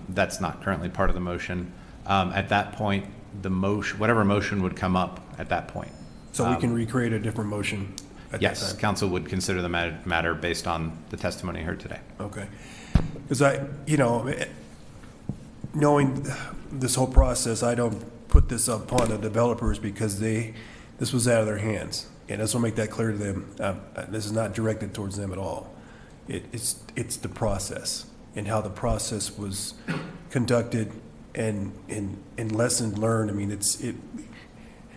[SPEAKER 9] That's not currently part of the motion. At that point, whatever motion would come up at that point.
[SPEAKER 17] So we can recreate a different motion at
[SPEAKER 9] yes,
[SPEAKER 17] that time?
[SPEAKER 9] council would consider the matter based on the testimony heard today.
[SPEAKER 17] Okay. Because knowing this whole process, I don't put this upon the developers because this was out of their hands. And I just want to make that clear to them. This is not directed towards them at all. It's the process and how the process was conducted and lessons learned. I mean,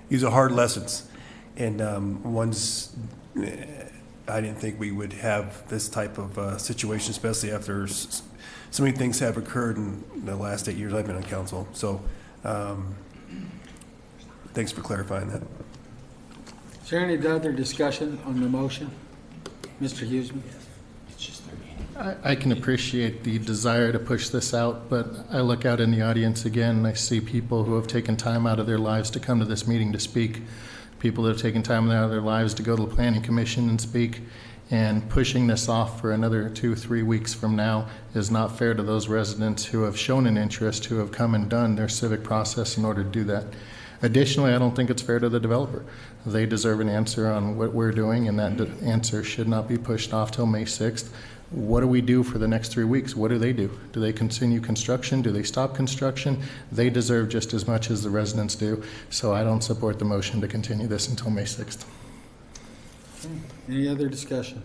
[SPEAKER 17] these are hard lessons. ones, I didn't think we would have this type of situation, especially after so many things have occurred in the last 8 years I've been on council. So thanks for clarifying that.
[SPEAKER 1] Is there any other discussion on the motion? Mr. Hughesman?
[SPEAKER 5] I can appreciate the desire to push this out, but I look out in the audience again and I see people who have taken time out of their lives to come to this meeting to speak, people that have taken time out of their lives to go to the Planning Commission and speak, and pushing this off for another 2-3 weeks from now is not fair to those residents who have shown an interest, who have come and done their civic process in order to do that. Additionally, I don't think it's fair to the developer. They deserve an answer on what we're doing, and that answer should not be pushed off till May 6th. What do we do for the next 3 weeks? What do they do? Do they continue construction? Do they stop construction? They deserve just as much as the residents do. So I don't support the motion to continue this until May 6th.
[SPEAKER 1] Okay. Any other discussion?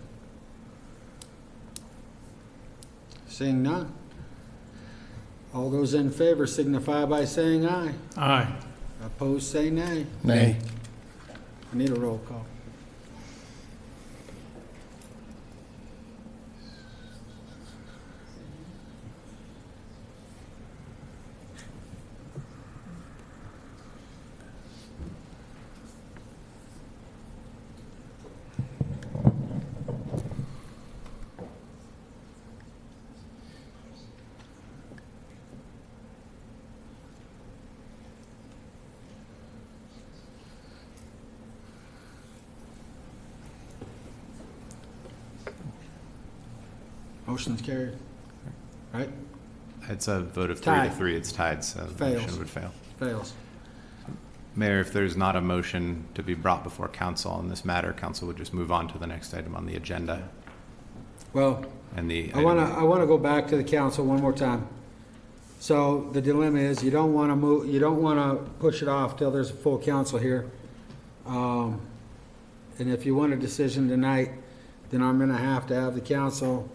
[SPEAKER 1] Seeing none. All those in favor signify by saying aye.
[SPEAKER 3] Aye.
[SPEAKER 1] Opposed, say nay.
[SPEAKER 5] Nay.
[SPEAKER 1] I need a roll call. Motion's carried. Right?
[SPEAKER 9] It's a vote of 3
[SPEAKER 1] Tie.
[SPEAKER 9] to 3. It's tied, so the
[SPEAKER 1] Fails.
[SPEAKER 9] motion would fail.
[SPEAKER 1] Fails.
[SPEAKER 9] Mayor, if there's not a motion to be brought before council on this matter, council would just move on to the next item on the agenda.
[SPEAKER 1] Well,
[SPEAKER 9] And the
[SPEAKER 1] I want to go back to the council one more time. So the dilemma is you don't want to move, you don't want to push it off till there's a full council here. And if you want a decision tonight, then I'm going to have the council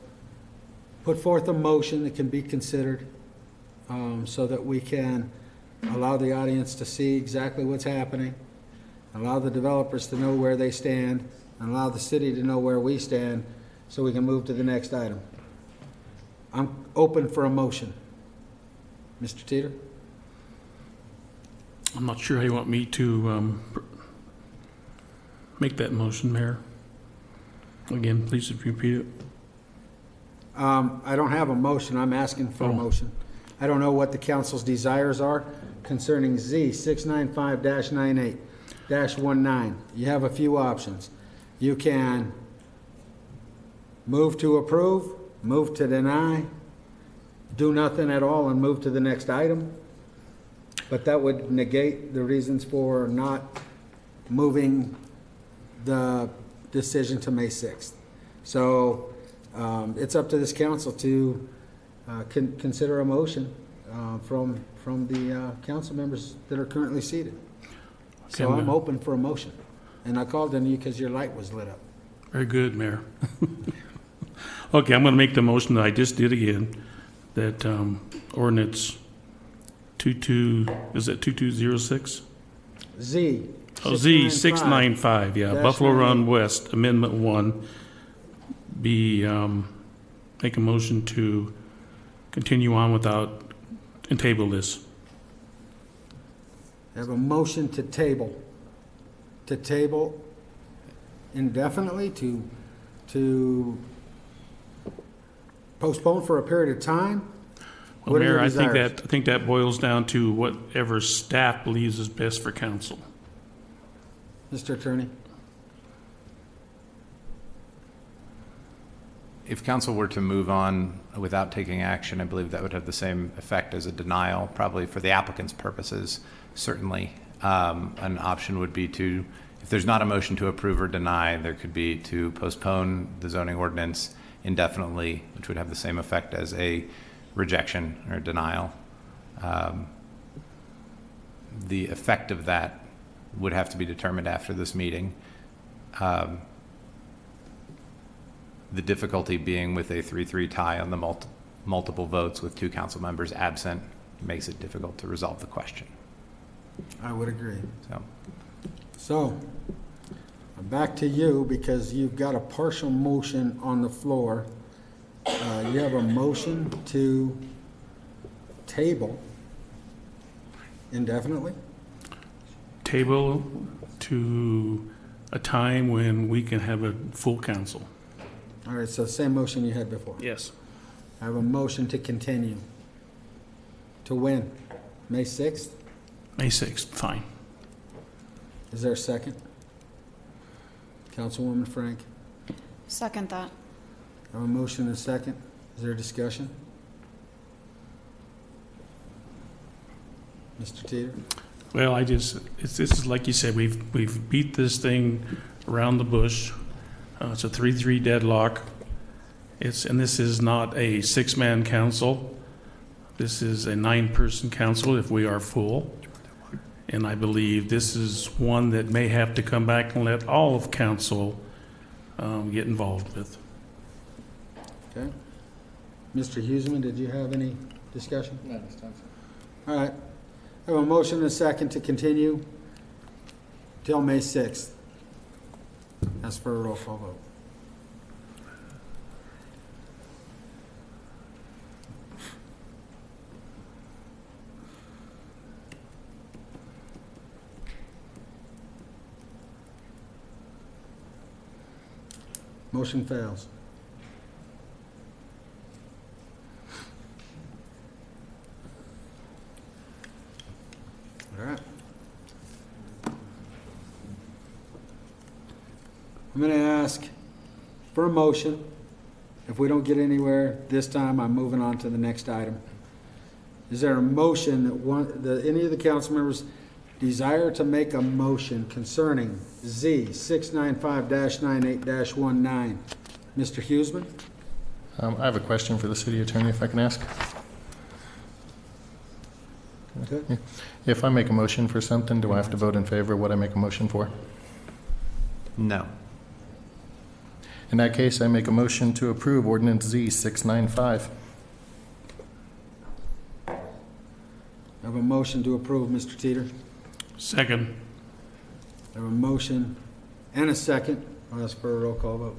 [SPEAKER 1] put forth a motion that can be considered, so that we can allow the audience to see exactly what's happening, allow the developers to know where they stand, and allow the city to know where we stand, so we can move to the next item. I'm open for a motion. Mr. Teeter?
[SPEAKER 3] I'm not sure how you want me to make that motion, Mayor. Again, please repeat it.
[SPEAKER 1] I don't have a motion. I'm asking for a motion. I don't know what the council's desires are concerning Z 695-98-19. You have a few options. You can move to approve, move to deny, do nothing at all and move to the next item. But that would negate the reasons for not moving the decision to May 6th. So it's up to this council to consider a motion from the council members that are currently seated. So I'm open for a motion. And I called on you because your light was lit up.
[SPEAKER 3] Very good, Mayor. Okay, I'm going to make the motion that I just did again, that ordinance 2206?
[SPEAKER 1] Z.
[SPEAKER 3] Oh, Z 695, yeah, Buffalo Run West, Amendment 1, be, make a motion to continue on without, and table this.
[SPEAKER 1] I have a motion to table indefinitely, to postpone for a period of time?
[SPEAKER 3] Well,
[SPEAKER 1] What are
[SPEAKER 3] Mayor,
[SPEAKER 1] your
[SPEAKER 3] I think
[SPEAKER 1] desires?
[SPEAKER 3] that boils down to whatever staff believes is best for council.
[SPEAKER 1] Mr. Attorney?
[SPEAKER 9] If council were to move on without taking action, I believe that would have the same effect as a denial, probably for the applicant's purposes, certainly. An option would be to, if there's not a motion to approve or deny, there could be to postpone the zoning ordinance indefinitely, which would have the same effect as a rejection or denial. The effect of that would have to be determined after this meeting. The difficulty being with a 3-3 tie on the multiple votes with 2 council members absent makes it difficult to resolve the question.
[SPEAKER 1] I would agree.
[SPEAKER 9] So,
[SPEAKER 1] So, Back to you, because you've got a partial motion on the floor. You have a motion to table indefinitely?
[SPEAKER 3] Table to a time when we can have a full council.
[SPEAKER 1] All right, so same motion you had before.
[SPEAKER 3] Yes.
[SPEAKER 1] I have a motion to continue. To when? May 6th?
[SPEAKER 3] May 6th, fine.
[SPEAKER 1] Is there a second? Councilwoman Frank?
[SPEAKER 6] Second that.
[SPEAKER 1] I have a motion and a second. Is there a discussion? Mr. Teeter?
[SPEAKER 3] Well, this is like you said, we've beat this thing around the bush. It's a 3-3 deadlock. And this is not a 6-man council. This is a 9-person council if we are full. And I believe this is one that may have to come back and let all of council get involved with.
[SPEAKER 1] Okay. Mr. Huseman, did you have any discussion?
[SPEAKER 5] No, this time.
[SPEAKER 1] All right. I have a motion and a second to continue till May 6th. Ask for a roll call vote. Motion fails. All right. I'm going to ask for a motion. If we don't get anywhere this time, I'm moving on to the next item. Is there a motion that any of the council members desire to make a motion concerning Z 695-98-19? Mr. Huseman?
[SPEAKER 5] I have a question for the city attorney, if I can ask.
[SPEAKER 1] Okay.
[SPEAKER 5] If I make a motion for something, do I have to vote in favor of what I make a motion for?
[SPEAKER 9] No.
[SPEAKER 5] In that case, I make a motion to approve ordinance Z 695.
[SPEAKER 1] I have a motion to approve, Mr. Teeter.
[SPEAKER 3] Second.
[SPEAKER 1] I have a motion and a second. I'll ask for a roll call vote.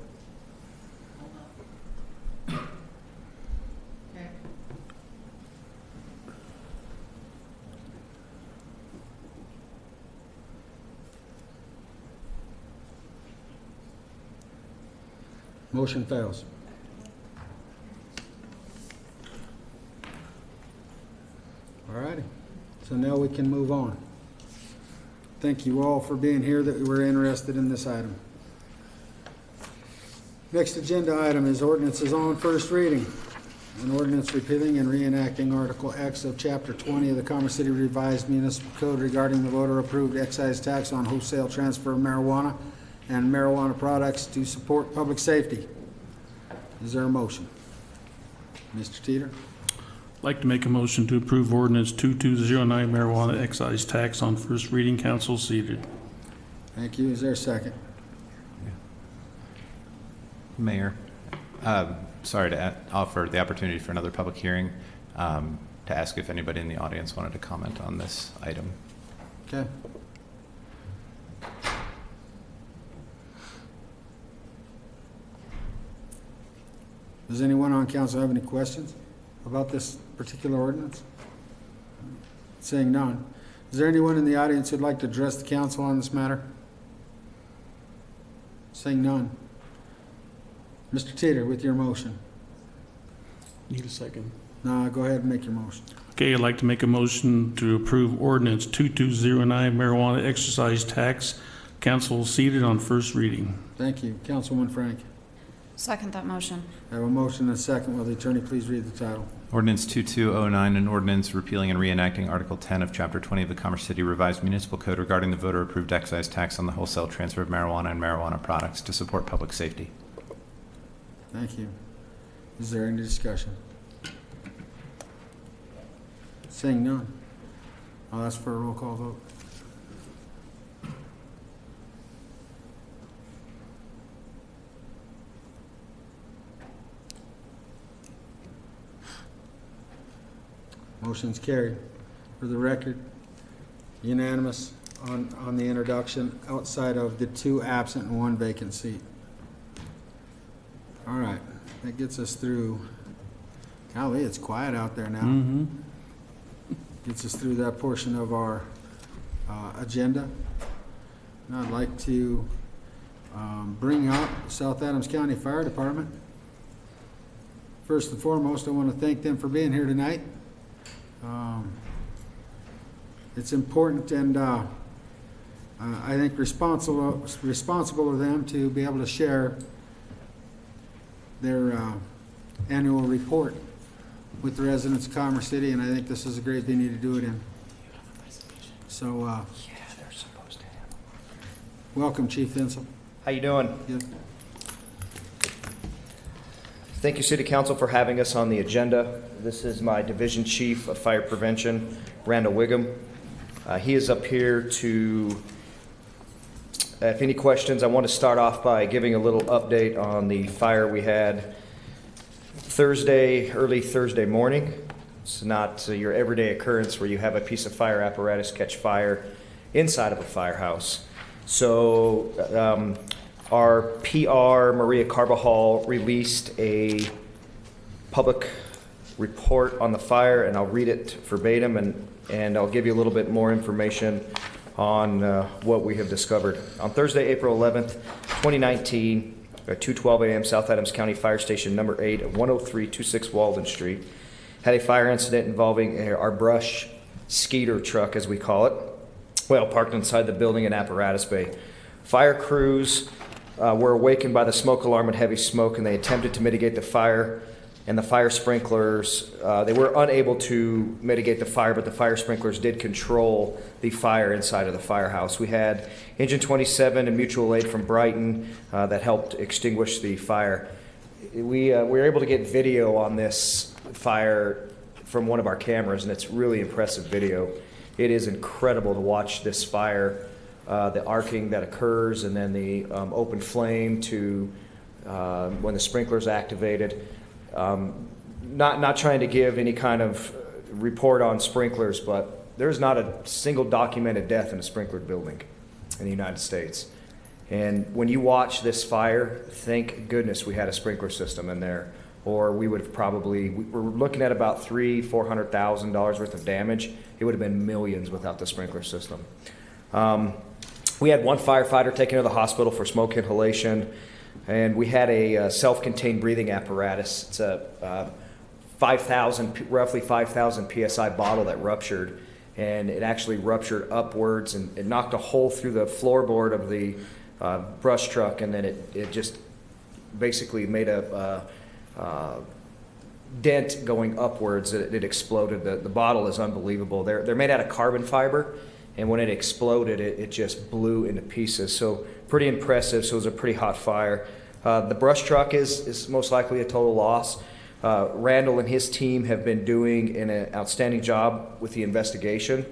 [SPEAKER 1] Motion fails. All righty. So now we can move on. Thank you all for being here that were interested in this item. Next agenda item is ordinances on first reading. An ordinance repealing and reenacting Article X of Chapter 20 of the Commerce City Revised Municipal Code regarding the voter-approved excise tax on wholesale transfer of marijuana and marijuana products to support public safety. Is there a motion? Mr. Teeter?
[SPEAKER 3] I'd like to make a motion to approve ordinance 2209 marijuana excise tax on first reading. Council seated.
[SPEAKER 1] Thank you. Is there a second?
[SPEAKER 9] Mayor, sorry to offer the opportunity for another public hearing, to ask if anybody in the audience wanted to comment on this item.
[SPEAKER 1] Okay. Does anyone on council have any questions about this particular ordinance? Seeing none. Is there anyone in the audience who'd like to address the council on this matter? Seeing none. Mr. Teeter, with your motion.
[SPEAKER 3] Need a second.
[SPEAKER 1] No, go ahead and make your motion.
[SPEAKER 3] Okay, I'd like to make a motion to approve ordinance 2209 marijuana excise tax. Council seated on first reading.
[SPEAKER 1] Thank you. Councilwoman Frank.
[SPEAKER 6] Second that motion.
[SPEAKER 1] I have a motion and a second. Will the attorney please read the title?
[SPEAKER 9] Ordinance 2209, an ordinance repealing and reenacting Article 10 of Chapter 20 of the Commerce City Revised Municipal Code regarding the voter-approved excise tax on the wholesale transfer of marijuana and marijuana products to support public safety.
[SPEAKER 1] Thank you. Is there any discussion? Seeing none, I'll ask for a roll call vote. Motion's carried. For the record, unanimous, on the introduction outside of the 2 absent and 1 vacant seat? All right, that gets us through, golly, it's quiet out there now. Gets us through that portion of our agenda. Now I'd like to bring up South Adams County Fire Department. First and foremost, I want to thank them for being here tonight. It's important and I think responsible of them to be able to share their annual report with the residents of Commerce City, and I think this is a great venue to do it in. So, welcome, Chief Vincel.
[SPEAKER 7] How you doing?
[SPEAKER 1] Good.
[SPEAKER 7] Thank you, City Council, for having us on the agenda. This is my Division Chief of Fire Prevention, Randall Wiggum. He is up here to, if any questions, I want to start off by giving a little update on the fire we had early Thursday morning. It's not your everyday occurrence where you have a piece of fire apparatus catch fire inside of a firehouse. So our PR, Maria Carbajal, released a public report on the fire, and I'll read it verbatim, and I'll give you a little bit more information on what we have discovered. On Thursday, April 11th, 2019, at 2:12 a.m., South Adams County Fire Station number 8 at 10326 Walden Street had a fire incident involving our brush skeeter truck, as we call it, parked inside the building and apparatus bay. Fire crews were awakened by the smoke alarm and heavy smoke, and they attempted to mitigate the fire. And the fire sprinklers, they were unable to mitigate the fire, but the fire sprinklers did control the fire inside of the firehouse. We had Engine 27 and mutual aid from Brighton that helped extinguish the fire. We were able to get video on this fire from one of our cameras, and it's really impressive video. It is incredible to watch this fire, the arcing that occurs, and then the open flame to when the sprinklers activated. Not trying to give any kind of report on sprinklers, but there's not a single documented death in a sprinklered building in the United States. And when you watch this fire, thank goodness we had a sprinkler system in there, or we would have we're looking at about $400,000 worth of damage. It would have been millions without the sprinkler system. We had 1 firefighter taken to the hospital for smoke inhalation. And we had a self-contained breathing apparatus. It's a roughly 5,000 PSI bottle that ruptured, and it actually ruptured upwards, and it knocked a hole through the floorboard of the brush truck, and then it just basically made a dent going upwards. It exploded. The bottle is unbelievable. They're made out of carbon fiber, and when it exploded, it just blew into pieces. So pretty impressive. So it was a pretty hot fire. The brush truck is most likely a total loss. Randall and his team have been doing an outstanding job with the investigation.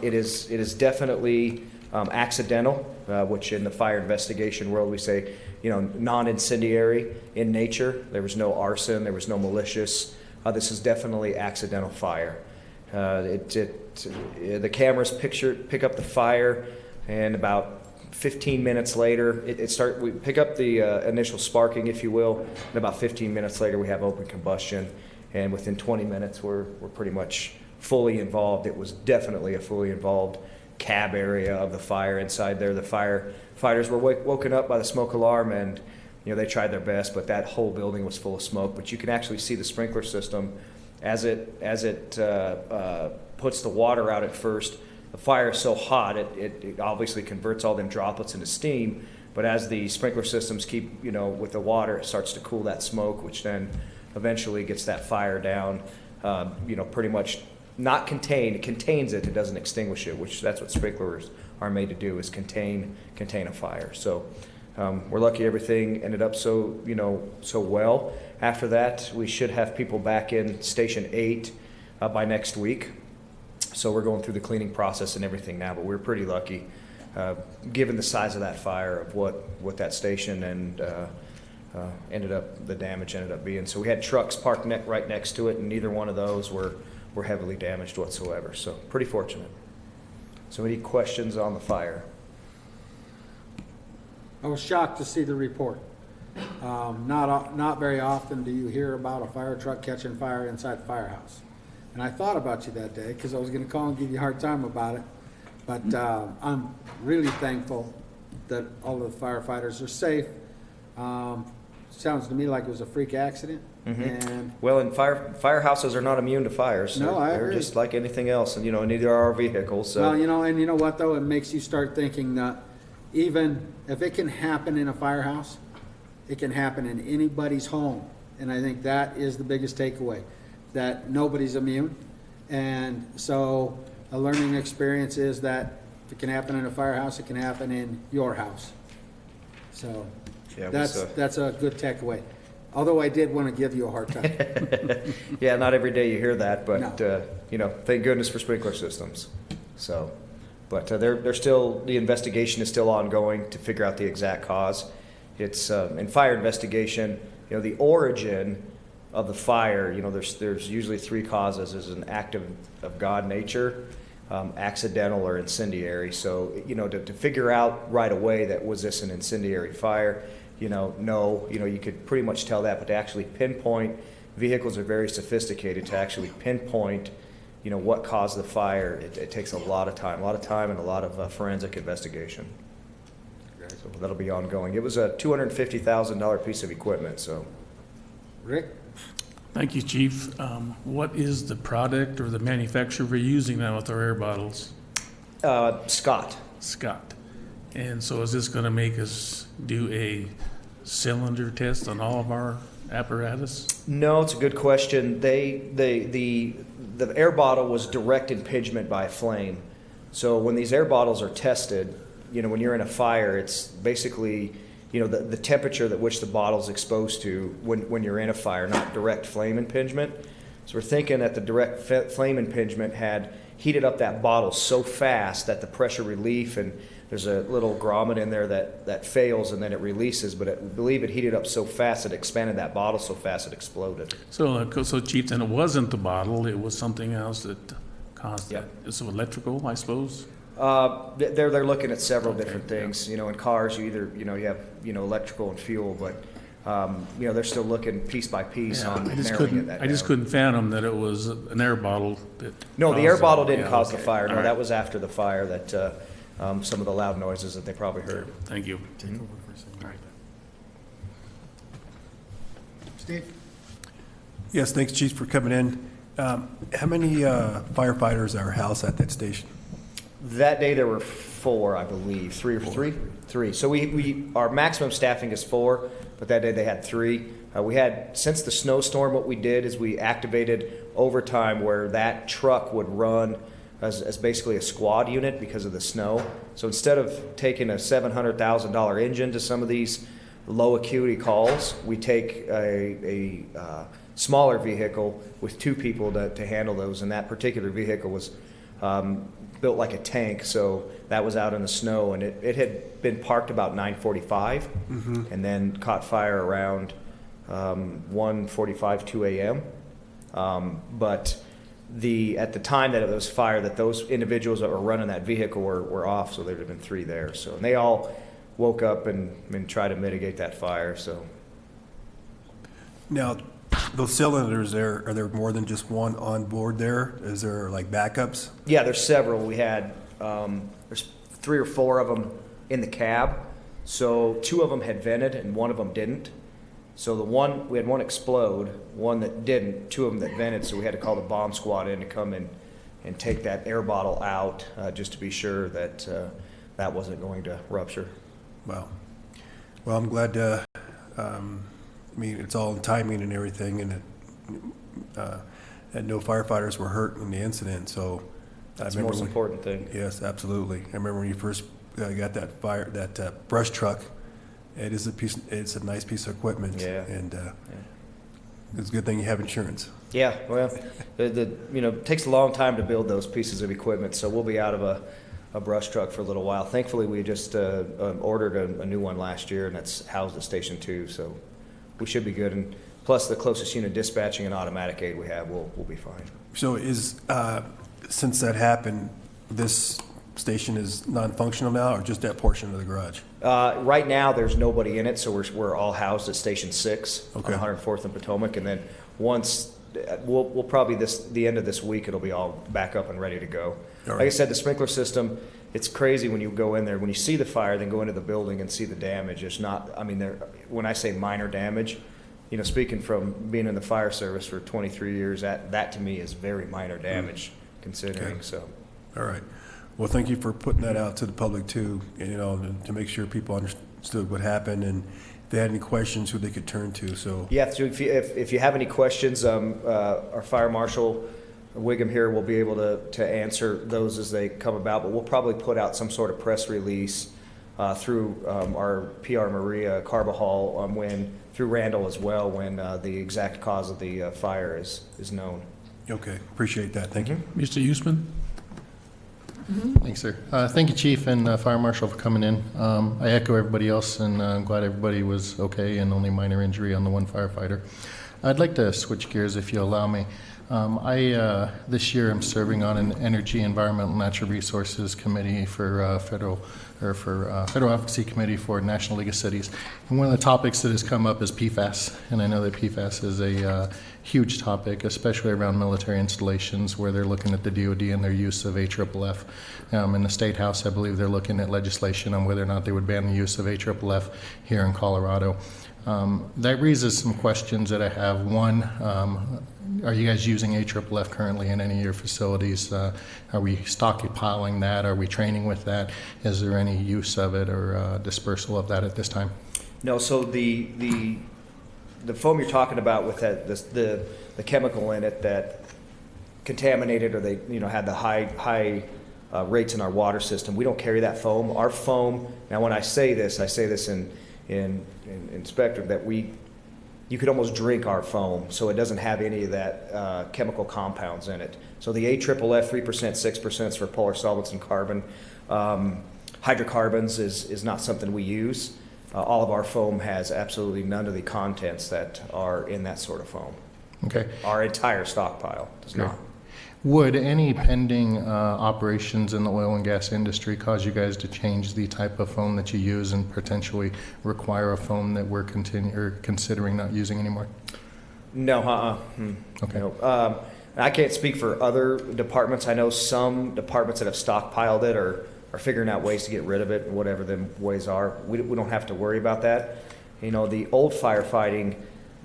[SPEAKER 7] It is definitely accidental, which in the fire investigation world we say, non-incendiary in nature. There was no arson. There was no malicious. This is definitely accidental fire. The cameras pick up the fire, and about 15 minutes later, we pick up the initial sparking, if you will, and about 15 minutes later we have open combustion, and within 20 minutes we're pretty much fully involved. It was definitely a fully involved cab area of the fire inside there. The firefighters were woken up by the smoke alarm, and they tried their best, but that whole building was full of smoke. But you can actually see the sprinkler system as it puts the water out at first. The fire is so hot, it obviously converts all them droplets into steam, but as the sprinkler systems keep, with the water, it starts to cool that smoke, which then eventually gets that fire down, pretty much not contained. It contains it, it doesn't extinguish it, which that's what sprinklers are made to do, is contain a fire. So we're lucky everything ended up so well. After that, we should have people back in Station 8 by next week. So we're going through the cleaning process and everything now, but we're pretty lucky given the size of that fire, of what that station and the damage ended up being. So we had trucks parked right next to it, and neither one of those were heavily damaged whatsoever. So pretty fortunate. So any questions on the fire?
[SPEAKER 1] I was shocked to see the report. Not very often do you hear about a fire truck catching fire inside the firehouse. And I thought about you that day because I was going to call and give you a hard time about it. But I'm really thankful that all of the firefighters are safe. Sounds to me like it was a freak accident. And
[SPEAKER 7] Well, and firehouses are not immune to fires.
[SPEAKER 1] No, I
[SPEAKER 7] They're
[SPEAKER 1] agree.
[SPEAKER 7] just like anything else, and neither are our vehicles. So
[SPEAKER 1] well, and you know what though? It makes you start thinking that even if it can happen in a firehouse, it can happen in anybody's home. And I think that is the biggest takeaway, that nobody's immune. And so a learning experience is that if it can happen in a firehouse, it can happen in your house. So
[SPEAKER 7] Yeah,
[SPEAKER 1] that's a good takeaway. Although I did want to give you a hard time.
[SPEAKER 7] yeah, not every day you hear that, but thank goodness for sprinkler systems. So, but they're still, the investigation is still ongoing to figure out the exact cause. It's in fire investigation, the origin of the fire. There's usually three causes: there's an act of God nature, accidental, or incendiary. So to figure out right away that was this an incendiary fire. No, you could pretty much tell that, but to actually pinpoint, vehicles are very sophisticated to actually pinpoint, what caused the fire. It takes a lot of time and a lot of forensic investigation. So that'll be ongoing. It was a $250,000 piece of equipment, so.
[SPEAKER 1] Rick?
[SPEAKER 3] Thank you, Chief. What is the product or the manufacturer we're using now with our air bottles?
[SPEAKER 7] Scott.
[SPEAKER 3] Scott. And so is this going to make us do a cylinder test on all of our apparatus?
[SPEAKER 7] No, it's a good question. The air bottle was direct impingement by a flame. So when these air bottles are tested, when you're in a fire, it's basically, the temperature at which the bottle's exposed to when you're in a fire, not direct flame impingement. So we're thinking that the direct flame impingement had heated up that bottle so fast that the pressure relief, and there's a little grommet in there that fails and then it releases, but I believe it heated up so fast it expanded that bottle so fast it exploded.
[SPEAKER 3] So Chief, then it wasn't the bottle, it was something else that caused that. So electrical, I suppose?
[SPEAKER 7] They're looking at several different things. In cars, you either you have electrical and fuel, but they're still looking piece by piece on narrowing it.
[SPEAKER 3] I just couldn't fathom that it was an air bottle that.
[SPEAKER 7] No, the air bottle didn't cause
[SPEAKER 3] okay.
[SPEAKER 7] the fire. No,
[SPEAKER 3] All right.
[SPEAKER 7] that was after the fire that some of the loud noises that they probably heard.
[SPEAKER 3] Thank you.
[SPEAKER 1] All right. Steve?
[SPEAKER 17] Yes, thanks, Chief, for coming in. How many firefighters are housed at that station?
[SPEAKER 7] That day there were 4, I believe. 3 or 3? 3. So our maximum staffing is 4, but that day they had 3. We had, since the snowstorm, what we did is we activated overtime where that truck would run as basically a squad unit because of the snow. So instead of taking a $700,000 engine to some of these low acuity calls, we take a smaller vehicle with 2 people to handle those. And that particular vehicle was built like a tank, so that was out in the snow, and it had been parked about 9:45, and then caught fire around 1:45, 2 a.m. But at the time that it was fire, that those individuals that were running that vehicle were off, so there would have been 3 there. So, and they all woke up and tried to mitigate that fire. So
[SPEAKER 17] Now, those cylinders there, are there more than just one on board there? Is there like backups?
[SPEAKER 7] yeah, there's several. We had there's 3 or 4 of them in the cab. So 2 of them had vented and 1 of them didn't. So we had 1 explode, 1 that didn't, 2 of them that vented. So we had to call the bomb squad in to come in and take that air bottle out just to be sure that that wasn't going to rupture.
[SPEAKER 17] Wow. Well, I'm glad it's all timing and everything, and that no firefighters were hurt in the incident, so.
[SPEAKER 7] That's the most important thing.
[SPEAKER 17] Yes, absolutely. I remember when you first got that brush truck, it's a nice piece of equipment.
[SPEAKER 7] Yeah.
[SPEAKER 17] And it's a good thing you have insurance.
[SPEAKER 7] Yeah, well, it takes a long time to build those pieces of equipment, so we'll be out of a brush truck for a little while. Thankfully, we just ordered a new one last year, and that's housed at Station 2, so we should be good. And plus, the closest unit dispatching and automatic aid we have, we'll be fine.
[SPEAKER 17] So since that happened, this station is non-functional now, or just that portion of the garage?
[SPEAKER 7] Right now, there's nobody in it, so we're all housed at Station 6 on
[SPEAKER 17] Okay.
[SPEAKER 7] 104th and Potomac, and then once, we'll probably the end of this week, it'll be all back up and ready to go.
[SPEAKER 17] All
[SPEAKER 7] Like I
[SPEAKER 17] right.
[SPEAKER 7] said, the sprinkler system, it's crazy when you go in there, when you see the fire, then go into the building and see the damage. It's not, I mean, when I say minor damage, you know, speaking from being in the fire service for 23 years, that to me is very minor damage considering,
[SPEAKER 17] Okay.
[SPEAKER 7] so.
[SPEAKER 17] All right. Well, thank you for putting that out to the public too, you know, to make sure people understood what happened and if they had any questions, who they could turn to, so.
[SPEAKER 7] Yeah, so if you have any questions, our fire marshal, Wiggum here, will be able to answer those as they come about, but we'll probably put out some sort of press release through our PR Maria Carbajal through Randall as well, when the exact cause of the fire is known.
[SPEAKER 17] Okay, appreciate that. Thank you.
[SPEAKER 3] Mr. Usman?
[SPEAKER 5] Thanks, sir. Thank you, Chief and Fire Marshal, for coming in. I echo everybody else, and I'm glad everybody was okay and only minor injury on the one firefighter. I'd like to switch gears if you allow me. This year I'm serving on an Energy, Environmental, and Natural Resources Committee for Federal Advocacy Committee for National League of Cities. And one of the topics that has come up is PFAS, and I know that PFAS is a huge topic, especially around military installations where they're looking at the DoD and their use of AFFF. In the State House, I believe they're looking at legislation on whether or not they would ban the use of AFFF here in Colorado. That raises some questions that I have. One, are you guys using AFFF currently in any of your facilities? Are we stockpiling that? Are we training with that? Is there any use of it or dispersal of that at this time?
[SPEAKER 7] No, so the foam you're talking about with that, the chemical in it that contaminated or they had the high rates in our water system, we don't carry that foam. Our foam, now when I say this in Spectrum, that you could almost drink our foam, so it doesn't have any of that chemical compounds in it. So the AFFF 3%, 6% is for polar solvents and carbon. Hydrocarbons is not something we use. All of our foam has absolutely none of the contents that are in that sort of foam.
[SPEAKER 5] Okay.
[SPEAKER 7] Our entire stockpile does not.
[SPEAKER 5] Would any pending operations in the oil and gas industry cause you guys to change the type of foam that you use and potentially require a foam that we're considering not using anymore?
[SPEAKER 7] No,
[SPEAKER 5] Okay.
[SPEAKER 7] No. I can't speak for other departments. I know some departments that have stockpiled it are figuring out ways to get rid of it, whatever the ways are. We don't have to worry about that. You know, the old firefighting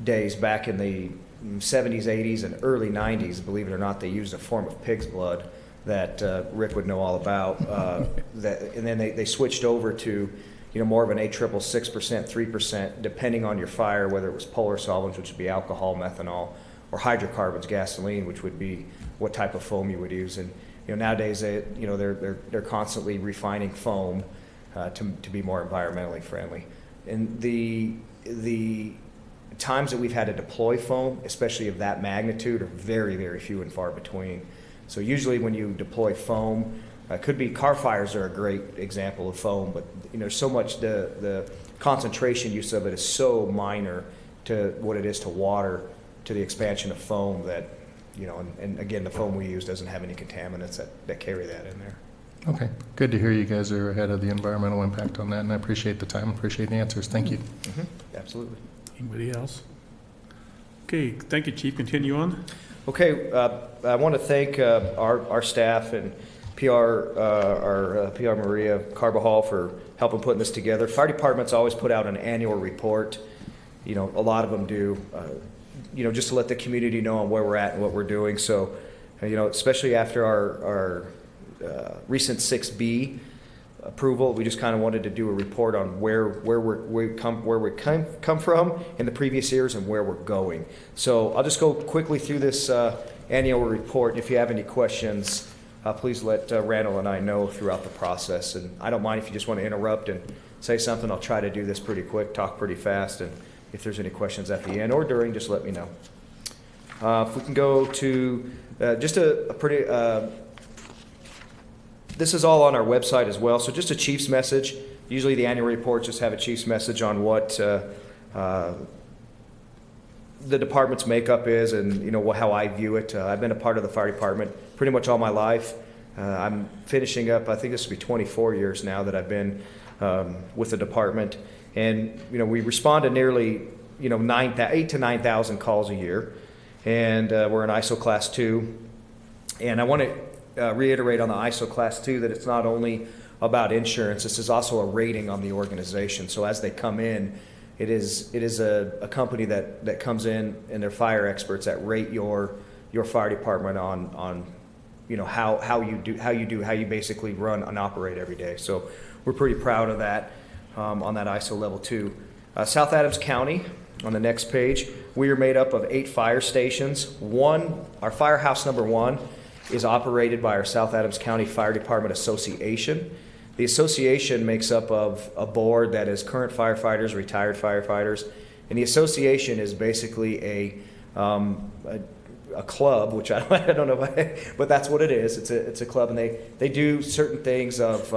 [SPEAKER 7] days back in the 70s, 80s, and early 90s, believe it or not, they used a form of pig's blood that Rick would know all about. And then they switched over to, more of an AFFF 6%, 3%, depending on your fire, whether it was polar solvents, which would be alcohol, methanol, or hydrocarbons, gasoline, which would be what type of foam you would use. And nowadays, they're constantly refining foam to be more environmentally friendly. And the times that we've had to deploy foam, especially of that magnitude, are very, very few and far between. So usually when you deploy foam, could be car fires are a great example of foam, but so much the concentration use of it is so minor to what it is to water, to the expansion of foam that, and again, the foam we use doesn't have any contaminants that carry that in there.
[SPEAKER 5] Okay. Good to hear you guys are ahead of the environmental impact on that, and I appreciate the time, appreciate the answers. Thank you.
[SPEAKER 7] Mm-hmm. Absolutely.
[SPEAKER 3] Anybody else? Okay, thank you, Chief. Continue on.
[SPEAKER 7] Okay, I want to thank our staff and our PR Maria Carbajal for helping putting this together. Fire departments always put out an annual report. A lot of them do. Just to let the community know on where we're at and what we're doing. So, especially after our recent 6B approval, we just kind of wanted to do a report on where we come from in the previous years and where we're going. So I'll just go quickly through this annual report. If you have any questions, please let Randall and I know throughout the process. And I don't mind if you just want to interrupt and say something. I'll try to do this pretty quick, talk pretty fast, and if there's any questions at the end or during, just let me know. If we can go to just a pretty, this is all on our website as well, so just a chief's message. Usually the annual reports just have a chief's message on what the department's makeup is and how I view it. I've been a part of the fire department pretty much all my life. I'm finishing up, I think this will be 24 years now that I've been with the department. And, we respond to nearly, 8,000 to 9,000 calls a year. And we're in ISO Class 2. And I want to reiterate on the ISO Class 2 that it's not only about insurance, this is also a rating on the organization. So as they come in, it is a company that comes in, and they're fire experts that rate your fire department on how you basically run and operate every day. So we're pretty proud of that on that ISO level 2. South Adams County, on the next page, we are made up of 8 fire stations. Our firehouse number 1 is operated by our South Adams County Fire Department Association. The association makes up of a board that is current firefighters, retired firefighters, and the association is basically a club, which I don't know, but that's what it is. It's a club, and they do certain things of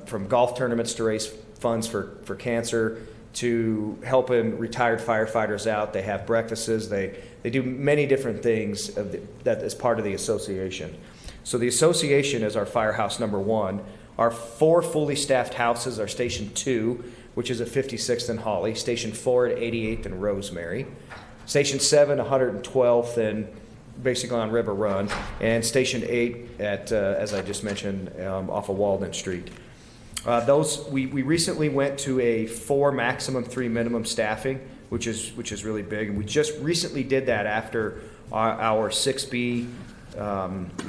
[SPEAKER 7] from golf tournaments to raise funds for cancer to helping retired firefighters out. They have breakfasts. They do many different things that is part of the association. So the association is our firehouse number 1. Our 4 fully staffed houses are Station 2, which is at 56th and Holly, Station 4 at 88th and Rosemary, Station 7, 112th and basically on River Run, and Station 8 at, as I just mentioned, off of Walden Street. We recently went to a 4 maximum, 3 minimum staffing, which is really big, and we just recently did that after our 6B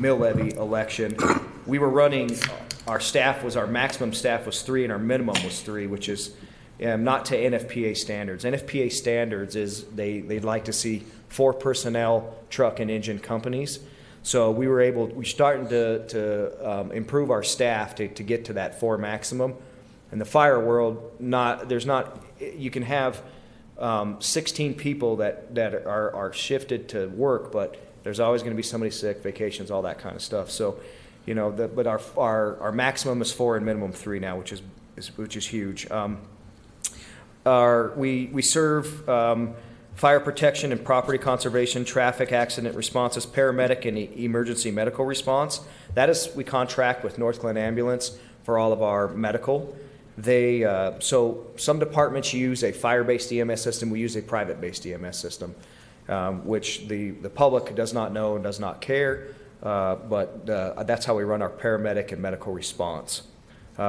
[SPEAKER 7] mill levy election. We were running. Our maximum staff was 3 and our minimum was 3, which is not to NFPA standards. NFPA standards is they'd like to see 4 personnel, truck and engine companies. So we're starting to improve our staff to get to that 4 maximum. In the fire world, you can have 16 people that are shifted to work, but there's always going to be somebody sick, vacations, all that kind of stuff. So, but our maximum is 4 and minimum 3 now, which is huge. We serve fire protection and property conservation, traffic accident responses, paramedic and emergency medical response. We contract with North Glen Ambulance for all of our medical. So some departments use a fire-based EMS system. We use a private-based EMS system, which the public does not know and does not care. But that's how we run our paramedic and medical response.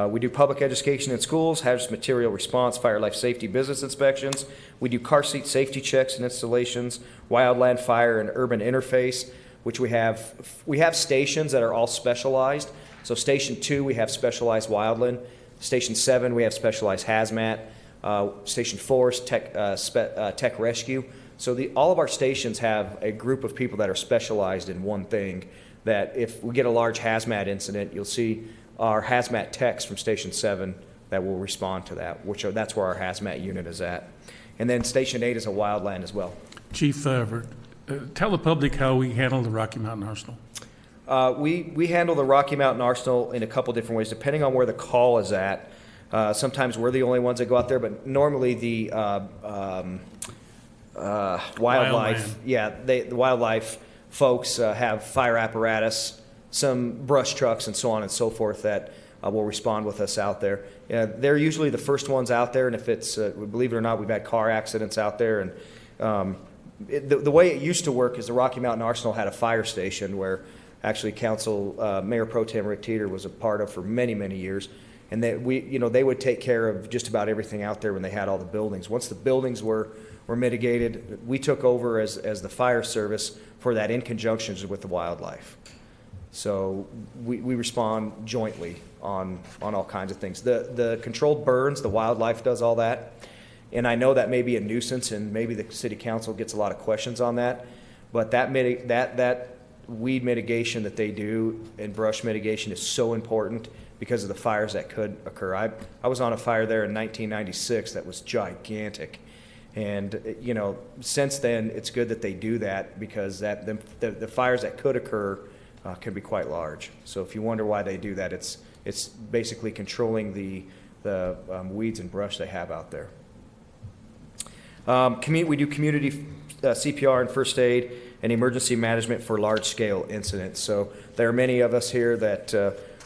[SPEAKER 7] We do public education in schools, hazardous material response, fire life safety business inspections. We do car seat safety checks and installations, wildland fire and urban interface, which we have stations that are all specialized. So Station 2, we have specialized wildland. Station 7, we have specialized hazmat. Station 4 is tech rescue. So all of our stations have a group of people that are specialized in one thing, that if we get a large hazmat incident, you'll see our hazmat techs from Station 7 that will respond to that, that's where our hazmat unit is at. And then Station 8 is a wildland as well.
[SPEAKER 3] Chief, tell the public how we handle the Rocky Mountain Arsenal.
[SPEAKER 7] We handle the Rocky Mountain Arsenal in a couple different ways, depending on where the call is at. Sometimes we're the only ones that go out there, but normally the wildlife, the wildlife folks have fire apparatus, some brush trucks and so on and so forth that will respond with us out there. They're usually the first ones out there, and if it's, believe it or not, we've had car accidents out there. And the way it used to work is the Rocky Mountain Arsenal had a fire station where actually Mayor Pro Tem Rick Teeter was a part of for many, many years. And they would take care of just about everything out there when they had all the buildings. Once the buildings were mitigated, we took over as the fire service for that in conjunction with the wildlife. So we respond jointly on all kinds of things. The controlled burns, the wildlife does all that. And I know that may be a nuisance, and maybe the city council gets a lot of questions on that. But that weed mitigation that they do and brush mitigation is so important because of the fires that could occur. I was on a fire there in 1996 that was gigantic. And, since then, it's good that they do that because the fires that could occur can be quite large. So if you wonder why they do that, it's basically controlling the weeds and brush they have out there. We do community CPR and first aid. and emergency management for large-scale incidents. So there are many of us here that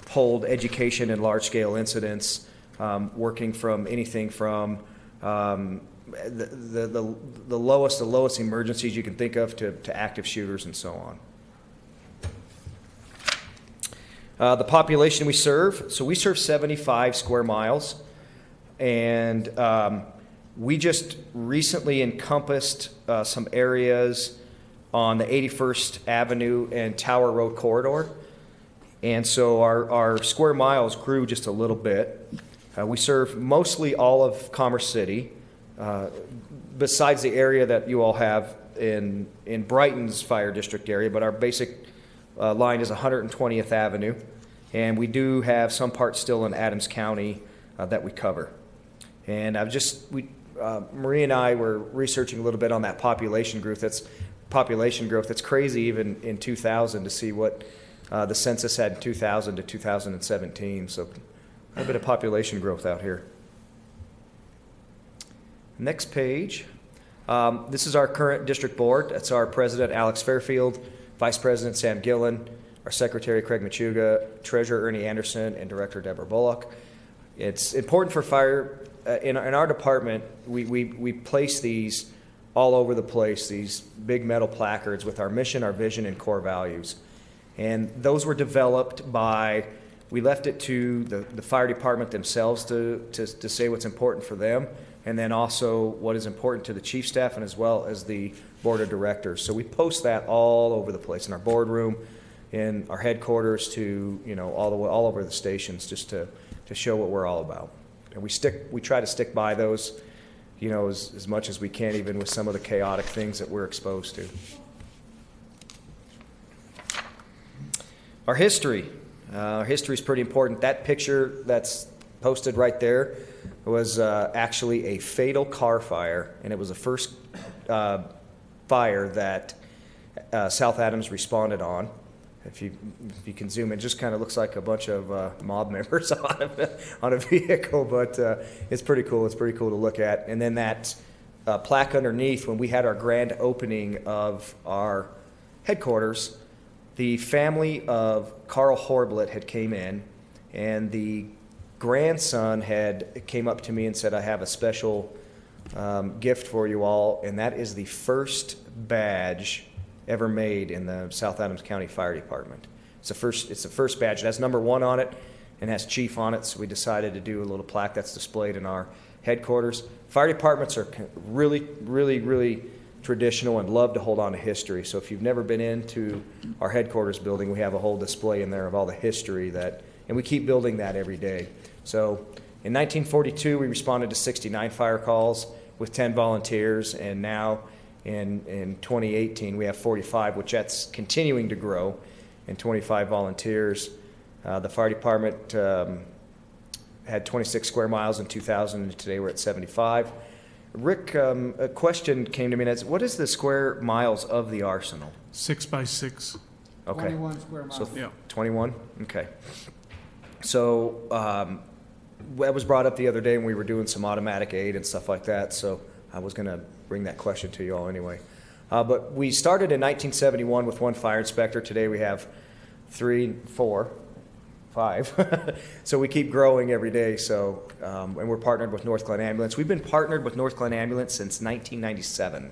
[SPEAKER 7] hold education in large-scale incidents, working from anything from the lowest emergencies you can think of to active shooters and so on. The population we serve, so we serve 75 square miles, and we just recently encompassed some areas on the 81st Avenue and Tower Road corridor, and so our square miles grew just a little bit. We serve mostly all of Commerce City, besides the area that you all have in Brighton's fire district area, but our basic line is 120th Avenue, and we do have some parts still in Adams County that we cover. And Marie and I were researching a little bit on that population growth. That's crazy even in 2000 to see what the census had in 2000 to 2017. So a bit of population growth out here. Next page. This is our current district board. That's our president, Alex Fairfield, vice president, Sam Gillen, our secretary, Craig Machuga, treasurer, Ernie Anderson, and director, Deborah Bullock. It's important for fire. In our department, we place these all over the place, these big metal placards with our mission, our vision, and core values. And those were developed by, we left it to the fire department themselves to say what's important for them, and then also what is important to the chief staff and as well as the board of directors. So we post that all over the place, in our boardroom, in our headquarters, to all over the stations, just to show what we're all about. And we try to stick by those, as much as we can, even with some of the chaotic things that we're exposed to. Our history. Our history is pretty important. That picture that's posted right there was actually a fatal car fire, and it was the first fire that South Adams responded on. If you can zoom in, it just kind of looks like a bunch of mob members on a vehicle, but it's pretty cool. It's pretty cool to look at. And then that plaque underneath, when we had our grand opening of our headquarters, the family of Carl Horblett had came in, and the grandson came up to me and said, "I have a special gift for you all," and that is the first badge ever made in the South Adams County Fire Department. It's the first badge. It has number 1 on it and has chief on it, so we decided to do a little plaque that's displayed in our headquarters. Fire departments are really, really, really traditional and love to hold on to history. So if you've never been into our headquarters building, we have a whole display in there of all the history and we keep building that every day. So in 1942, we responded to 69 fire calls with 10 volunteers, and now in 2018, we have 45, which that's continuing to grow, and 25 volunteers. The fire department had 26 square miles in 2000, and today we're at 75. Rick, a question came to me, and it's, what is the square miles of the arsenal?
[SPEAKER 3] 6 by 6.
[SPEAKER 7] Okay.
[SPEAKER 1] 21 square miles.
[SPEAKER 7] So
[SPEAKER 3] Yeah.
[SPEAKER 7] 21? Okay. So that was brought up the other day when we were doing some automatic aid and stuff like that, so I was going to bring that question to you all anyway. But we started in 1971 with 1 fire inspector. Today we have 3, 4, 5. So we keep growing every day. So, and we're partnered with North Glen Ambulance. We've been partnered with North Glen Ambulance since 1997,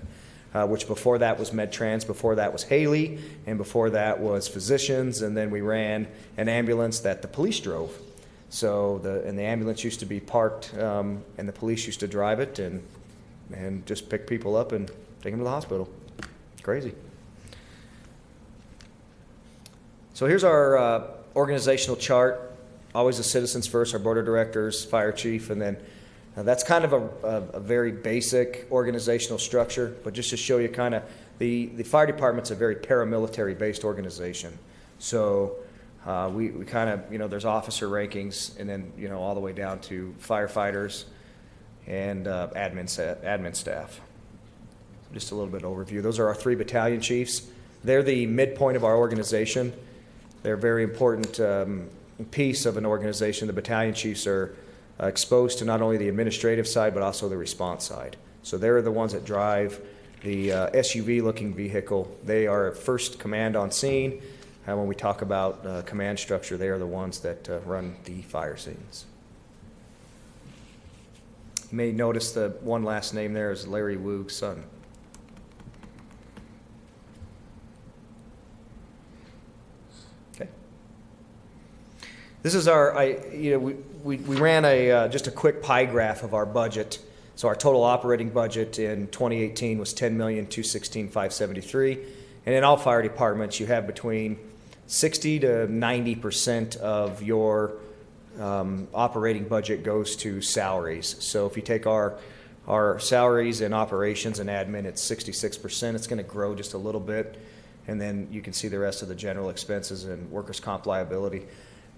[SPEAKER 7] which before that was MedTrans, before that was Haley, and before that was Physicians, and then we ran an ambulance that the police drove. So the ambulance used to be parked, and the police used to drive it and just pick people up and take them to the hospital. Crazy. So here's our organizational chart. Always the citizens first, our board of directors, fire chief, and then that's kind of a very basic organizational structure, but just to show you kind of the fire department's a very paramilitary based organization. So we kind of, there's officer rankings, and then, all the way down to firefighters and admin staff. Just a little bit of overview. Those are our 3 battalion chiefs. They're the midpoint of our organization. They're a very important piece of an organization. The battalion chiefs are exposed to not only the administrative side, but also the response side. So they're the ones that drive the SUV-looking vehicle. They are first command on scene. And when we talk about command structure, they are the ones that run the fire scenes. You may notice the one last name there is Larry Woog's son. Okay. This is our, we ran just a quick pie graph of our budget. So our total operating budget in 2018 was $10,216,573. And in all fire departments, you have between 60 to 90% of your operating budget goes to salaries. So if you take our salaries and operations and admin, it's 66%. It's going to grow just a little bit. And then you can see the rest of the general expenses and workers' comp liability.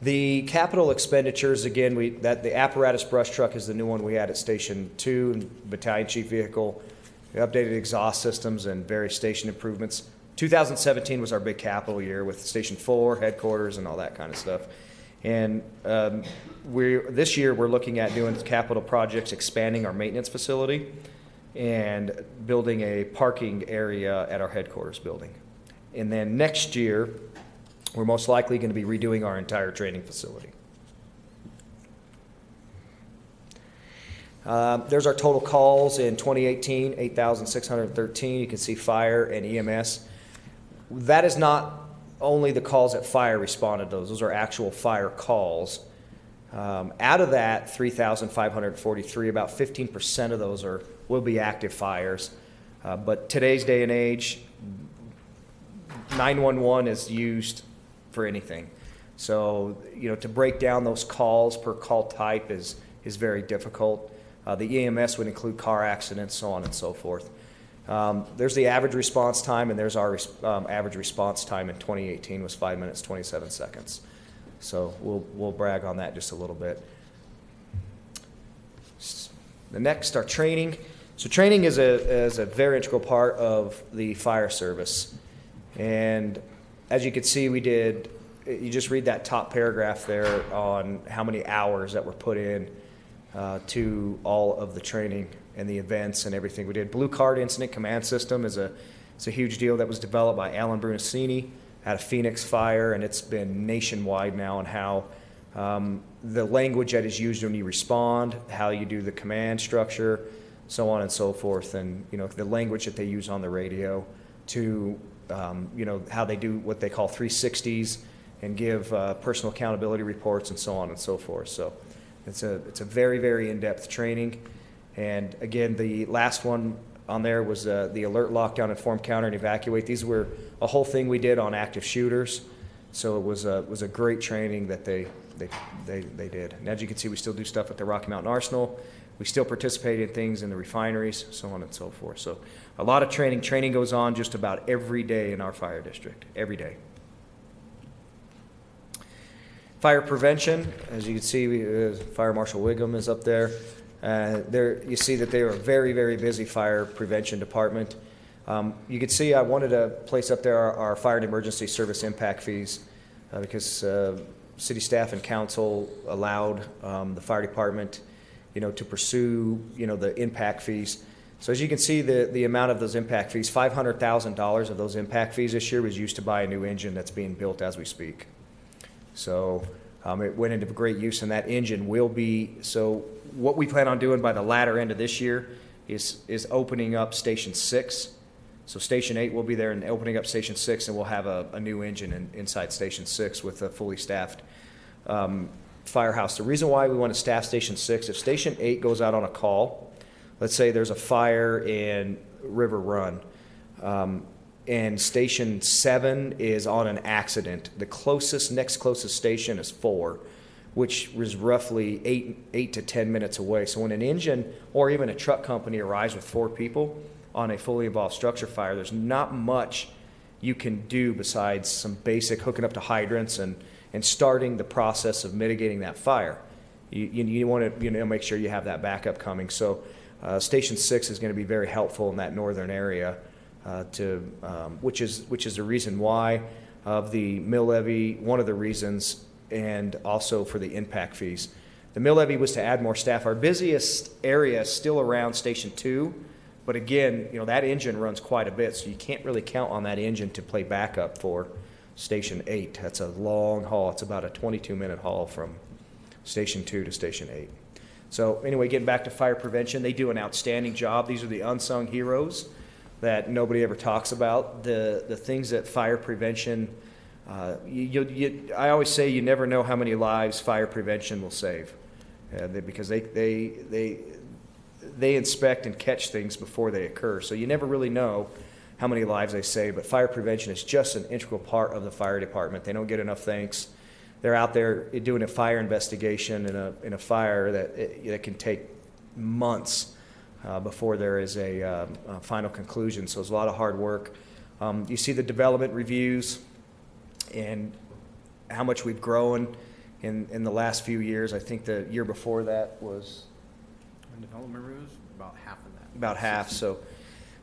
[SPEAKER 7] The capital expenditures, again, the apparatus brush truck is the new one we had at Station 2, and battalion chief vehicle. We updated exhaust systems and various station improvements. 2017 was our big capital year with Station 4, headquarters, and all that kind of stuff. And this year we're looking at doing capital projects, expanding our maintenance facility, and building a parking area at our headquarters building. And then next year, we're most likely going to be redoing our entire training facility. There's our total calls in 2018, 8,613. You can see fire and EMS. That is not only the calls that fire responded to. Those are actual fire calls. Out of that, 3,543, about 15% of those will be active fires. But today's day and age, 911 is used for anything. So, to break down those calls per call type is very difficult. The EMS would include car accidents, so on and so forth. There's the average response time, and there's our average response time in 2018 was 5 minutes, 27 seconds. So we'll brag on that just a little bit. The next, our training. So training is a very integral part of the fire service. And as you can see, you just read that top paragraph there on how many hours that were put in to all of the training and the events and everything we did. Blue Card Incident Command System it's a huge deal that was developed by Alan Brunacini at a Phoenix Fire, and it's been nationwide now on how the language that is used when you respond, how you do the command structure, so on and so forth, and the language that they use on the radio to how they do what they call 360s and give personal accountability reports and so on and so forth. So it's a very, very in-depth training. And again, the last one on there was the alert, lockdown, inform, counter, and evacuate. These were a whole thing we did on active shooters. So it was a great training that they did. And as you can see, we still do stuff at the Rocky Mountain Arsenal. We still participate in things in the refineries, so on and so forth. So a lot of training. Training goes on just about every day in our fire district, every day. Fire prevention, as you can see, Fire Marshal Wiggum is up there. There you see that they are a very, very busy fire prevention department. You can see I wanted to place up there our fire and emergency service impact fees because city staff and council allowed the fire department to pursue, the impact fees. So as you can see, the amount of those impact fees, $500,000 of those impact fees this year was used to buy a new engine that's being built as we speak. So it went into great use, and that engine will be, so what we plan on doing by the latter end of this year is opening up Station 6. So Station 8 will be there and opening up Station 6, and we'll have a new engine inside Station 6 with a fully staffed firehouse. The reason why we want to staff Station 6, if Station 8 goes out on a call, let's say there's a fire in River Run, and Station 7 is on an accident. The next closest station is 4, which was roughly 8 to 10 minutes away. So when an engine or even a truck company arrives with 4 people on a fully involved structure fire, there's not much you can do besides some basic hooking up to hydrants and starting the process of mitigating that fire. You want to make sure you have that backup coming. So Station 6 is going to be very helpful in that northern area, which is the reason why of the mill levy, one of the reasons, and also for the impact fees. The mill levy was to add more staff. Our busiest area is still around Station 2, But again, that engine runs quite a bit, so you can't really count on that engine to play backup for Station 8. That's a long haul. It's about a 22-minute haul from Station 2 to Station 8. So anyway, getting back to fire prevention, they do an outstanding job. These are the unsung heroes that nobody ever talks about. The things that fire prevention, I always say you never know how many lives fire prevention will save, because they inspect and catch things before they occur. So you never really know how many lives they save, but fire prevention is just an integral part of the fire department. They don't get enough thanks. They're out there doing a fire investigation in a fire that can take months before there is a final conclusion. So it's a lot of hard work. You see the development reviews and how much we've grown in the last few years. I think the year before that was
[SPEAKER 10] development reviews, about half of that.
[SPEAKER 7] About half. So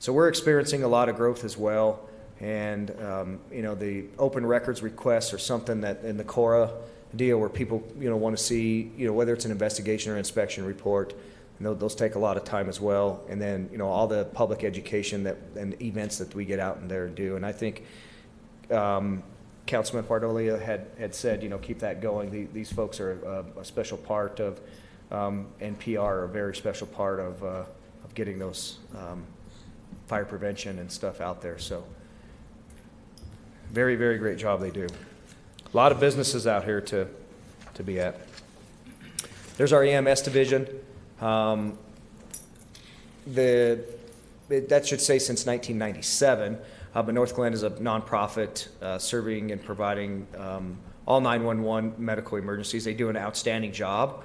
[SPEAKER 7] we're experiencing a lot of growth as well. And, the open records requests are something that in the CORA deal where people, want to see, whether it's an investigation or inspection report, and those take a lot of time as well. And then, all the public education and events that we get out in there and do. And I think Councilman Pardolia had said, keep that going. These folks are a special part of NPR, a very special part of getting those fire prevention and stuff out there. So very, very great job they do. A lot of businesses out here to be at. There's our EMS division. That should say since 1997, but North Glen is a nonprofit serving and providing all 911 medical emergencies. They do an outstanding job.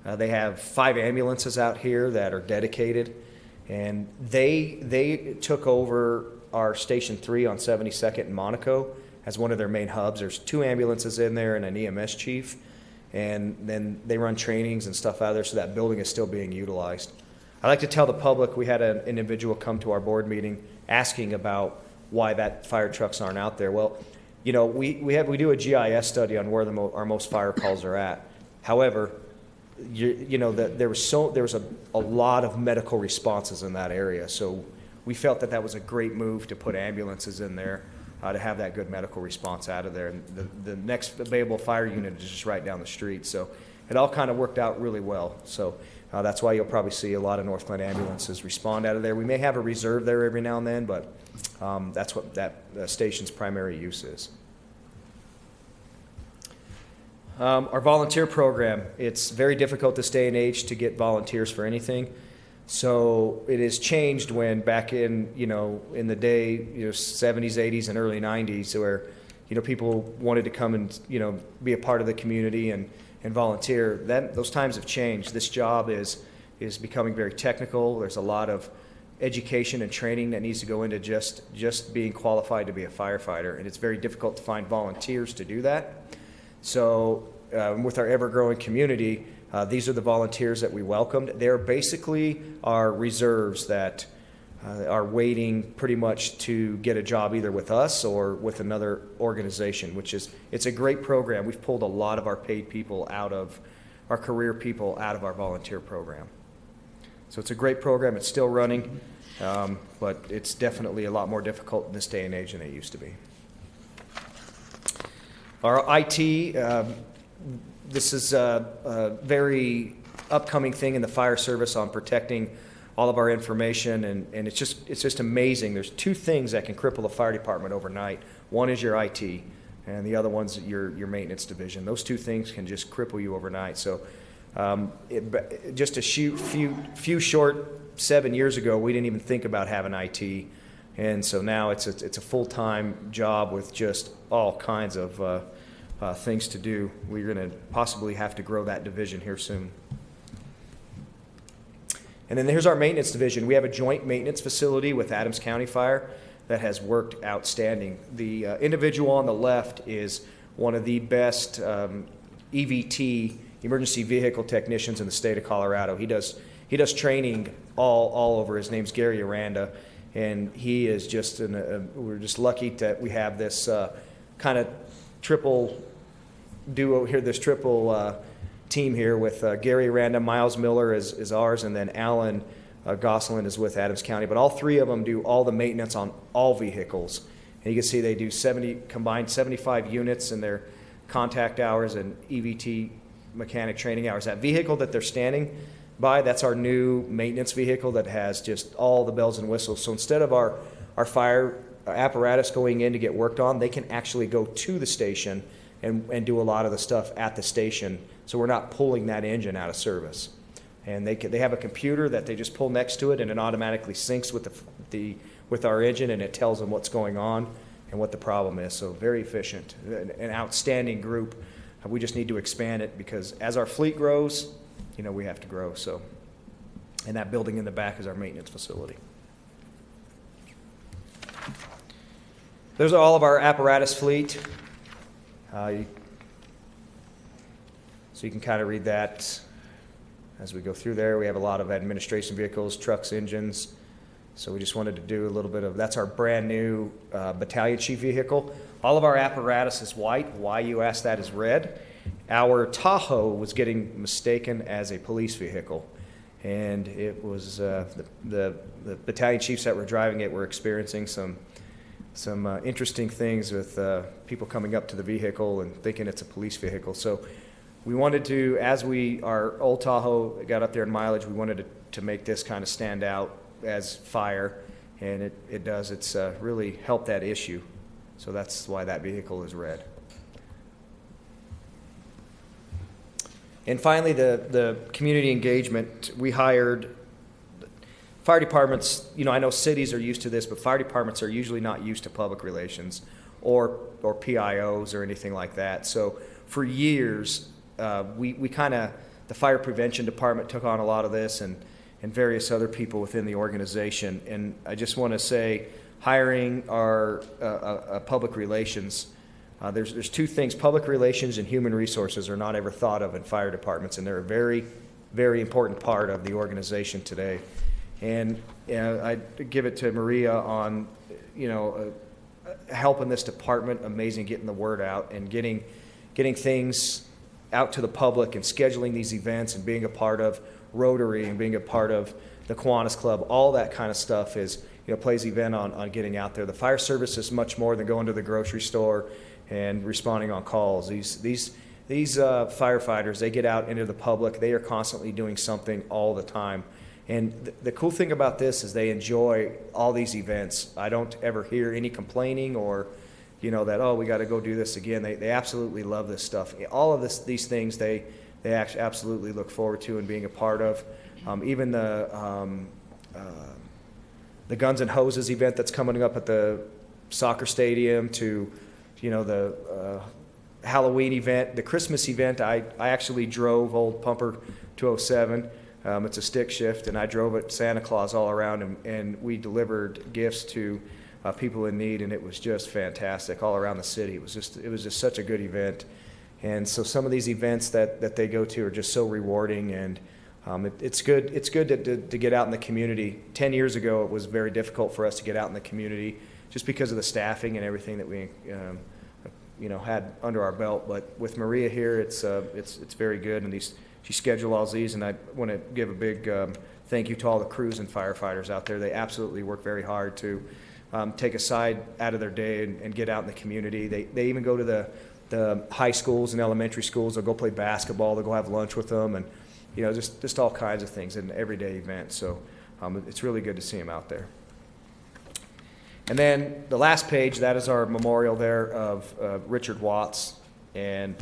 [SPEAKER 7] They have 5 ambulances out here that are dedicated, and they took over our Station 3 on 72nd in Monaco as one of their main hubs. There's 2 ambulances in there and an EMS chief, and then they run trainings and stuff out of there, so that building is still being utilized. I like to tell the public, we had an individual come to our board meeting asking about why that fire trucks aren't out there. Well, we do a GIS study on where our most fire calls are at. However, there was a lot of medical responses in that area, so we felt that was a great move to put ambulances in there to have that good medical response out of there. And the next available fire unit is just right down the street, so it all kind of worked out really well. So that's why you'll probably see a lot of North Glen ambulances respond out of there. We may have a reserve there every now and then, but that's what that station's primary use is. Our volunteer program, it's very difficult this day and age to get volunteers for anything. So it has changed when back in, in the day, 70s, 80s, and early 90s, where, people wanted to come and, be a part of the community and volunteer. Those times have changed. This job is becoming very technical. There's a lot of education and training that needs to go into just being qualified to be a firefighter, and it's very difficult to find volunteers to do that. So with our ever-growing community, these are the volunteers that we welcomed. They're basically our reserves that are waiting pretty much to get a job either with us or with another organization, it's a great program. We've pulled a lot of our paid people our career people out of our volunteer program. So it's a great program. It's still running, but it's definitely a lot more difficult in this day and age than it used to be. Our IT, this is a very upcoming thing in the fire service on protecting all of our information, and it's just amazing. There's 2 things that can cripple the fire department overnight. One is your IT, and the other one's your maintenance division. Those 2 things can just cripple you overnight. So just a few short 7 years ago, we didn't even think about having IT. And so now it's a full-time job with just all kinds of things to do. We're going to possibly have to grow that division here soon. And then here's our maintenance division. We have a joint maintenance facility with Adams County Fire that has worked outstanding. The individual on the left is one of the best EVT, emergency vehicle technicians in the state of Colorado. He does training all over. His name's Gary Aranda. And he is just, we're just lucky that we have this kind of triple duo here, this triple team here with Gary Aranda, Miles Miller is ours, and then Alan Gosselin is with Adams County, but all three of them do all the maintenance on all vehicles. And you can see they do combined 75 units in their contact hours and EVT mechanic training hours. That vehicle that they're standing by, that's our new maintenance vehicle that has just all the bells and whistles. So instead of our fire apparatus going in to get worked on, they can actually go to the station and do a lot of the stuff at the station. So we're not pulling that engine out of service. And they have a computer that they just pull next to it, and it automatically syncs with our engine, and it tells them what's going on and what the problem is. So very efficient, an outstanding group. We just need to expand it because as our fleet grows, we have to grow. So, and that building in the back is our maintenance facility. Those are all of our apparatus fleet. So you can kind of read that as we go through there. We have a lot of administration vehicles, trucks, engines. So we just wanted to do a little bit of, that's our brand new battalion chief vehicle. All of our apparatus is white. Why, you asked, that is red. Our Tahoe was getting mistaken as a police vehicle. And it was the battalion chiefs that were driving it were experiencing some interesting things with people coming up to the vehicle and thinking it's a police vehicle. So we wanted to, as our old Tahoe got up there in mileage, we wanted to make this kind of stand out as fire, and it does. It's really helped that issue. So that's why that vehicle is red. And finally, the community engagement. We hired fire departments. I know cities are used to this, but fire departments are usually not used to public relations or PIOs or anything like that. So for years, we kind of, the fire prevention department took on a lot of this, and various other people within the organization. And I just want to say, hiring our public relations, there's two things. Public relations and human resources are not ever thought of in fire departments, and they're a very, very important part of the organization today. And I give it to Maria on, helping this department, amazing, getting the word out and getting things out to the public and scheduling these events and being a part of Rotary and being a part of the Kiwanis Club. All that kind of stuff is, plays event on getting out there. The fire service is much more than going to the grocery store and responding on calls. These firefighters, they get out into the public. They are constantly doing something all the time. And the cool thing about this is they enjoy all these events. I don't ever hear any complaining or, that, oh, we got to go do this again. They absolutely love this stuff. All of these things they actually absolutely look forward to and being a part of. Even the Guns and Hoses event that's coming up at the soccer stadium, to the Halloween event, the Christmas event. I actually drove old Pumper 207. It's a stick shift, and I drove it Santa Claus all around, and we delivered gifts to people in need, and it was just fantastic all around the city. It was just such a good event. And so some of these events that they go to are just so rewarding, and it's good to get out in the community. 10 years ago, it was very difficult for us to get out in the community just because of the staffing and everything that we had under our belt. But with Maria here, it's very good, and she scheduled all these, and I want to give a big thank you to all the crews and firefighters out there. They absolutely work very hard to take a side out of their day and get out in the community. They even go to the high schools and elementary schools. They'll go play basketball. They'll go have lunch with them, and just all kinds of things, an everyday event. So it's really good to see them out there. And then the last page, that is our memorial there of Richard Watts and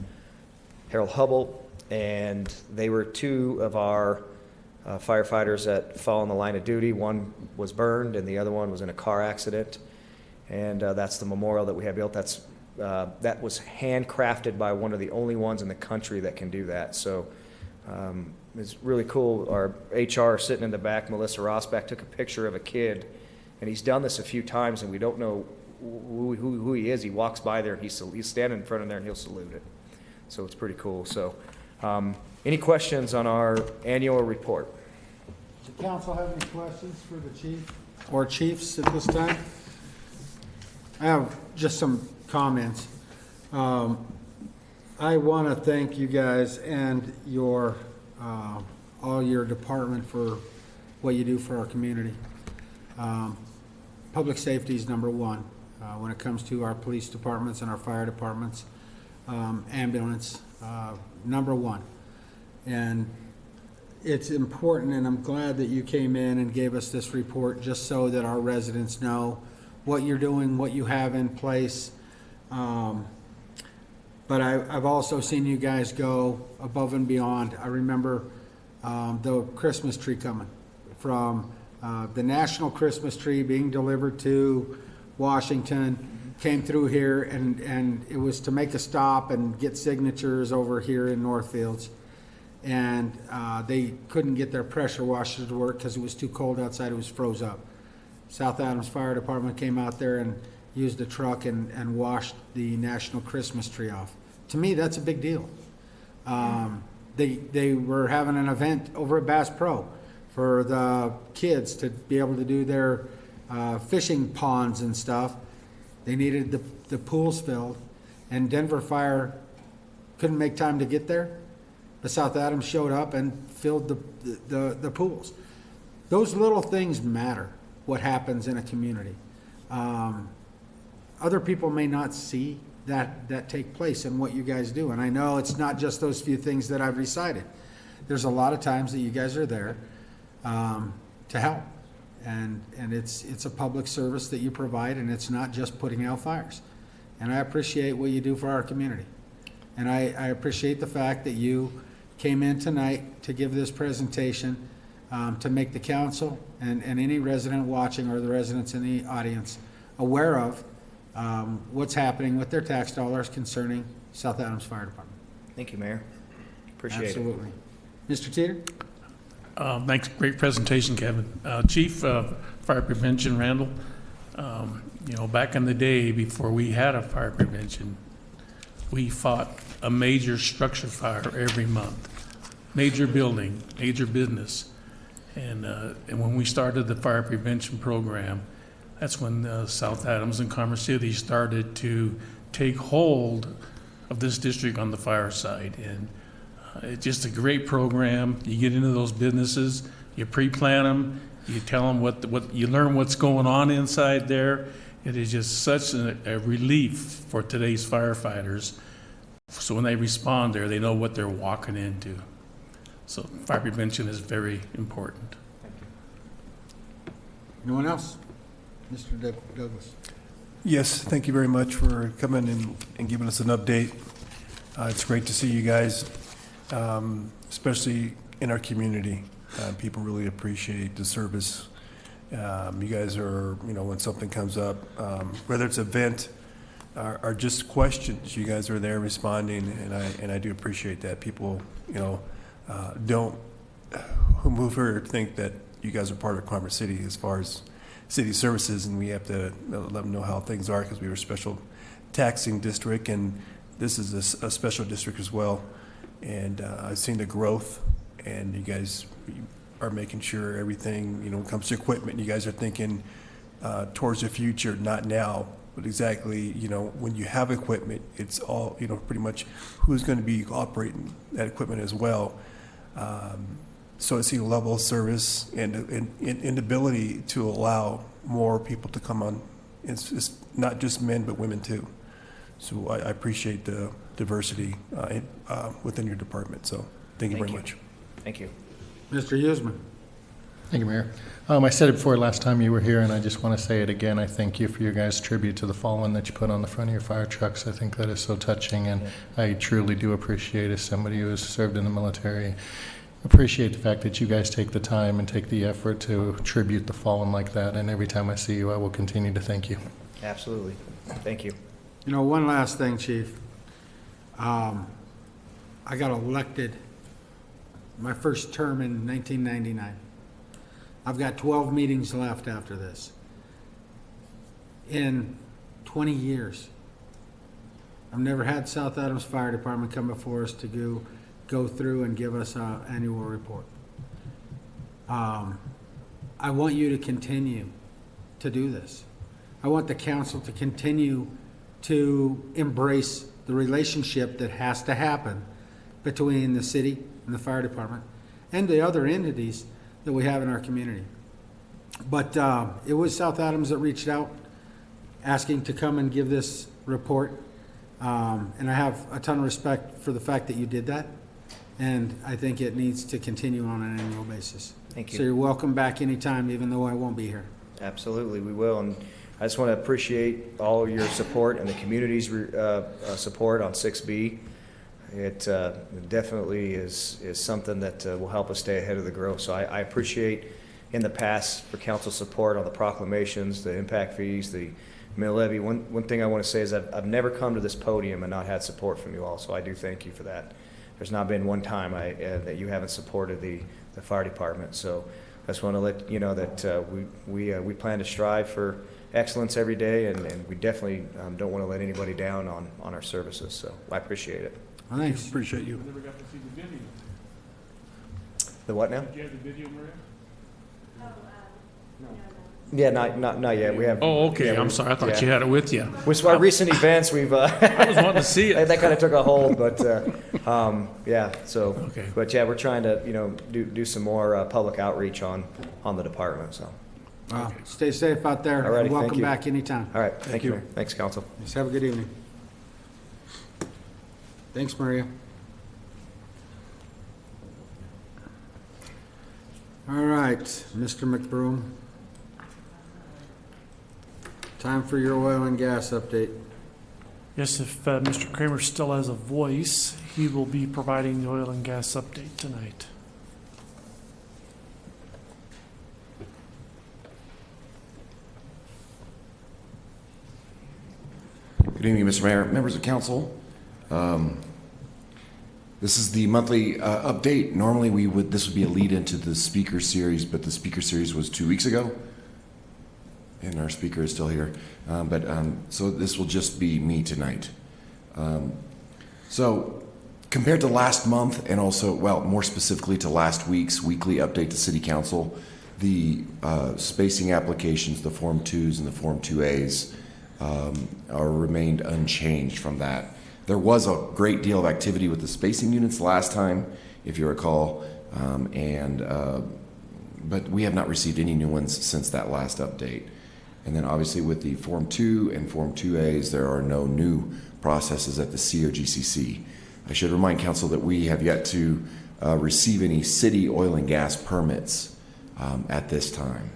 [SPEAKER 7] Harold Hubble, and they were two of our firefighters that fell in the line of duty. One was burned, and the other one was in a car accident. And that's the memorial that we have built. That was handcrafted by one of the only ones in the country that can do that. So it's really cool. Our HR sitting in the back, Melissa Rosbach, took a picture of a kid, and he's done this a few times, and we don't know who he is. He walks by there, and he's standing in front of there, and he'll salute it. So it's pretty cool. So any questions on our annual report?
[SPEAKER 1] Does the council have any questions for the chief or chiefs at this time? I have just some comments. I want to thank you guys and all your department for what you do for our community. Public safety is number one when it comes to our police departments and our fire departments, ambulance, number one. And it's important, and I'm glad that you came in and gave us this report just so that our residents know what you're doing, what you have in place. But I've also seen you guys go above and beyond. I remember the Christmas tree coming from the national Christmas tree being delivered to Washington, came through here, and it was to make a stop and get signatures over here in Northfields. And they couldn't get their pressure washers to work because it was too cold outside, it was froze up. South Adams Fire Department came out there and used a truck and washed the national Christmas tree off. To me, that's a big deal. They were having an event over at Bass Pro for the kids to be able to do their fishing ponds and stuff. They needed the pools filled, and Denver Fire couldn't make time to get there, but South Adams showed up and filled the pools. Those little things matter, what happens in a community. Other people may not see that take place in what you guys do, and I know it's not just those few things that I've recited. There's a lot of times that you guys are there to help, and it's a public service that you provide, and it's not just putting out fires. And I appreciate what you do for our community, and I appreciate the fact that you came in tonight to give this presentation to make the council and any resident watching or the residents in the audience aware of what's happening with their tax dollars concerning South Adams Fire Department.
[SPEAKER 7] Thank you, Mayor. Appreciate it.
[SPEAKER 1] Absolutely. Mr. Teeter?
[SPEAKER 3] Thanks, great presentation, Kevin. Chief, Fire Prevention, Randall, back in the day before we had a fire prevention, we fought a major structure fire every month, major building, major business. And when we started the fire prevention program, that's when South Adams and Commerce City started to take hold of this district on the fire side. And it's just a great program. You get into those businesses, you pre-plan them, you tell them what you learn what's going on inside there. It is just such a relief for today's firefighters. So when they respond there, they know what they're walking into. So fire prevention is very important.
[SPEAKER 1] Anyone else? Mr. Douglas.
[SPEAKER 17] Yes, thank you very much for coming and giving us an update. It's great to see you guys, especially in our community. People really appreciate the service. You guys are, when something comes up, whether it's an event or just questions, you guys are there responding, and I do appreciate that. People, don't who move here think that you guys are part of Commerce City as far as city services, and we have to let them know how things are because we are a special taxing district, and this is a special district as well. And I've seen the growth, and you guys are making sure everything, when it comes to equipment, you guys are thinking towards the future, not now, but exactly, when you have equipment, it's all, pretty much who's going to be operating that equipment as well. So I see a level of service and ability to allow more people to come on. It's not just men, but women too. So I appreciate the diversity within your department. So thank you very much.
[SPEAKER 7] Thank you.
[SPEAKER 1] Mr. Huseman.
[SPEAKER 5] Thank you, Mayor. I said it before last time you were here, and I just want to say it again. I thank you for your guys' tribute to the fallen that you put on the front of your fire trucks. I think that is so touching, and I truly do appreciate, as somebody who has served in the military, appreciate the fact that you guys take the time and take the effort to tribute the fallen like that. And every time I see you, I will continue to thank you.
[SPEAKER 7] Absolutely. Thank you.
[SPEAKER 1] One last thing, Chief. I got elected my first term in 1999. I've got 12 meetings left after this. In 20 years, I've never had South Adams Fire Department come before us to go through and give us an annual report. I want you to continue to do this. I want the council to continue to embrace the relationship that has to happen between the city and the fire department and the other entities that we have in our community. But it was South Adams that reached out, asking to come and give this report. And I have a ton of respect for the fact that you did that. And I think it needs to continue on an annual basis.
[SPEAKER 7] Thank you.
[SPEAKER 1] So you're welcome back anytime, even though I won't be here.
[SPEAKER 7] Absolutely, we will. And I just want to appreciate all of your support and the community's support on 6B. It definitely is something that will help us stay ahead of the growth. So I appreciate in the past for council support on the proclamations, the impact fees, the mill levy. One thing I want to say is I've never come to this podium and not had support from you all, so I do thank you for that. There's not been one time that you haven't supported the fire department. So I just want to let you know that we plan to strive for excellence every day, and we definitely don't want to let anybody down on our services. So I appreciate it.
[SPEAKER 1] Thanks.
[SPEAKER 3] Appreciate you.
[SPEAKER 12] Never got to see the video.
[SPEAKER 7] The what now?
[SPEAKER 12] Did you have the video, Maria?
[SPEAKER 7] Yeah, not yet. We have.
[SPEAKER 3] Oh, okay.
[SPEAKER 7] Yeah,
[SPEAKER 3] I'm sorry. I thought you had it with you.
[SPEAKER 7] With our recent events, we've.
[SPEAKER 3] I was wanting to see it.
[SPEAKER 7] That kind of took a hold, but yeah. So,
[SPEAKER 3] okay.
[SPEAKER 7] But yeah, we're trying to do some more public outreach on the department. So.
[SPEAKER 1] Wow. Stay safe out there.
[SPEAKER 7] All right.
[SPEAKER 1] Welcome back anytime.
[SPEAKER 7] All right. Thank you. Mayor. Thanks, council.
[SPEAKER 1] Just have a good evening. Thanks, Maria. All right, Mr. McBroom. Time for your oil and gas update.
[SPEAKER 12] Yes, if Mr. Kramer still has a voice, he will be providing the oil and gas update tonight.
[SPEAKER 16] Good evening, Mr. Mayor, members of council. This is the monthly update. Normally, this would be a lead into the speaker series, but the speaker series was 2 weeks ago, and our speaker is still here. So this will just be me tonight. So compared to last month, and also, well, more specifically to last week's weekly update to City Council, the spacing applications, the Form 2s and the Form 2As, are remained unchanged from that. There was a great deal of activity with the spacing units last time, if you recall, but we have not received any new ones since that last update. And then obviously with the Form 2 and Form 2As, there are no new processes at the COGCC. I should remind council that we have yet to receive any city oil and gas permits at this time.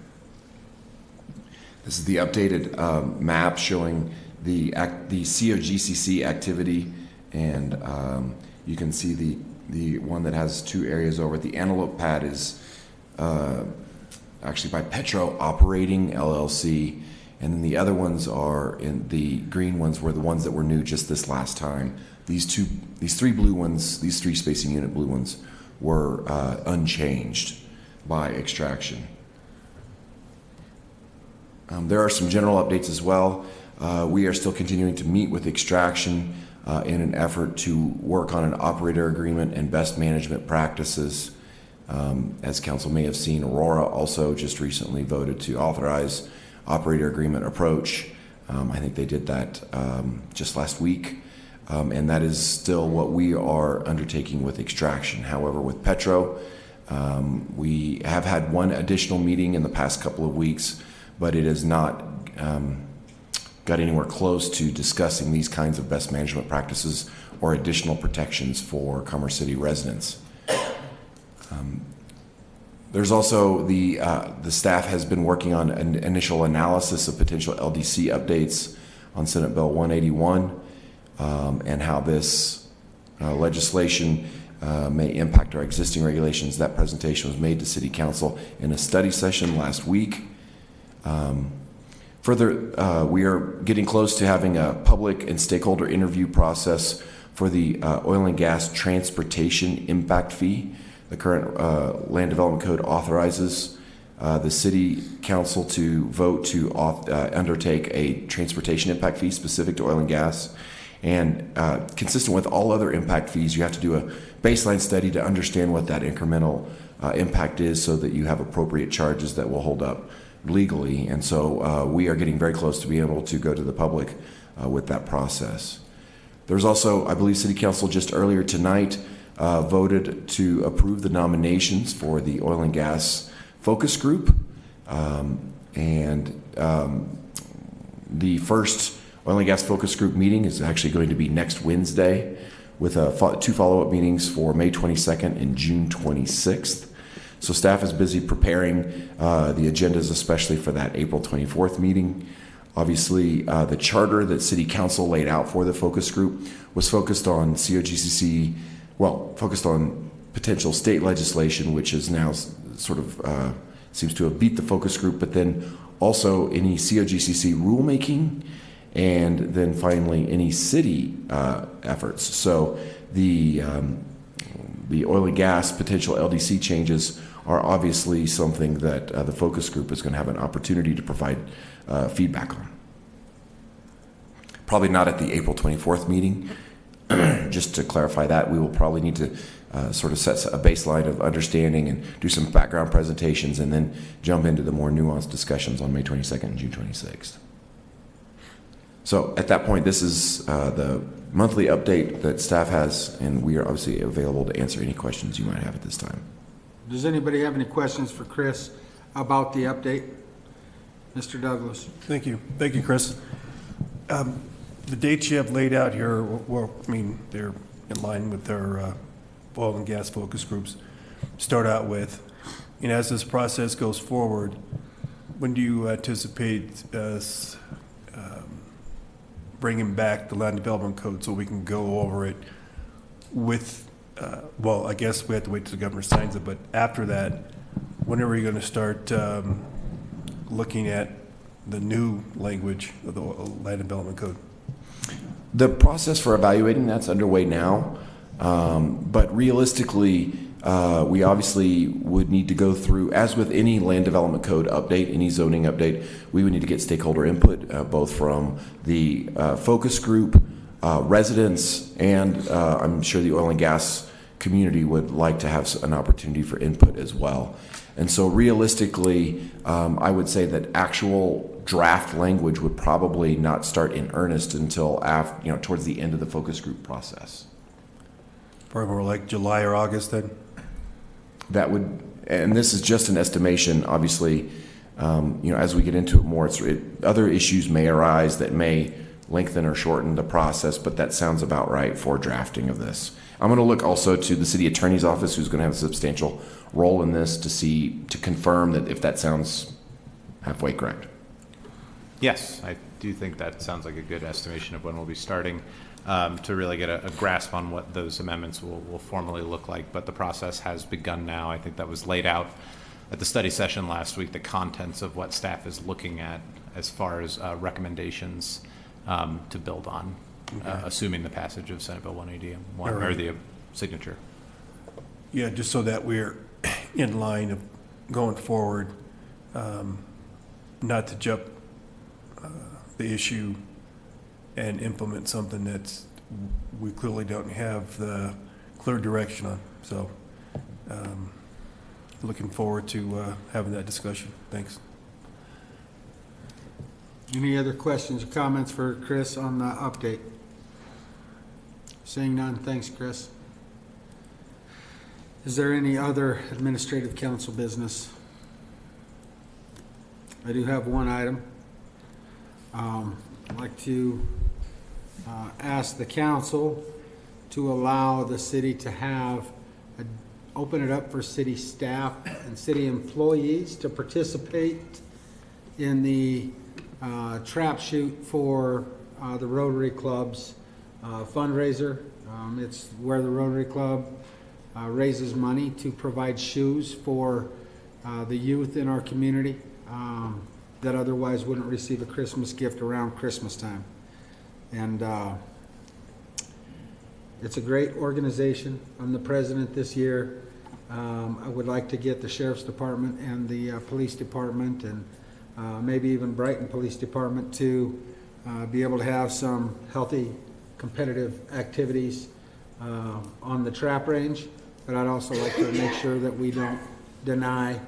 [SPEAKER 16] This is the updated map showing the COGCC activity, and you can see the one that has two areas over it. The Antelope pad is actually by Petro Operating LLC, and then the other ones are in the green ones were the ones that were new just this last time. These three blue ones, these three spacing unit blue ones, were unchanged by extraction. There are some general updates as well. We are still continuing to meet with extraction in an effort to work on an operator agreement and best management practices. As council may have seen, Aurora also just recently voted to authorize operator agreement approach. I think they did that just last week. And that is still what we are undertaking with extraction. However, with Petro, we have had one additional meeting in the past couple of weeks, but it has not got anywhere close to discussing these kinds of best management practices or additional protections for Commerce City residents. There's also the staff has been working on an initial analysis of potential LDC updates on Senate Bill 181 and how this legislation may impact our existing regulations. That presentation was made to City Council in a study session last week. Further, we are getting close to having a public and stakeholder interview process for the oil and gas transportation impact fee. The current Land Development Code authorizes the City Council to vote to undertake a transportation impact fee specific to oil and gas. And consistent with all other impact fees, you have to do a baseline study to understand what that incremental impact is so that you have appropriate charges that will hold up legally. And so we are getting very close to being able to go to the public with that process. There's also, I believe City Council just earlier tonight voted to approve the nominations for the Oil and Gas focus group. The first oil and gas focus group meeting is actually going to be next Wednesday, with 2 follow-up meetings for May 22nd and June 26th. So staff is busy preparing the agendas, especially for that April 24th meeting. Obviously, the charter that City Council laid out for the focus group was focused on COGCC, focused on potential state legislation, which is now sort of seems to have beat the focus group, but then also any COGCC rulemaking, and then finally any city efforts. So the oil and gas potential LDC changes are obviously something that the focus group is going to have an opportunity to provide feedback on. Probably not at the April 24th meeting. Just to clarify that, we will probably need to sort of set a baseline of understanding and do some background presentations, and then jump into the more nuanced discussions on May 22nd and June 26th. So at that point, this is the monthly update that staff has, and we are obviously available to answer any questions you might have at this time.
[SPEAKER 1] Does anybody have any questions for Chris about the update? Mr. Douglas.
[SPEAKER 17] Thank you. Thank you, Chris. The dates you have laid out here, they're in line with their oil and gas focus groups start out with. And as this process goes forward, when do you anticipate us bringing back the land development code so we can go over it with, I guess we have to wait till the governor signs it, but after that, when are we going to start looking at the new language of the land development code?
[SPEAKER 16] The process for evaluating that's underway now, but realistically, we obviously would need to go through, as with any land development code update, any zoning update, we would need to get stakeholder input, both from the focus group, residents, and I'm sure the oil and gas community would like to have an opportunity for input as well. And so realistically, I would say that actual draft language would probably not start in earnest until after, towards the end of the focus group process.
[SPEAKER 17] Probably more like July or August then?
[SPEAKER 16] That would, and this is just an estimation, obviously, as we get into it more, other issues may arise that may lengthen or shorten the process, but that sounds about right for drafting of this. I'm going to look also to the city attorney's office, who's going to have a substantial role in this, to confirm that if that sounds halfway correct.
[SPEAKER 9] Yes, I do think that sounds like a good estimation of when we'll be starting to really get a grasp on what those amendments will formally look like. But the process has begun now. I think that was laid out at the study session last week, the contents of what staff is looking at as far as recommendations to build on, assuming the passage of Senate Bill 181 or the signature.
[SPEAKER 17] Yeah, just so that we're in line of going forward, not to jump the issue and implement something that's we clearly don't have the clear direction on. So looking forward to having that discussion. Thanks.
[SPEAKER 1] Any other questions or comments for Chris on the update? Seeing none, thanks, Chris. Is there any other administrative council business? I do have one item. I'd like to ask the council to allow the city to open it up for city staff and city employees to participate in the trap shoot for the Rotary Club's fundraiser. It's where the Rotary Club raises money to provide shoes for the youth in our community that otherwise wouldn't receive a Christmas gift around Christmas time. And it's a great organization. I'm the president this year. I would like to get the Sheriff's Department and the Police Department and maybe even Brighton Police Department to be able to have some healthy competitive activities on the trap range. But I'd also like to make sure that we don't deny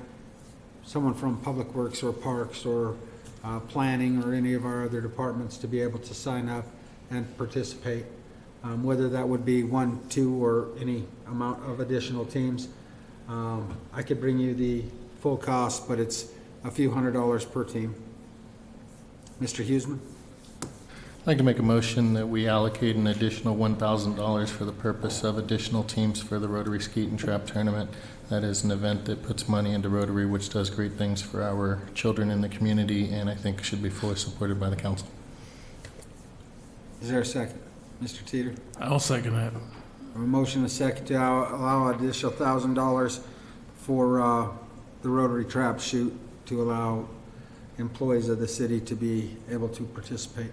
[SPEAKER 1] someone from Public Works or Parks or Planning or any of our other departments to be able to sign up and participate, whether that would be 1, 2, or any amount of additional teams. I could bring you the full cost, but it's a few $100s per team. Mr. Huseman?
[SPEAKER 5] I'd like to make a motion that we allocate an additional $1,000 for the purpose of additional teams for the Rotary Skeet and Trap Tournament. That is an event that puts money into Rotary, which does great things for our children in the community, and I think should be fully supported by the council.
[SPEAKER 1] Is there a second? Mr. Teeter?
[SPEAKER 3] I'll second that.
[SPEAKER 1] A motion and a second to allow additional $1,000 for the Rotary Trap Shoot to allow employees of the city to be able to participate.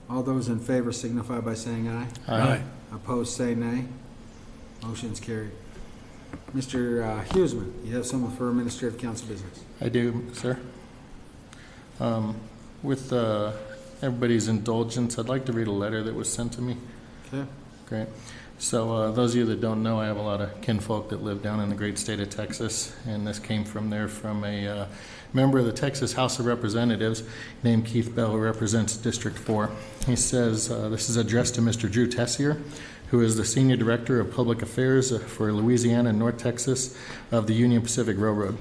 [SPEAKER 1] All those in favor signify by saying aye.
[SPEAKER 3] Aye.
[SPEAKER 1] Opposed, say nay. Motion's carried. Mr. Huseman, you have something for administrative council business.
[SPEAKER 5] I do, sir. With everybody's indulgence, I'd like to read a letter that was sent to me.
[SPEAKER 1] Okay.
[SPEAKER 5] Great. So those of you that don't know, I have a lot of kinfolk that live down in the great state of Texas, and this came from a member of the Texas House of Representatives named Keith Bell, who represents District 4. He says, this is addressed to Mr. Drew Tessier, who is the Senior Director of Public Affairs for Louisiana and North Texas of the Union Pacific Railroad.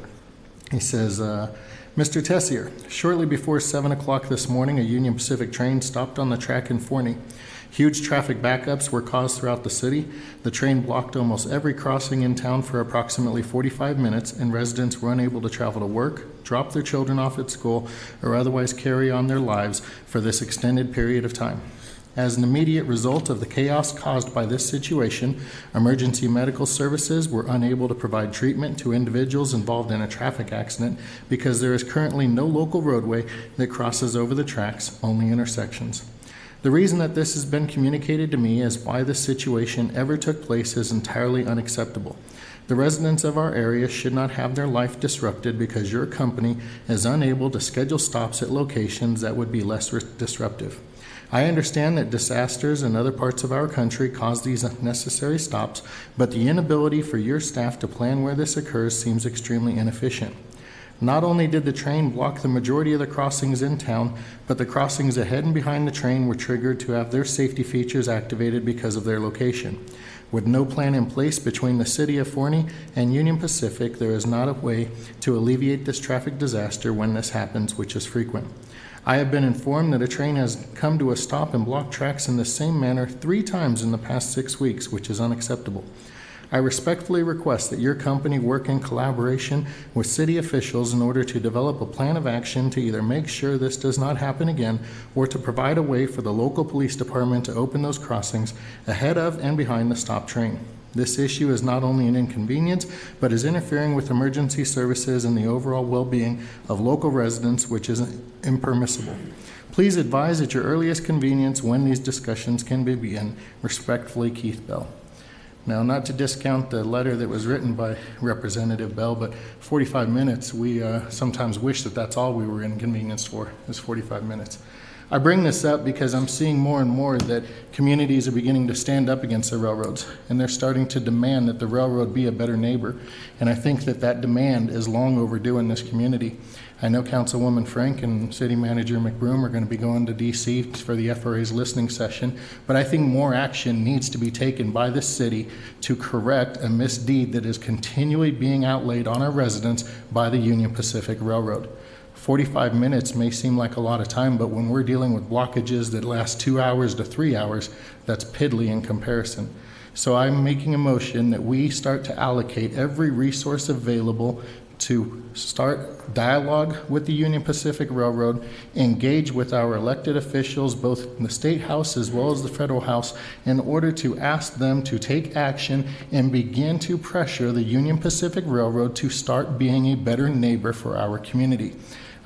[SPEAKER 5] He says, Mr. Tessier, shortly before 7 o'clock this morning, a Union Pacific train stopped on the track in Forney. Huge traffic backups were caused throughout the city. The train blocked almost every crossing in town for approximately 45 minutes, and residents were unable to travel to work, drop their children off at school, or otherwise carry on their lives for this extended period of time. As an immediate result of the chaos caused by this situation, emergency medical services were unable to provide treatment to individuals involved in a traffic accident because there is currently no local roadway that crosses over the tracks, only intersections. The reason that this has been communicated to me as why this situation ever took place is entirely unacceptable. The residents of our area should not have their life disrupted because your company is unable to schedule stops at locations that would be less disruptive. I understand that disasters in other parts of our country cause these unnecessary stops, but the inability for your staff to plan where this occurs seems extremely inefficient. Not only did the train block the majority of the crossings in town, but the crossings ahead and behind the train were triggered to have their safety features activated because of their location. With no plan in place between the city of Forney and Union Pacific, there is not a way to alleviate this traffic disaster when this happens, which is frequent. I have been informed that a train has come to a stop and blocked tracks in the same manner 3 times in the past 6 weeks, which is unacceptable. I respectfully request that your company work in collaboration with city officials in order to develop a plan of action to either make sure this does not happen again or to provide a way for the local police department to open those crossings ahead of and behind the stopped train. This issue is not only an inconvenience, but is interfering with emergency services and the overall well-being of local residents, which is impermissible. Please advise at your earliest convenience when these discussions can begin. Respectfully, Keith Bell. Now, not to discount the letter that was written by Representative Bell, but 45 minutes, we sometimes wish that that's all we were inconvenienced for, is 45 minutes. I bring this up because I'm seeing more and more that communities are beginning to stand up against the railroads, and they're starting to demand that the railroad be a better neighbor. And I think that that demand is long overdue in this community. I know Councilwoman Frank and City Manager McBroom are going to be going to D.C. for the FRA's listening session, but I think more action needs to be taken by this city to correct a misdeed that is continually being outlaid on our residents by the Union Pacific Railroad. 45 minutes may seem like a lot of time, but when we're dealing with blockages that last 2 hours to 3 hours, that's piddly in comparison. So I'm making a motion that we start to allocate every resource available to start dialogue with the Union Pacific Railroad, engage with our elected officials, both in the State House as well as the Federal House, in order to ask them to take action and begin to pressure the Union Pacific Railroad to start being a better neighbor for our community.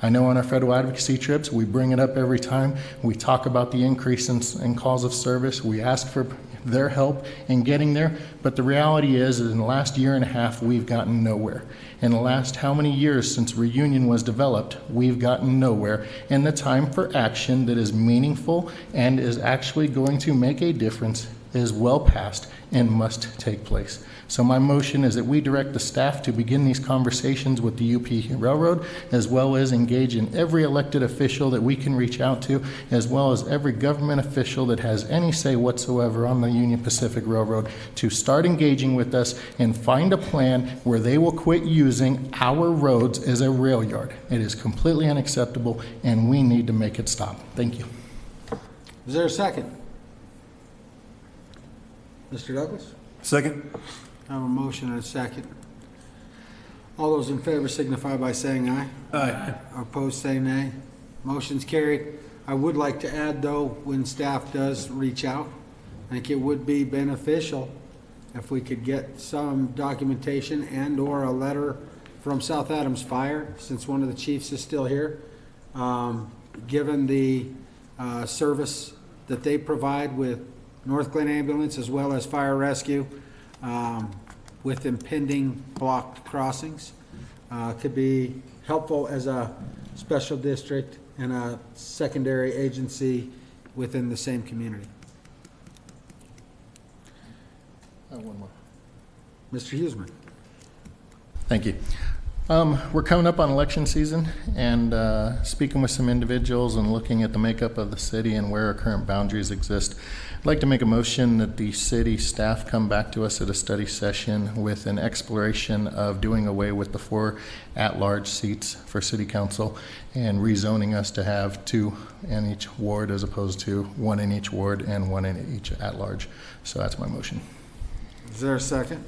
[SPEAKER 5] I know on our federal advocacy trips, we bring it up every time. We talk about the increase in calls of service. We ask for their help in getting there. But the reality is in the last year and a half, we've gotten nowhere. In the last how many years since Reunion was developed, we've gotten nowhere. And the time for action that is meaningful and is actually going to make a difference is well past and must take place. So my motion is that we direct the staff to begin these conversations with the UP Railroad, as well as engage in every elected official that we can reach out to, as well as every government official that has any say whatsoever on the Union Pacific Railroad, to start engaging with us and find a plan where they will quit using our roads as a rail yard. It is completely unacceptable, and we need to make it stop. Thank you.
[SPEAKER 1] Is there a second? Mr. Douglas?
[SPEAKER 17] Second.
[SPEAKER 1] I have a motion and a second. All those in favor signify by saying aye.
[SPEAKER 17] Aye.
[SPEAKER 1] Opposed, say nay. Motion's carried. I would like to add, though, when staff does reach out, I think it would be beneficial if we could get some documentation and/or a letter from South Adams Fire, since one of the chiefs is still here, given the service that they provide with North Glen Ambulance as well as fire rescue, with impending blocked crossings, could be helpful as a special district and a secondary agency within the same community.
[SPEAKER 5] One more.
[SPEAKER 1] Mr. Huseman.
[SPEAKER 5] Thank you. We're coming up on election season, and speaking with some individuals and looking at the makeup of the city and where our current boundaries exist, I'd like to make a motion that the city staff come back to us at a study session with an exploration of doing away with the 4 at-large seats for city council and rezoning us to have 2 in each ward as opposed to 1 in each ward and 1 in each at-large. So that's my motion.
[SPEAKER 1] Is there a second?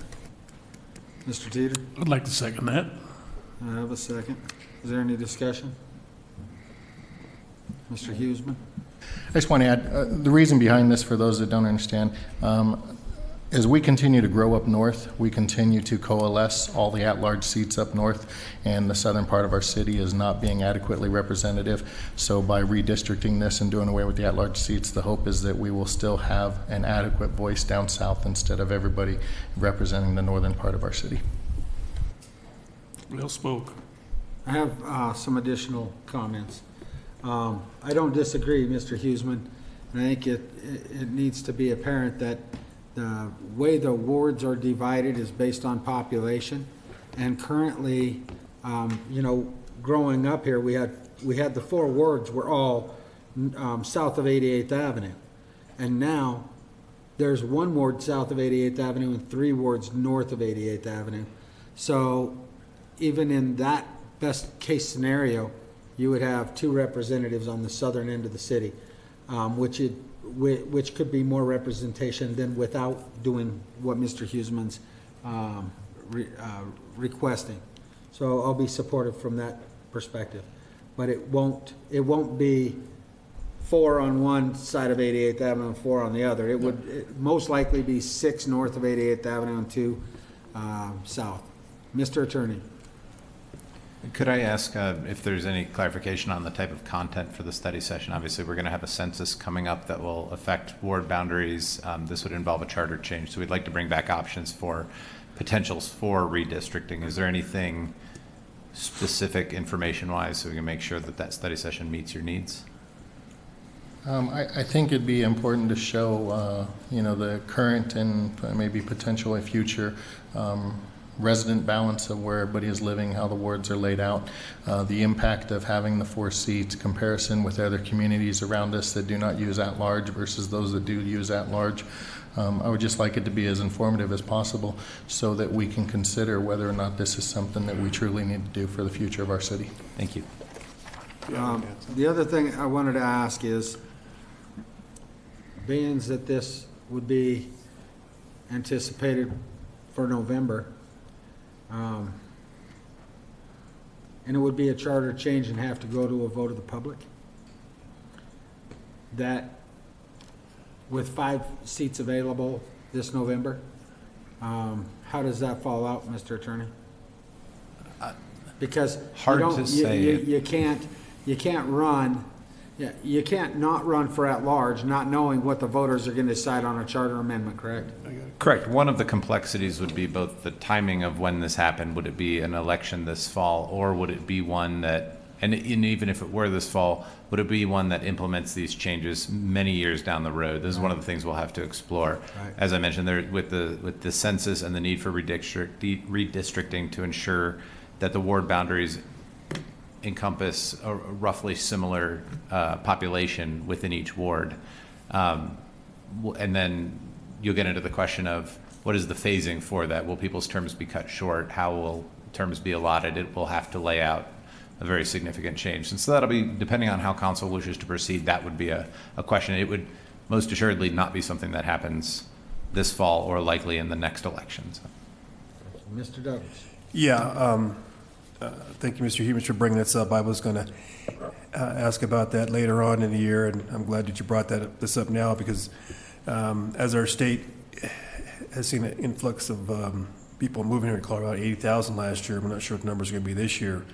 [SPEAKER 1] Mr. Teeter?
[SPEAKER 3] I'd like to second that.
[SPEAKER 1] I have a second. Is there any discussion? Mr. Huseman?
[SPEAKER 5] I just want to add, the reason behind this, for those that don't understand, as we continue to grow up north, we continue to coalesce all the at-large seats up north, and the southern part of our city is not being adequately representative. So by redistricting this and doing away with the at-large seats, the hope is that we will still have an adequate voice down south instead of everybody representing the northern part of our city.
[SPEAKER 3] Well spoke.
[SPEAKER 1] I have some additional comments. I don't disagree, Mr. Huseman, and I think it needs to be apparent that the way the wards are divided is based on population. And currently, growing up here, we had the 4 wards were all south of 88th Avenue. And now there's 1 ward south of 88th Avenue and 3 wards north of 88th Avenue. So even in that best case scenario, you would have 2 representatives on the southern end of the city, which could be more representation than without doing what Mr. Huseman's requesting. So I'll be supportive from that perspective, but it won't be 4 on one side of 88th Avenue and 4 on the other. It would most likely be 6 north of 88th Avenue and 2 south. Mr. Attorney.
[SPEAKER 9] Could I ask if there's any clarification on the type of content for the study session? Obviously, we're going to have a census coming up that will affect ward boundaries. This would involve a charter change, so we'd like to bring back options for potentials for redistricting. Is there anything specific information-wise so we can make sure that that study session meets your needs?
[SPEAKER 5] I think it'd be important to show, the current and maybe potentially future resident balance of where everybody is living, how the wards are laid out, the impact of having the 4 seats, comparison with other communities around us that do not use at-large versus those that do use at-large. I would just like it to be as informative as possible so that we can consider whether or not this is something that we truly need to do for the future of our city.
[SPEAKER 9] Thank you.
[SPEAKER 1] The other thing I wanted to ask is, being that this would be anticipated for November, and it would be a charter change and have to go to a vote of the public, that with 5 seats available this November, how does that fall out, Mr. Attorney? Because you can't run. Yeah, you can't not run for at-large, not knowing what the voters are going to decide on a charter amendment, correct?
[SPEAKER 9] Correct. One of the complexities would be both the timing of when this happened. Would it be an election this fall, or would it be one that And even if it were this fall, would it be one that implements these changes many years down the road? This is one of the things we'll have to explore.
[SPEAKER 1] Right.
[SPEAKER 9] As I mentioned, there with the census and the need for redistricting to ensure that the ward boundaries encompass a roughly similar population within each ward. And then you'll get into the question of what is the phasing for that? Will people's terms be cut short? How will terms be allotted? It will have to lay out a very significant change. And so that'll be, depending on how council wishes to proceed, that would be a question. It would most assuredly not be something that happens this fall or likely in the next election. So.
[SPEAKER 1] Mr. Douglas.
[SPEAKER 17] Yeah, thank you, Mr. Hubens, for bringing this up. I was going to ask about that later on in the year, and I'm glad that you brought this up now because as our state has seen an influx of people moving here to Colorado, 80,000 last year. I'm not sure what the numbers are going to be this year.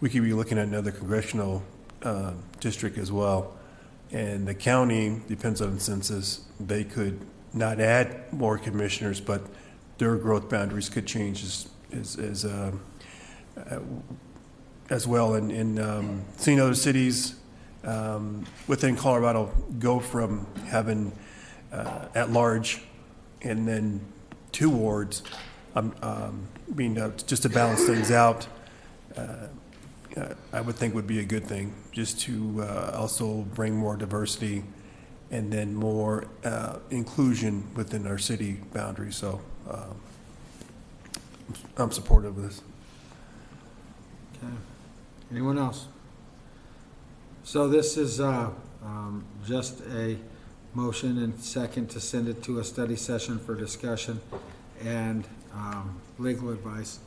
[SPEAKER 17] We could be looking at another congressional district as well. And the county, depends on the census, they could not add more commissioners, but their growth boundaries could change as well. And seeing other cities within Colorado go from having at large and then 2 wards, just to balance things out, I would think would be a good thing, just to also bring more diversity and then more inclusion within our city boundaries. So I'm supportive of this.
[SPEAKER 1] Okay. Anyone else? So this is just a motion and second to send it to a study session for discussion and legal advice.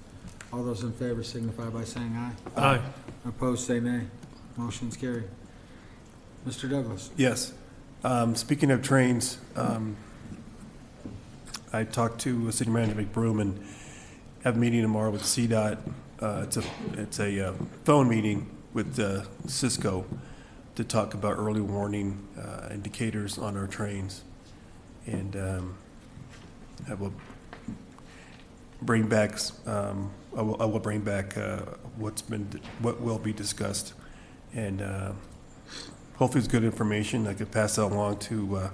[SPEAKER 1] All those in favor signify by saying aye.
[SPEAKER 12] Aye.
[SPEAKER 1] Opposed, say nay. Motion's carried. Mr. Douglas.
[SPEAKER 17] Yes. Speaking of trains, I talked to City Manager McBroom and have a meeting tomorrow with CDOT. It's a phone meeting with Cisco to talk about early warning indicators on our trains, and I will bring back I will bring back what will be discussed, and hopefully it's good information. I could pass that along to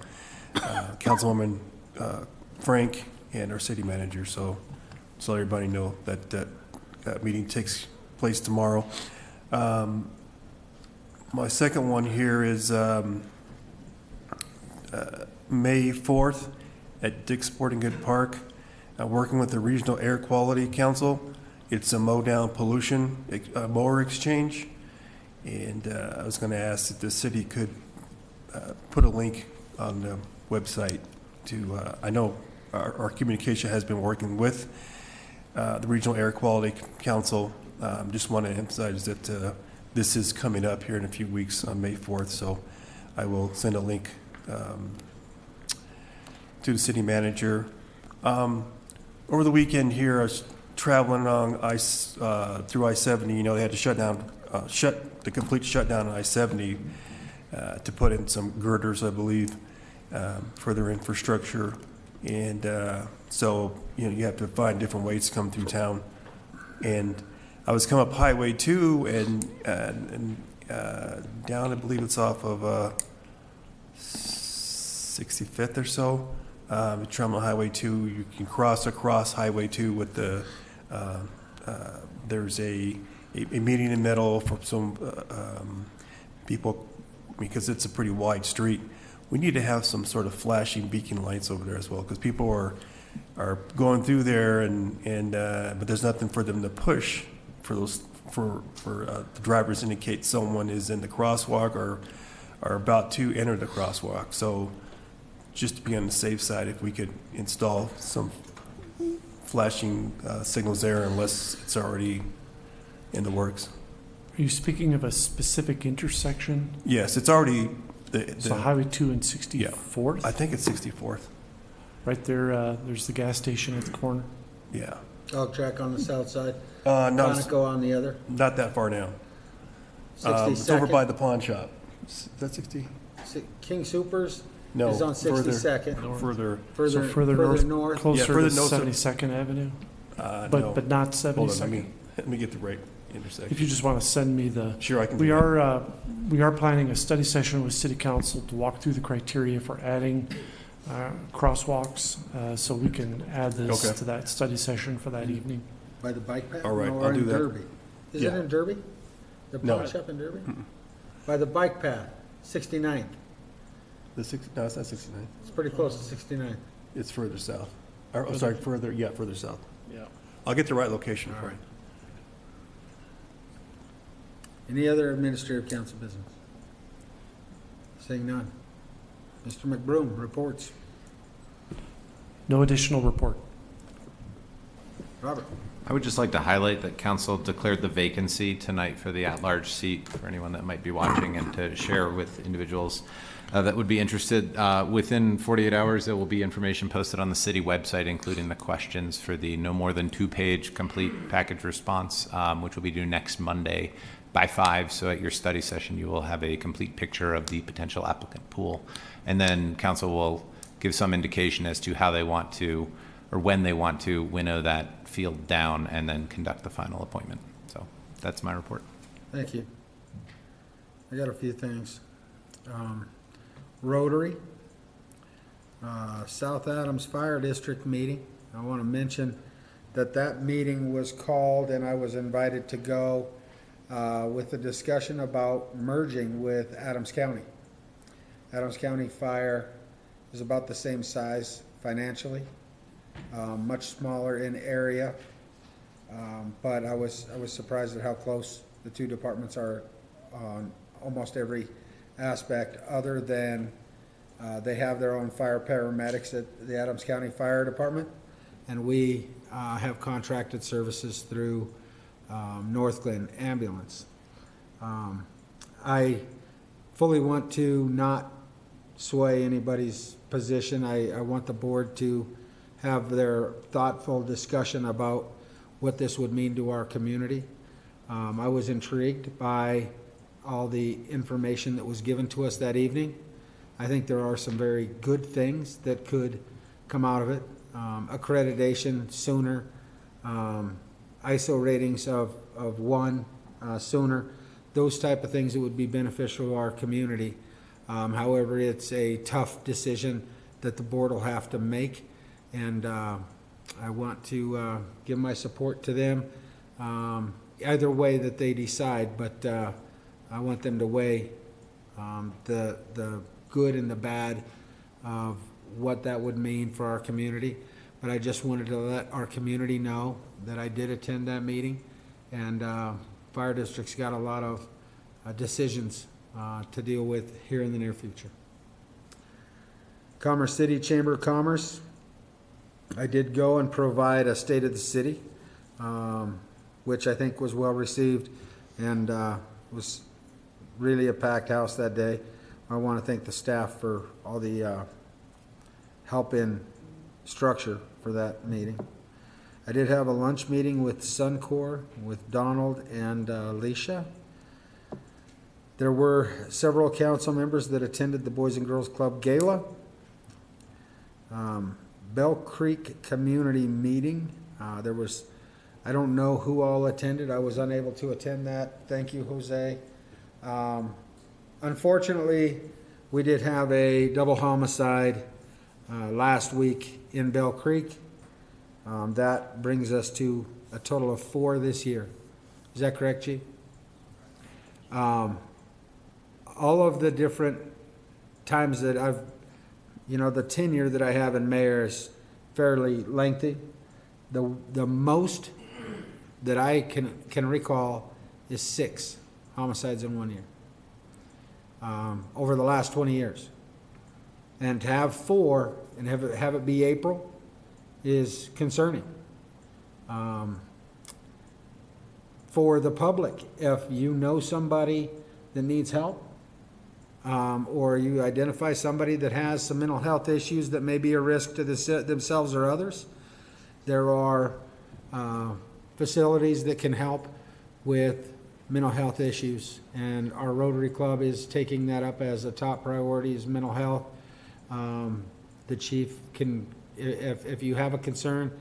[SPEAKER 17] Councilwoman Frank and our city manager, so everybody know that that meeting takes place tomorrow. My second one here is May 4th at Dick's Sporting Good Park, working with the Regional Air Quality Council. It's a mow down pollution mower exchange, and I was going to ask if the city could put a link on the website to, I know our communication has been working with the Regional Air Quality Council. Just want to emphasize that this is coming up here in a few weeks on May 4th, so I will send a link to the city manager. Over the weekend here, I was traveling along through I-70. You know, they had to shut the complete shutdown on I-70 to put in some girders, I believe, for their infrastructure. And so, you know, you have to find different ways to come through town. And I was coming up Highway 2 and down, I believe it's off of 65th or so. Traveling on Highway 2, you can cross across Highway 2 with the, there's a meeting in the middle for some people, because it's a pretty wide street. We need to have some sort of flashing beacon lights over there as well, because people are going through there, but there's nothing for them to push for those for the drivers to indicate someone is in the crosswalk or are about to enter the crosswalk. So just to be on the safe side, if we could install some flashing signals there, unless it's already in the works.
[SPEAKER 12] Are you speaking of a specific intersection?
[SPEAKER 17] Yes, it's already
[SPEAKER 12] So Highway 2 and 64th?
[SPEAKER 17] Yeah, I think it's 64th.
[SPEAKER 12] Right there, there's the gas station at the corner.
[SPEAKER 17] Yeah.
[SPEAKER 1] Dog track on the south side?
[SPEAKER 17] No,
[SPEAKER 1] Quantico on the other?
[SPEAKER 17] Not that far down.
[SPEAKER 1] 62nd?
[SPEAKER 17] It's over by the pawn shop. Is that 60?
[SPEAKER 1] King Soopers
[SPEAKER 17] No,
[SPEAKER 1] is on
[SPEAKER 17] further
[SPEAKER 1] 62nd.
[SPEAKER 17] Further.
[SPEAKER 12] So further north, closer
[SPEAKER 17] Yeah, further
[SPEAKER 12] to
[SPEAKER 17] north.
[SPEAKER 12] 72nd Avenue?
[SPEAKER 17] No.
[SPEAKER 12] But not
[SPEAKER 17] Hold on,
[SPEAKER 12] 72nd?
[SPEAKER 17] Let me get the right intersection.
[SPEAKER 12] If you just want to send me the.
[SPEAKER 17] Sure, I can do
[SPEAKER 12] We
[SPEAKER 17] that.
[SPEAKER 12] we are planning a study session with City Council to walk through the criteria for adding crosswalks, so we can add this
[SPEAKER 17] Okay.
[SPEAKER 12] to that study session for that evening.
[SPEAKER 1] By the bike path?
[SPEAKER 17] All right,
[SPEAKER 1] No,
[SPEAKER 17] I'll
[SPEAKER 1] or
[SPEAKER 17] do
[SPEAKER 1] in
[SPEAKER 17] that.
[SPEAKER 1] Derby? Is it
[SPEAKER 17] Yeah.
[SPEAKER 1] in Derby? The
[SPEAKER 17] No.
[SPEAKER 1] pawn shop in Derby? By the bike path, 69th.
[SPEAKER 17] No, it's not 69.
[SPEAKER 1] It's pretty close to 69th.
[SPEAKER 17] It's further south. Or, I'm sorry, further south. Yeah. I'll get the right location for you.
[SPEAKER 1] Any other administrative council business? Seeing none. Mr. McBroom, reports.
[SPEAKER 12] No additional report.
[SPEAKER 1] Robert.
[SPEAKER 9] I would just like to highlight that council declared the vacancy tonight for the at-large seat for anyone that might be watching, and to share with individuals that would be interested. Within 48 hours, there will be information posted on the city website, including the questions for the no more than 2-page complete package response, which will be due next Monday by 5. So at your study session, you will have a complete picture of the potential applicant pool. And then council will give some indication as to how they want to, or when they want to winnow that field down and then conduct the final appointment. So that's my report.
[SPEAKER 1] Thank you. I got a few things. Rotary, South Adams Fire District meeting. I want to mention that that meeting was called and I was invited to go with a discussion about merging with Adams County. Adams County Fire is about the same size financially, much smaller in area, but I was surprised at how close the two departments are on almost every aspect, other than they have their own fire paramedics at the Adams County Fire Department, and we have contracted services through North Glen Ambulance. I fully want to not sway anybody's position. I want the board to have their thoughtful discussion about what this would mean to our community. I was intrigued by all the information that was given to us that evening. I think there are some very good things that could come out of it. Accreditation sooner, ISO ratings of 1 sooner, those type of things that would be beneficial to our community. However, it's a tough decision that the board will have to make, and I want to give my support to them either way that they decide, but I want them to weigh the good and the bad of what that would mean for our community. But I just wanted to let our community know that I did attend that meeting, and Fire District's got a lot of decisions to deal with here in the near future. Commerce City Chamber of Commerce, I did go and provide a state of the city, which I think was well received, and was really a packed house that day. I want to thank the staff for all the help in structure for that meeting. I did have a lunch meeting with Suncor, with Donald and Alicia. There were several council members that attended the Boys and Girls Club Gala. Bell Creek Community Meeting. There was, I don't know who all attended. I was unable to attend that. Thank you, Jose. Unfortunately, we did have a double homicide last week in Bell Creek. That brings us to a total of 4 this year. Is that correct, Chief? All of the different times that I've, the tenure that I have in mayor is fairly lengthy. The most that I can recall is 6 homicides in 1 year over the last 20 years. And to have 4 and have it be April is concerning. For the public, if you know somebody that needs help, or you identify somebody that has some mental health issues that may be a risk to themselves or others, there are facilities that can help with mental health issues, and our Rotary Club is taking that up as a top priority, is mental health. The chief can, if you have a concern,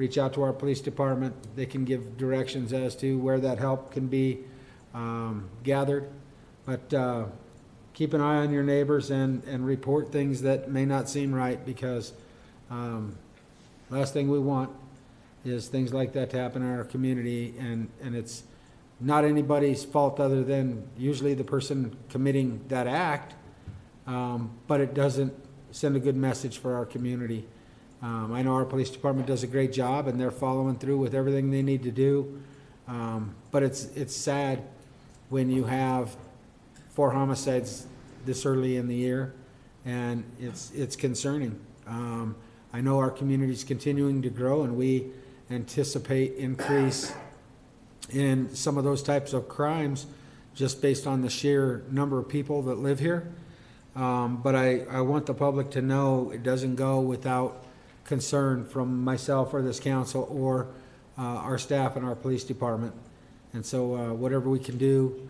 [SPEAKER 1] reach out to our police department. They can give directions as to where that help can be gathered. But keep an eye on your neighbors and report things that may not seem right, because last thing we want is things like that to happen in our community, and it's not anybody's fault other than usually the person committing that act, but it doesn't send a good message for our community. I know our police department does a great job, and they're following through with everything they need to do, but it's sad when you have 4 homicides this early in the year, and it's concerning. I know our community is continuing to grow, and we anticipate increase in some of those types of crimes just based on the sheer number of people that live here. But I want the public to know it doesn't go without concern from myself or this council or our staff and our police department. And so whatever we can do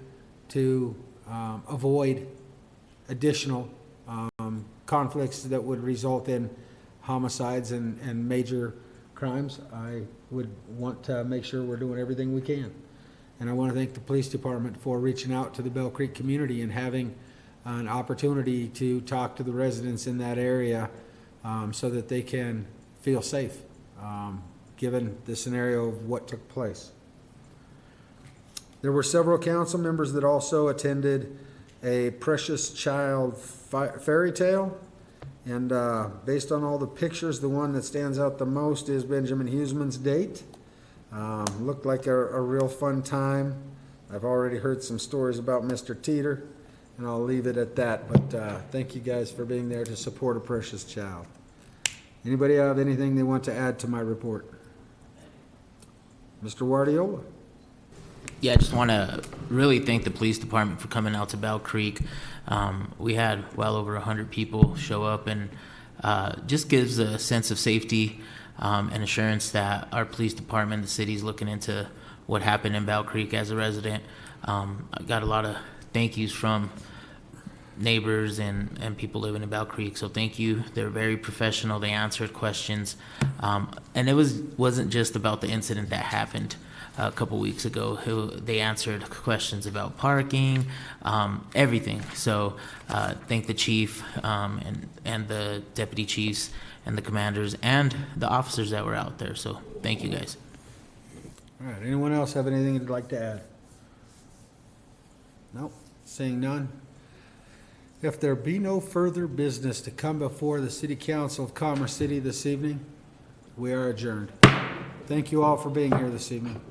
[SPEAKER 1] to avoid additional conflicts that would result in homicides and major crimes, I would want to make sure we're doing everything we can. And I want to thank the police department for reaching out to the Bell Creek community and having an opportunity to talk to the residents in that area so that they can feel safe, given the scenario of what took place. There were several council members that also attended a Precious Child fairy tale. And based on all the pictures, the one that stands out the most is Benjamin Huseman's date. Looked like a real fun time. I've already heard some stories about Mr. Teeter, and I'll leave it at that. But thank you guys for being there to support a precious child. Anybody have anything they want to add to my report? Mr. Guardiola?
[SPEAKER 18] Yeah, I just want to really thank the police department for coming out to Bell Creek. We had well over 100 people show up, and just gives a sense of safety and assurance that our police department, the city's looking into what happened in Bell Creek. As a resident, I got a lot of thank yous from neighbors and people living in Bell Creek, so thank you. They were very professional. They answered questions, and it wasn't just about the incident that happened a couple weeks ago. They answered questions about parking, everything. So thank the chief and the deputy chiefs and the commanders and the officers that were out there. So thank you guys.
[SPEAKER 1] All right, anyone else have anything they'd like to add? Nope, seeing none. If there be no further business to come before the City Council of Commerce City this evening, we are adjourned. Thank you all for being here this evening.